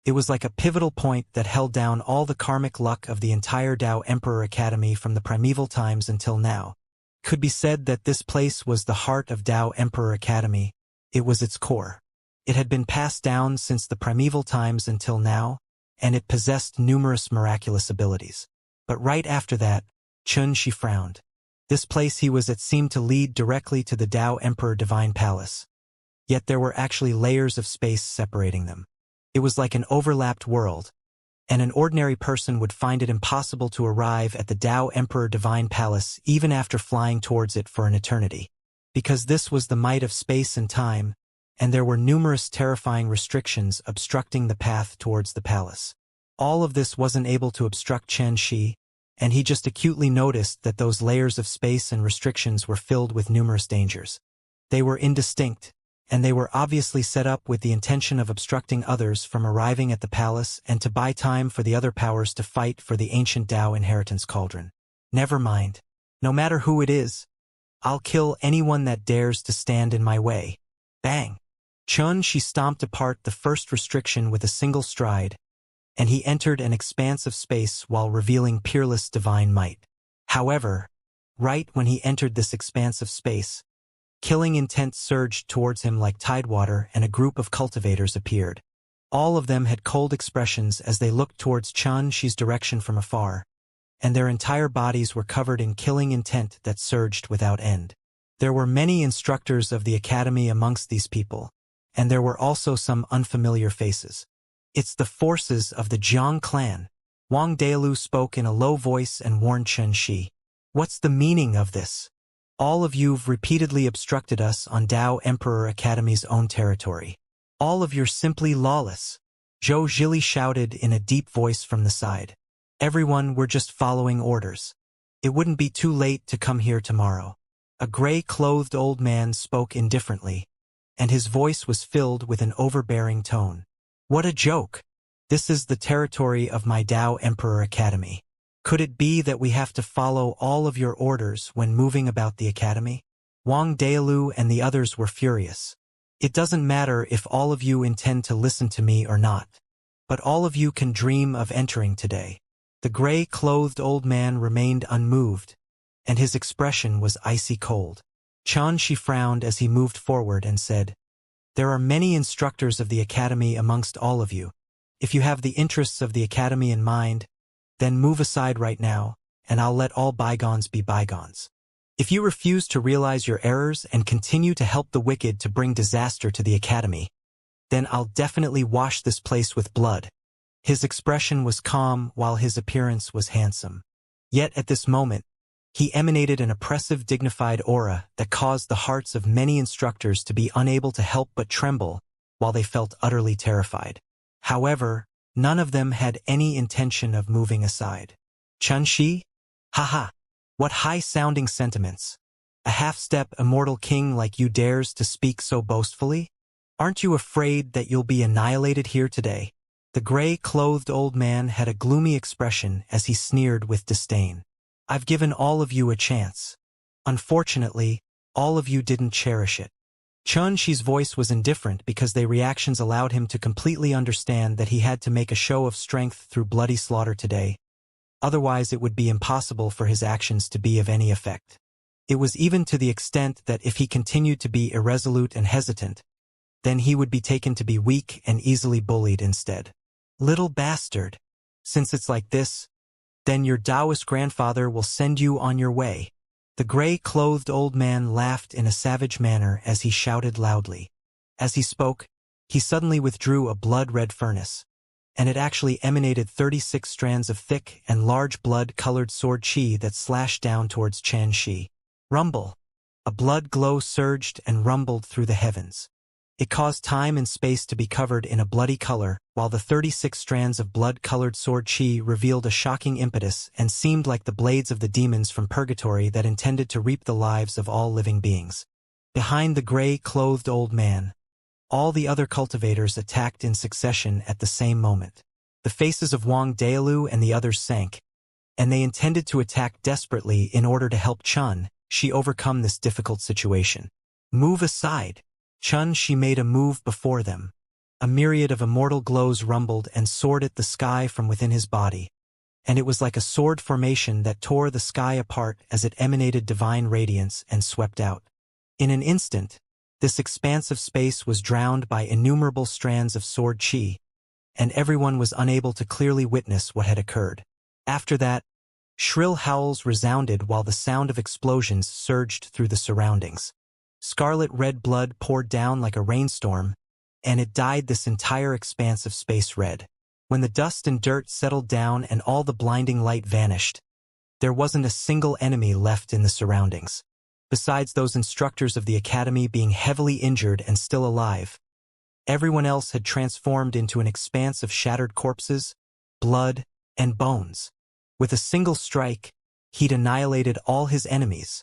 it was like a pivotal point that held down all the karmic luck of the entire Tao Emperor Academy from the primeval times until now. Could be said that this place was the heart of Tao Emperor Academy. It was its core. It had been passed down since the primeval times until now, and it possessed numerous miraculous abilities. But right after that, Xianxia frowned. This place he was at seemed to lead directly to the Tao Emperor Divine Palace. Yet there were actually layers of space separating them. It was like an overlapped world, and an ordinary person would find it impossible to arrive at the Tao Emperor Divine Palace even after flying towards it for an eternity. Because this was the might of space and time, and there were numerous terrifying restrictions obstructing the path towards the palace. All of this wasn't able to obstruct Xianxia, and he just acutely noticed that those layers of space and restrictions were filled with numerous dangers. They were indistinct, and they were obviously set up with the intention of obstructing others from arriving at the palace and to buy time for the other powers to fight for the ancient Tao inheritance cauldron. Never mind. No matter who it is, I'll kill anyone that dares to stand in my way. Bang! Xianxia stomped apart the first restriction with a single stride, and he entered an expanse of space while revealing peerless divine might. However, right when he entered this expanse of space, killing intent surged towards him like tidewater, and a group of cultivators appeared. All of them had cold expressions as they looked towards Xianxia's direction from afar, and their entire bodies were covered in killing intent that surged without end. There were many instructors of the academy amongst these people, and there were also some unfamiliar faces. It's the forces of the Jiang clan. Wang Dailu spoke in a low voice and warned Xianxia. What's the meaning of this? All of you've repeatedly obstructed us on Tao Emperor Academy's own territory. All of you're simply lawless. Zhou Zhili shouted in a deep voice from the side. Everyone were just following orders. It wouldn't be too late to come here tomorrow. A gray-clothed old man spoke indifferently, and his voice was filled with an overbearing tone. What a joke! This is the territory of my Tao Emperor Academy. Could it be that we have to follow all of your orders when moving about the academy? Wang Dailu and the others were furious. It doesn't matter if all of you intend to listen to me or not, but all of you can dream of entering today. The gray-clothed old man remained unmoved, and his expression was icy cold. Xianxia frowned as he moved forward and said, There are many instructors of the academy amongst all of you. If you have the interests of the academy in mind, then move aside right now, and I'll let all bygones be bygones. If you refuse to realize your errors and continue to help the wicked to bring disaster to the academy, then I'll definitely wash this place with blood. His expression was calm while his appearance was handsome. Yet at this moment, he emanated an oppressive, dignified aura that caused the hearts of many instructors to be unable to help but tremble while they felt utterly terrified. However, none of them had any intention of moving aside. Xianxia? Haha! What high-sounding sentiments! A half-step immortal king like you dares to speak so boastfully? Aren't you afraid that you'll be annihilated here today? The gray-clothed old man had a gloomy expression as he sneered with disdain. I've given all of you a chance. Unfortunately, all of you didn't cherish it. Xianxia's voice was indifferent because their reactions allowed him to completely understand that he had to make a show of strength through bloody slaughter today. Otherwise, it would be impossible for his actions to be of any effect. It was even to the extent that if he continued to be irresolute and hesitant, then he would be taken to be weak and easily bullied instead. Little bastard! Since it's like this, then your Taoist grandfather will send you on your way. The gray-clothed old man laughed in a savage manner as he shouted loudly. As he spoke, he suddenly withdrew a blood-red furnace, and it actually emanated 36 strands of thick and large blood-colored sword chi that slashed down towards Xianxia. Rumble! A blood glow surged and rumbled through the heavens. It caused time and space to be covered in a bloody color, while the 36 strands of blood-colored sword chi revealed a shocking impetus and seemed like the blades of the demons from purgatory that intended to reap the lives of all living beings. Behind the gray-clothed old man, all the other cultivators attacked in succession at the same moment. The faces of Wang Dailu and the others sank, and they intended to attack desperately in order to help Xianxia overcome this difficult situation. Move aside! Xianxia made a move before them. A myriad of immortal glows rumbled and soared at the sky from within his body, and it was like a sword formation that tore the sky apart as it emanated divine radiance and swept out. In an instant, this expanse of space was drowned by innumerable strands of sword chi, and everyone was unable to clearly witness what had occurred. After that, shrill howls resounded while the sound of explosions surged through the surroundings. Scarlet-red blood poured down like a rainstorm, and it dyed this entire expanse of space red. When the dust and dirt settled down and all the blinding light vanished, there wasn't a single enemy left in the surroundings. Besides those instructors of the academy being heavily injured and still alive, everyone else had transformed into an expanse of shattered corpses, blood, and bones. With a single strike, he'd annihilated all his enemies.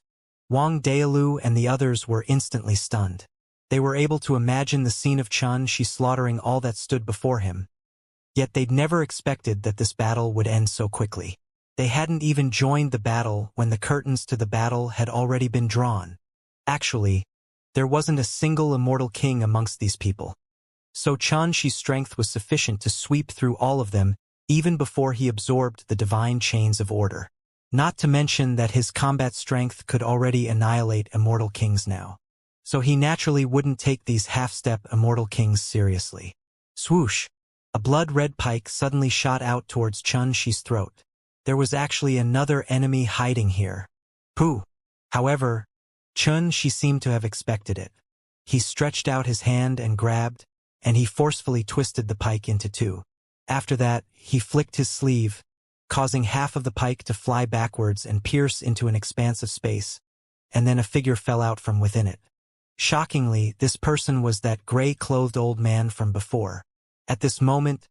Wang Dailu and the others were instantly stunned. They were able to imagine the scene of Xianxia slaughtering all that stood before him. Yet they'd never expected that this battle would end so quickly. They hadn't even joined the battle when the curtains to the battle had already been drawn. Actually, there wasn't a single immortal king amongst these people. So Xianxia's strength was sufficient to sweep through all of them even before he absorbed the divine chains of order. Not to mention that his combat strength could already annihilate immortal kings now. So he naturally wouldn't take these half-step immortal kings seriously. Swoosh! A blood-red pike suddenly shot out towards Xianxia's throat. There was actually another enemy hiding here. Pooh! However, Xianxia seemed to have expected it. He stretched out his hand and grabbed, and he forcefully twisted the pike into two. After that, he flicked his sleeve, causing half of the pike to fly backwards and pierce into an expanse of space, and then a figure fell out from within it. Shockingly, this person was that gray-clothed old man from before. At this moment,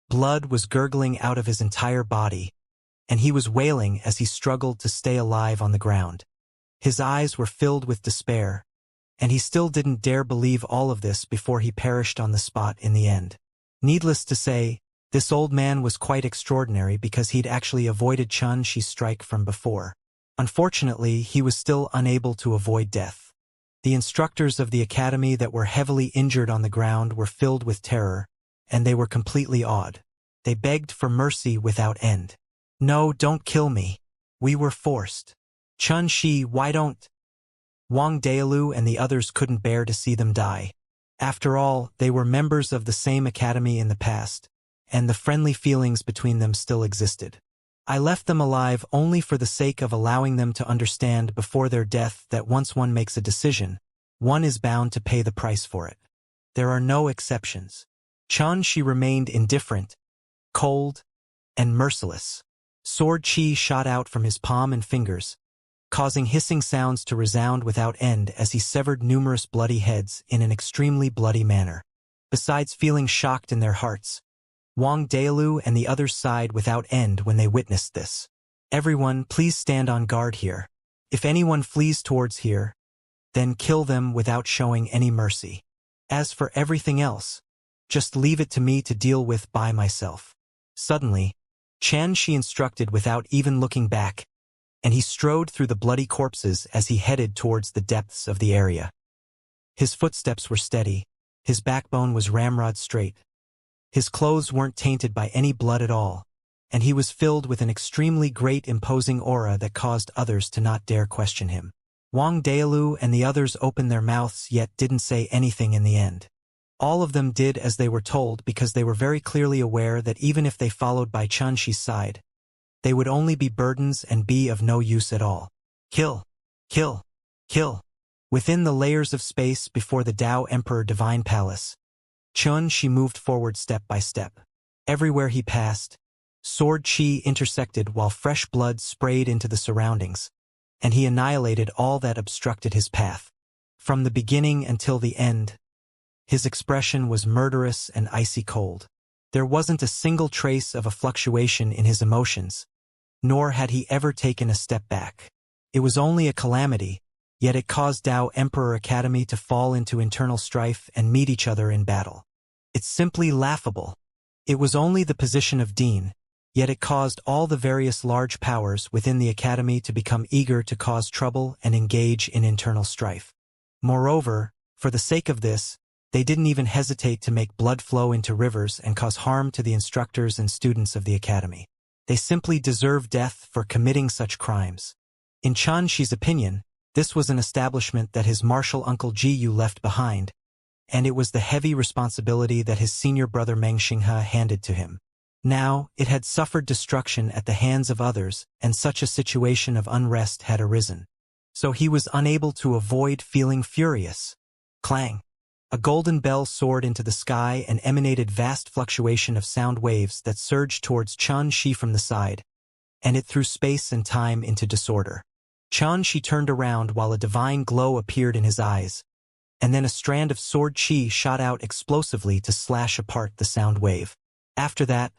blood was gurgling out of his entire body, and he was wailing as he struggled to stay alive on the ground. His eyes were filled with despair, and he still didn't dare believe all of this before he perished on the spot in the end. Needless to say, this old man was quite extraordinary because he'd actually avoided Xianxia's strike from before. Unfortunately, he was still unable to avoid death. The instructors of the academy that were heavily injured on the ground were filled with terror, and they were completely awed. They begged for mercy without end. "No, don't kill me. We were forced. Xianxia, why don't—" Wang Dailu and the others couldn't bear to see them die. After all, they were members of the same academy in the past, and the friendly feelings between them still existed. "I left them alive only for the sake of allowing them to understand before their death that once one makes a decision, one is bound to pay the price for it. There are no exceptions." Xianxia remained indifferent, cold, and merciless. Sword chi shot out from his palm and fingers, causing hissing sounds to resound without end as he severed numerous bloody heads in an extremely bloody manner. Besides feeling shocked in their hearts, Wang Dailu and the others sighed without end when they witnessed this. "Everyone, please stand on guard here. If anyone flees towards here, then kill them without showing any mercy. As for everything else, just leave it to me to deal with by myself." Suddenly, Xianxia instructed without even looking back, and he strode through the bloody corpses as he headed towards the depths of the area. His footsteps were steady, his backbone was ramrod straight. His clothes weren't tainted by any blood at all, and he was filled with an extremely great imposing aura that caused others to not dare question him. Wang Dailu and the others opened their mouths yet didn't say anything in the end. All of them did as they were told because they were very clearly aware that even if they followed by Xianxia's side, they would only be burdens and be of no use at all. Kill! Kill! Kill! Within the layers of space before the Tao Emperor Divine Palace, Xianxia moved forward step by step. Everywhere he passed, sword chi intersected while fresh blood sprayed into the surroundings, and he annihilated all that obstructed his path. From the beginning until the end, his expression was murderous and icy cold. There wasn't a single trace of a fluctuation in his emotions, nor had he ever taken a step back. It was only a calamity, yet it caused Tao Emperor Academy to fall into internal strife and meet each other in battle. It's simply laughable. It was only the position of dean, yet it caused all the various large powers within the academy to become eager to cause trouble and engage in internal strife. Moreover, for the sake of this, they didn't even hesitate to make blood flow into rivers and cause harm to the instructors and students of the academy. They simply deserved death for committing such crimes. In Xianxia's opinion, this was an establishment that his martial uncle Jiyu left behind, and it was the heavy responsibility that his senior brother Meng Xinghe handed to him. Now, it had suffered destruction at the hands of others, and such a situation of unrest had arisen. So he was unable to avoid feeling furious. Clang! A golden bell soared into the sky and emanated vast fluctuation of sound waves that surged towards Xianxia from the side, and it threw space and time into disorder. Xianxia turned around while a divine glow appeared in his eyes, and then a strand of sword chi shot out explosively to slash apart the sound wave. After that,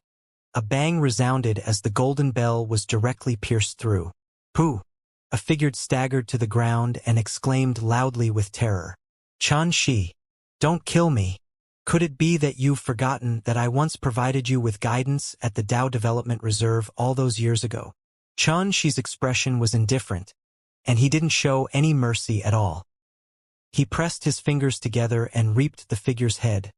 a bang resounded as the golden bell was directly pierced through. "Pooh!" A figure staggered to the ground and exclaimed loudly with terror. "Xianxia, don't kill me. Could it be that you've forgotten that I once provided you with guidance at the Tao Development Reserve all those years ago?" Xianxia's expression was indifferent, and he didn't show any mercy at all. He pressed his fingers together and reaped the figure's head,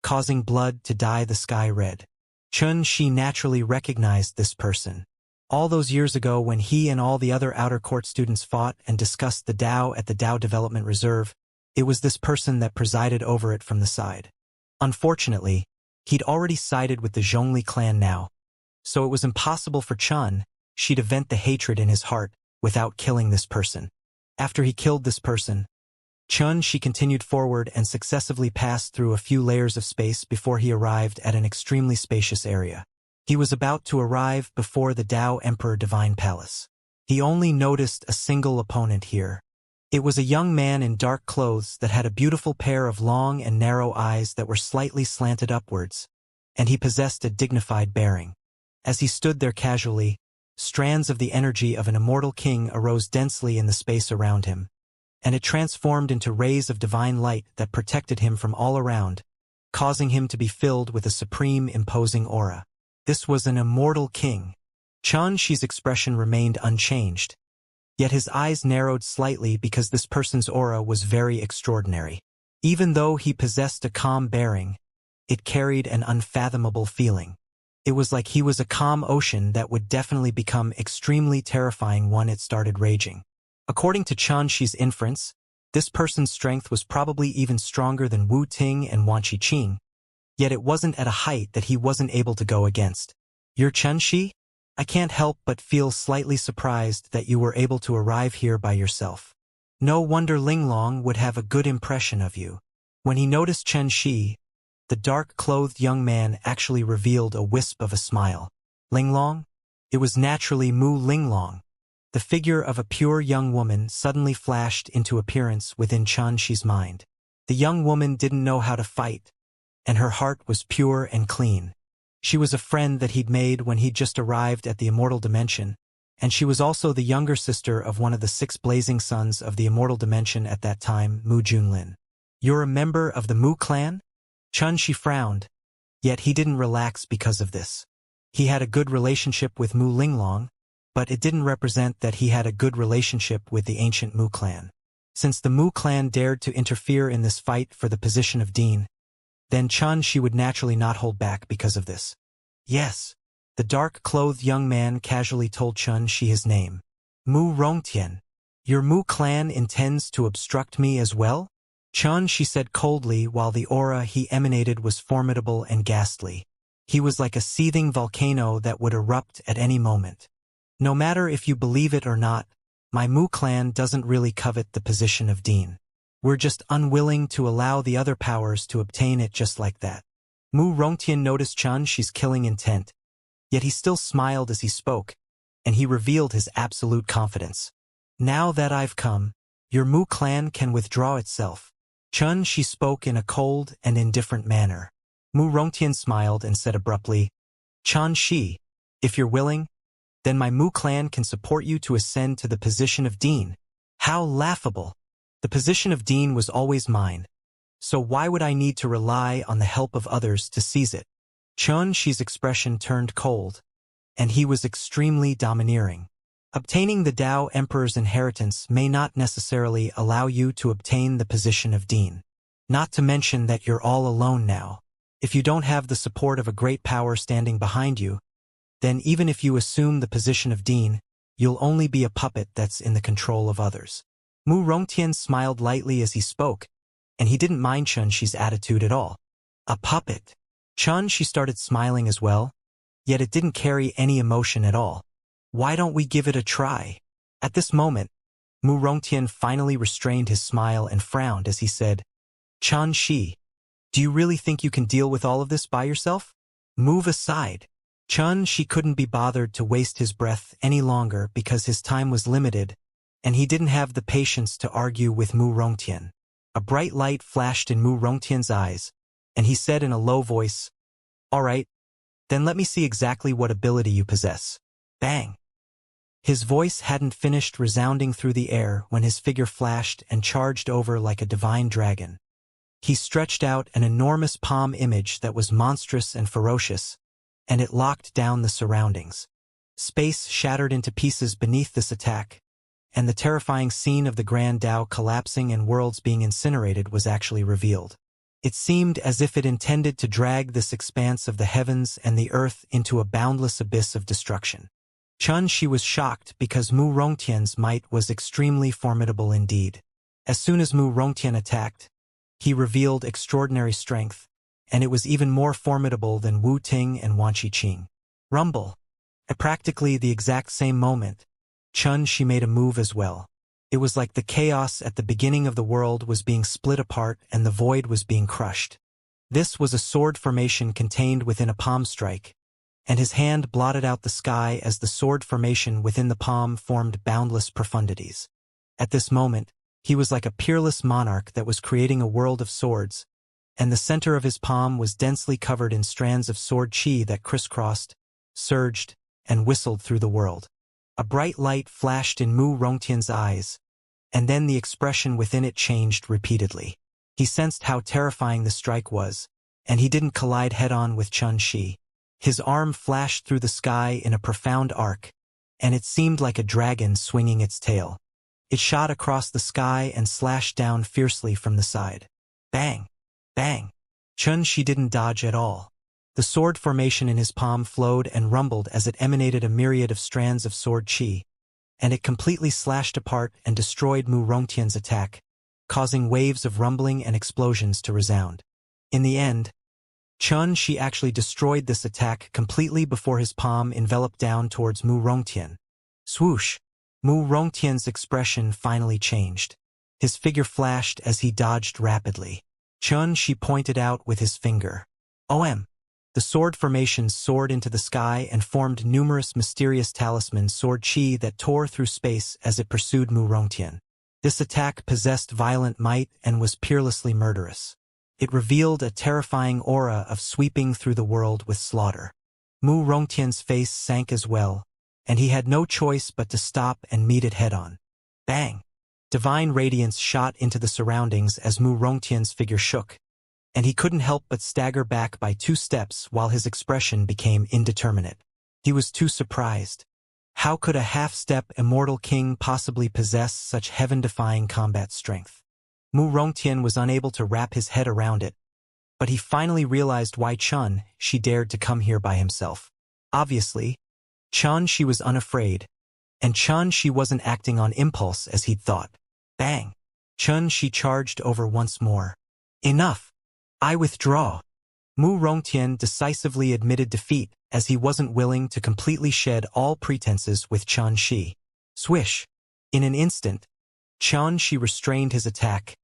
causing blood to dye the sky red. Xianxia naturally recognized this person. All those years ago when he and all the other outer court students fought and discussed the Tao at the Tao Development Reserve, it was this person that presided over it from the side. Unfortunately, he'd already sided with the Zhongli clan now, so it was impossible for Xianxia to vent the hatred in his heart without killing this person. After he killed this person, Xianxia continued forward and successively passed through a few layers of space before he arrived at an extremely spacious area. He was about to arrive before the Tao Emperor Divine Palace. He only noticed a single opponent here. It was a young man in dark clothes that had a beautiful pair of long and narrow eyes that were slightly slanted upwards, and he possessed a dignified bearing. As he stood there casually, strands of the energy of an immortal king arose densely in the space around him, and it transformed into rays of divine light that protected him from all around, causing him to be filled with a supreme, imposing aura. This was an immortal king. Xianxia's expression remained unchanged, yet his eyes narrowed slightly because this person's aura was very extraordinary. Even though he possessed a calm bearing, it carried an unfathomable feeling. It was like he was a calm ocean that would definitely become extremely terrifying when it started raging. According to Xianxia's inference, this person's strength was probably even stronger than Wu Ting and Wan Qiqing, yet it wasn't at a height that he wasn't able to go against. You're Xianxia? I can't help but feel slightly surprised that you were able to arrive here by yourself. No wonder Linglong would have a good impression of you. When he noticed Xianxia, the dark-clothed young man actually revealed a wisp of a smile. Linglong? It was naturally Mu Linglong. The figure of a pure young woman suddenly flashed into appearance within Xianxia's mind. The young woman didn't know how to fight, and her heart was pure and clean. She was a friend that he'd made when he'd just arrived at the immortal dimension, and she was also the younger sister of one of the 6 blazing sons of the immortal dimension at that time, Mu Junlin. You're a member of the Mu clan? Xianxia frowned, yet he didn't relax because of this. He had a good relationship with Mu Linglong, but it didn't represent that he had a good relationship with the ancient Mu clan. Since the Mu clan dared to interfere in this fight for the position of dean, then Xianxia would naturally not hold back because of this. Yes, the dark-clothed young man casually told Xianxia his name. Mu Rongtian. Your Mu clan intends to obstruct me as well? Xianxia said coldly while the aura he emanated was formidable and ghastly. He was like a seething volcano that would erupt at any moment. No matter if you believe it or not, my Mu clan doesn't really covet the position of dean. We're just unwilling to allow the other powers to obtain it just like that. Mu Rongtian noticed Xianxia's killing intent, yet he still smiled as he spoke, and he revealed his absolute confidence. Now that I've come, your Mu clan can withdraw itself. Xianxia spoke in a cold and indifferent manner. Mu Rongtian smiled and said abruptly, Xianxia, if you're willing, then my Mu clan can support you to ascend to the position of dean. How laughable! The position of dean was always mine, so why would I need to rely on the help of others to seize it? Xianxia's expression turned cold, and he was extremely domineering. Obtaining the Tao Emperor's inheritance may not necessarily allow you to obtain the position of dean. Not to mention that you're all alone now. If you don't have the support of a great power standing behind you, then even if you assume the position of dean, you'll only be a puppet that's in the control of others. Mu Rongtian smiled lightly as he spoke, and he didn't mind Xianxia's attitude at all. A puppet. Xianxia started smiling as well, yet it didn't carry any emotion at all. Why don't we give it a try? At this moment, Mu Rongtian finally restrained his smile and frowned as he said, Xianxia, do you really think you can deal with all of this by yourself? Move aside. Xianxia couldn't be bothered to waste his breath any longer because his time was limited, and he didn't have the patience to argue with Mu Rongtian. A bright light flashed in Mu Rongtian's eyes, and he said in a low voice, All right, then let me see exactly what ability you possess. Bang! His voice hadn't finished resounding through the air when his figure flashed and charged over like a divine dragon. He stretched out an enormous palm image that was monstrous and ferocious, and it locked down the surroundings. Space shattered into pieces beneath this attack, and the terrifying scene of the Grand Tao collapsing and worlds being incinerated was actually revealed. It seemed as if it intended to drag this expanse of the heavens and the earth into a boundless abyss of destruction. Xianxia was shocked because Mu Rongtian's might was extremely formidable indeed. As soon as Mu Rongtian attacked, he revealed extraordinary strength, and it was even more formidable than Wu Ting and Wan Qiqing. Rumble. At practically the exact same moment, Xianxia made a move as well. It was like the chaos at the beginning of the world was being split apart and the void was being crushed. This was a sword formation contained within a palm strike, and his hand blotted out the sky as the sword formation within the palm formed boundless profundities. At this moment, he was like a peerless monarch that was creating a world of swords, and the center of his palm was densely covered in strands of sword chi that crisscrossed, surged, and whistled through the world. A bright light flashed in Mu Rongtian's eyes, and then the expression within it changed repeatedly. He sensed how terrifying the strike was, and he didn't collide head-on with Chun Shi. His arm flashed through the sky in a profound arc, and it seemed like a dragon swinging its tail. It shot across the sky and slashed down fiercely from the side. Bang! Bang! Chun Shi didn't dodge at all. The sword formation in his palm flowed and rumbled as it emanated a myriad of strands of sword chi, and it completely slashed apart and destroyed Mu Rongtian's attack, causing waves of rumbling and explosions to resound. In the end, Chun Shi actually destroyed this attack completely before his palm enveloped down towards Mu Rongtian. Swoosh! Mu Rongtian's expression finally changed. His figure flashed as he dodged rapidly. Chun Shi pointed out with his finger. OM! The sword formations soared into the sky and formed numerous mysterious talisman sword chi that tore through space as it pursued Mu Rongtian. This attack possessed violent might and was peerlessly murderous. It revealed a terrifying aura of sweeping through the world with slaughter. Mu Rongtian's face sank as well, and he had no choice but to stop and meet it head-on. Bang! Divine radiance shot into the surroundings as Mu Rongtian's figure shook, and he couldn't help but stagger back by 2 steps while his expression became indeterminate. He was too surprised. How could a half-step immortal king possibly possess such heaven-defying combat strength? Mu Rongtian was unable to wrap his head around it, but he finally realized why Chun Shi dared to come here by himself. Obviously, Chun Shi was unafraid, and Chun Shi wasn't acting on impulse as he'd thought. Bang! Chun Shi charged over once more. Enough! I withdraw. Mu Rongtian decisively admitted defeat as he wasn't willing to completely shed all pretenses with Chun Shi. Swish! In an instant, Chun Shi restrained his attack,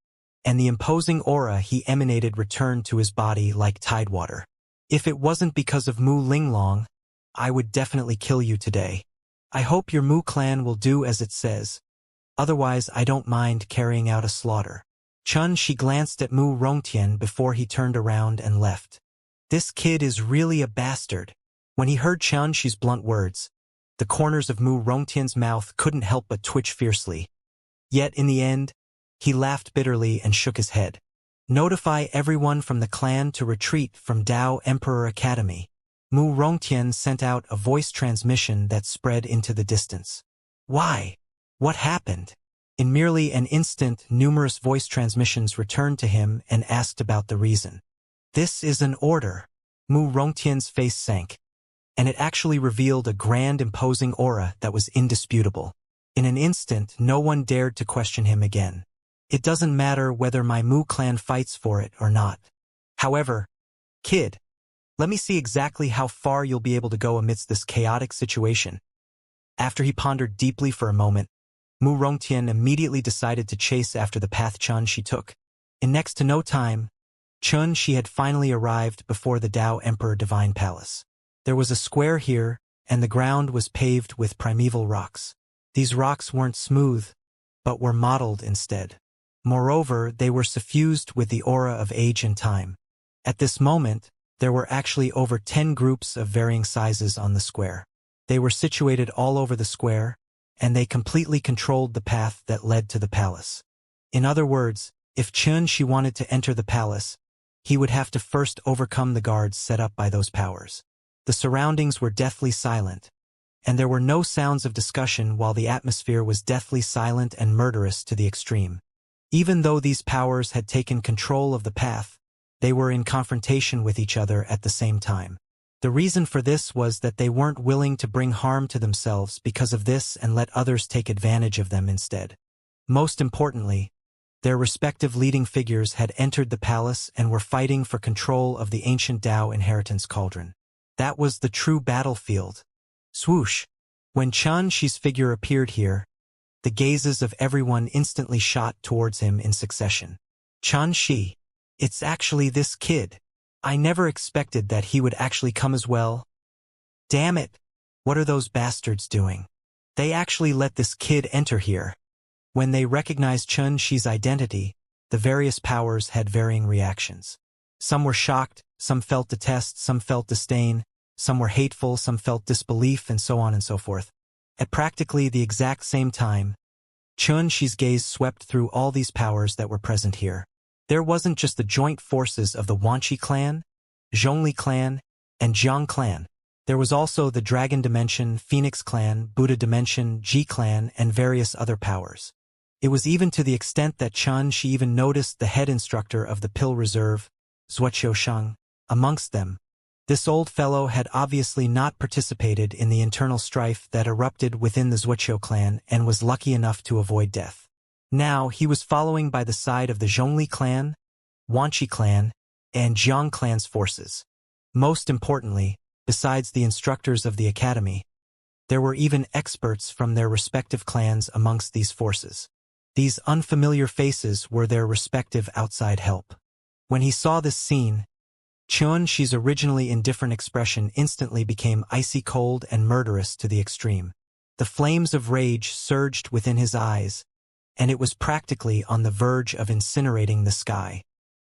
and the imposing aura he emanated returned to his body like tidewater. If it wasn't because of Mu Linglong, I would definitely kill you today. I hope your Mu clan will do as it says. Otherwise, I don't mind carrying out a slaughter. Chun Shi glanced at Mu Rongtian before he turned around and left. This kid is really a bastard. When he heard Chun Shi's blunt words, the corners of Mu Rongtian's mouth couldn't help but twitch fiercely. Yet in the end, he laughed bitterly and shook his head. Notify everyone from the clan to retreat from Dao Emperor Academy. Mu Rongtian sent out a voice transmission that spread into the distance. Why? What happened? In merely an instant, numerous voice transmissions returned to him and asked about the reason. This is an order. Mu Rongtian's face sank, and it actually revealed a grand imposing aura that was indisputable. In an instant, no one dared to question him again. It doesn't matter whether my Mu clan fights for it or not. However, kid, let me see exactly how far you'll be able to go amidst this chaotic situation. After he pondered deeply for a moment, Mu Rongtian immediately decided to chase after the path Chun Shi took. In next to no time, Chun Shi had finally arrived before the Dao Emperor Divine Palace. There was a square here, and the ground was paved with primeval rocks. These rocks weren't smooth, but were modeled instead. Moreover, they were suffused with the aura of age and time. At this moment, there were actually over 10 groups of varying sizes on the square. They were situated all over the square, and they completely controlled the path that led to the palace. In other words, if Chun Shi wanted to enter the palace, he would have to first overcome the guards set up by those powers. The surroundings were deathly silent, and there were no sounds of discussion while the atmosphere was deathly silent and murderous to the extreme. Even though these powers had taken control of the path, they were in confrontation with each other at the same time. The reason for this was that they weren't willing to bring harm to themselves because of this and let others take advantage of them instead. Most importantly, their respective leading figures had entered the palace and were fighting for control of the ancient Dao inheritance cauldron. That was the true battlefield. Swoosh! When Chun Shi's figure appeared here, the gazes of everyone instantly shot towards him in succession. Chun Shi, it's actually this kid. I never expected that he would actually come as well. Damn it! What are those bastards doing? They actually let this kid enter here. When they recognized Chun Shi's identity, the various powers had varying reactions. Some were shocked, some felt detest, some felt disdain, Some were hateful, some felt disbelief, and so on and so forth. At practically the exact same time, Xianxia's gaze swept through all these powers that were present here. There wasn't just the joint forces of the Wanqi clan, Zhongli clan, and Jiang clan. There was also the Dragon Dimension, Phoenix clan, Buddha Dimension, Ji clan, and various other powers. It was even to the extent that Xianxia even noticed the head instructor of the Pill Reserve, Zuoqiusheng, amongst them. This old fellow had obviously not participated in the internal strife that erupted within the Zuoqiu clan and was lucky enough to avoid death. Now he was following by the side of the Zhongli clan, Wanqi clan, and Jiang clan's forces. Most importantly, besides the instructors of the academy, there were even experts from their respective clans amongst these forces. These unfamiliar faces were their respective outside help. When he saw this scene, Xianxia's originally indifferent expression instantly became icy cold and murderous to the extreme. The flames of rage surged within his eyes, and it was practically on the verge of incinerating the sky.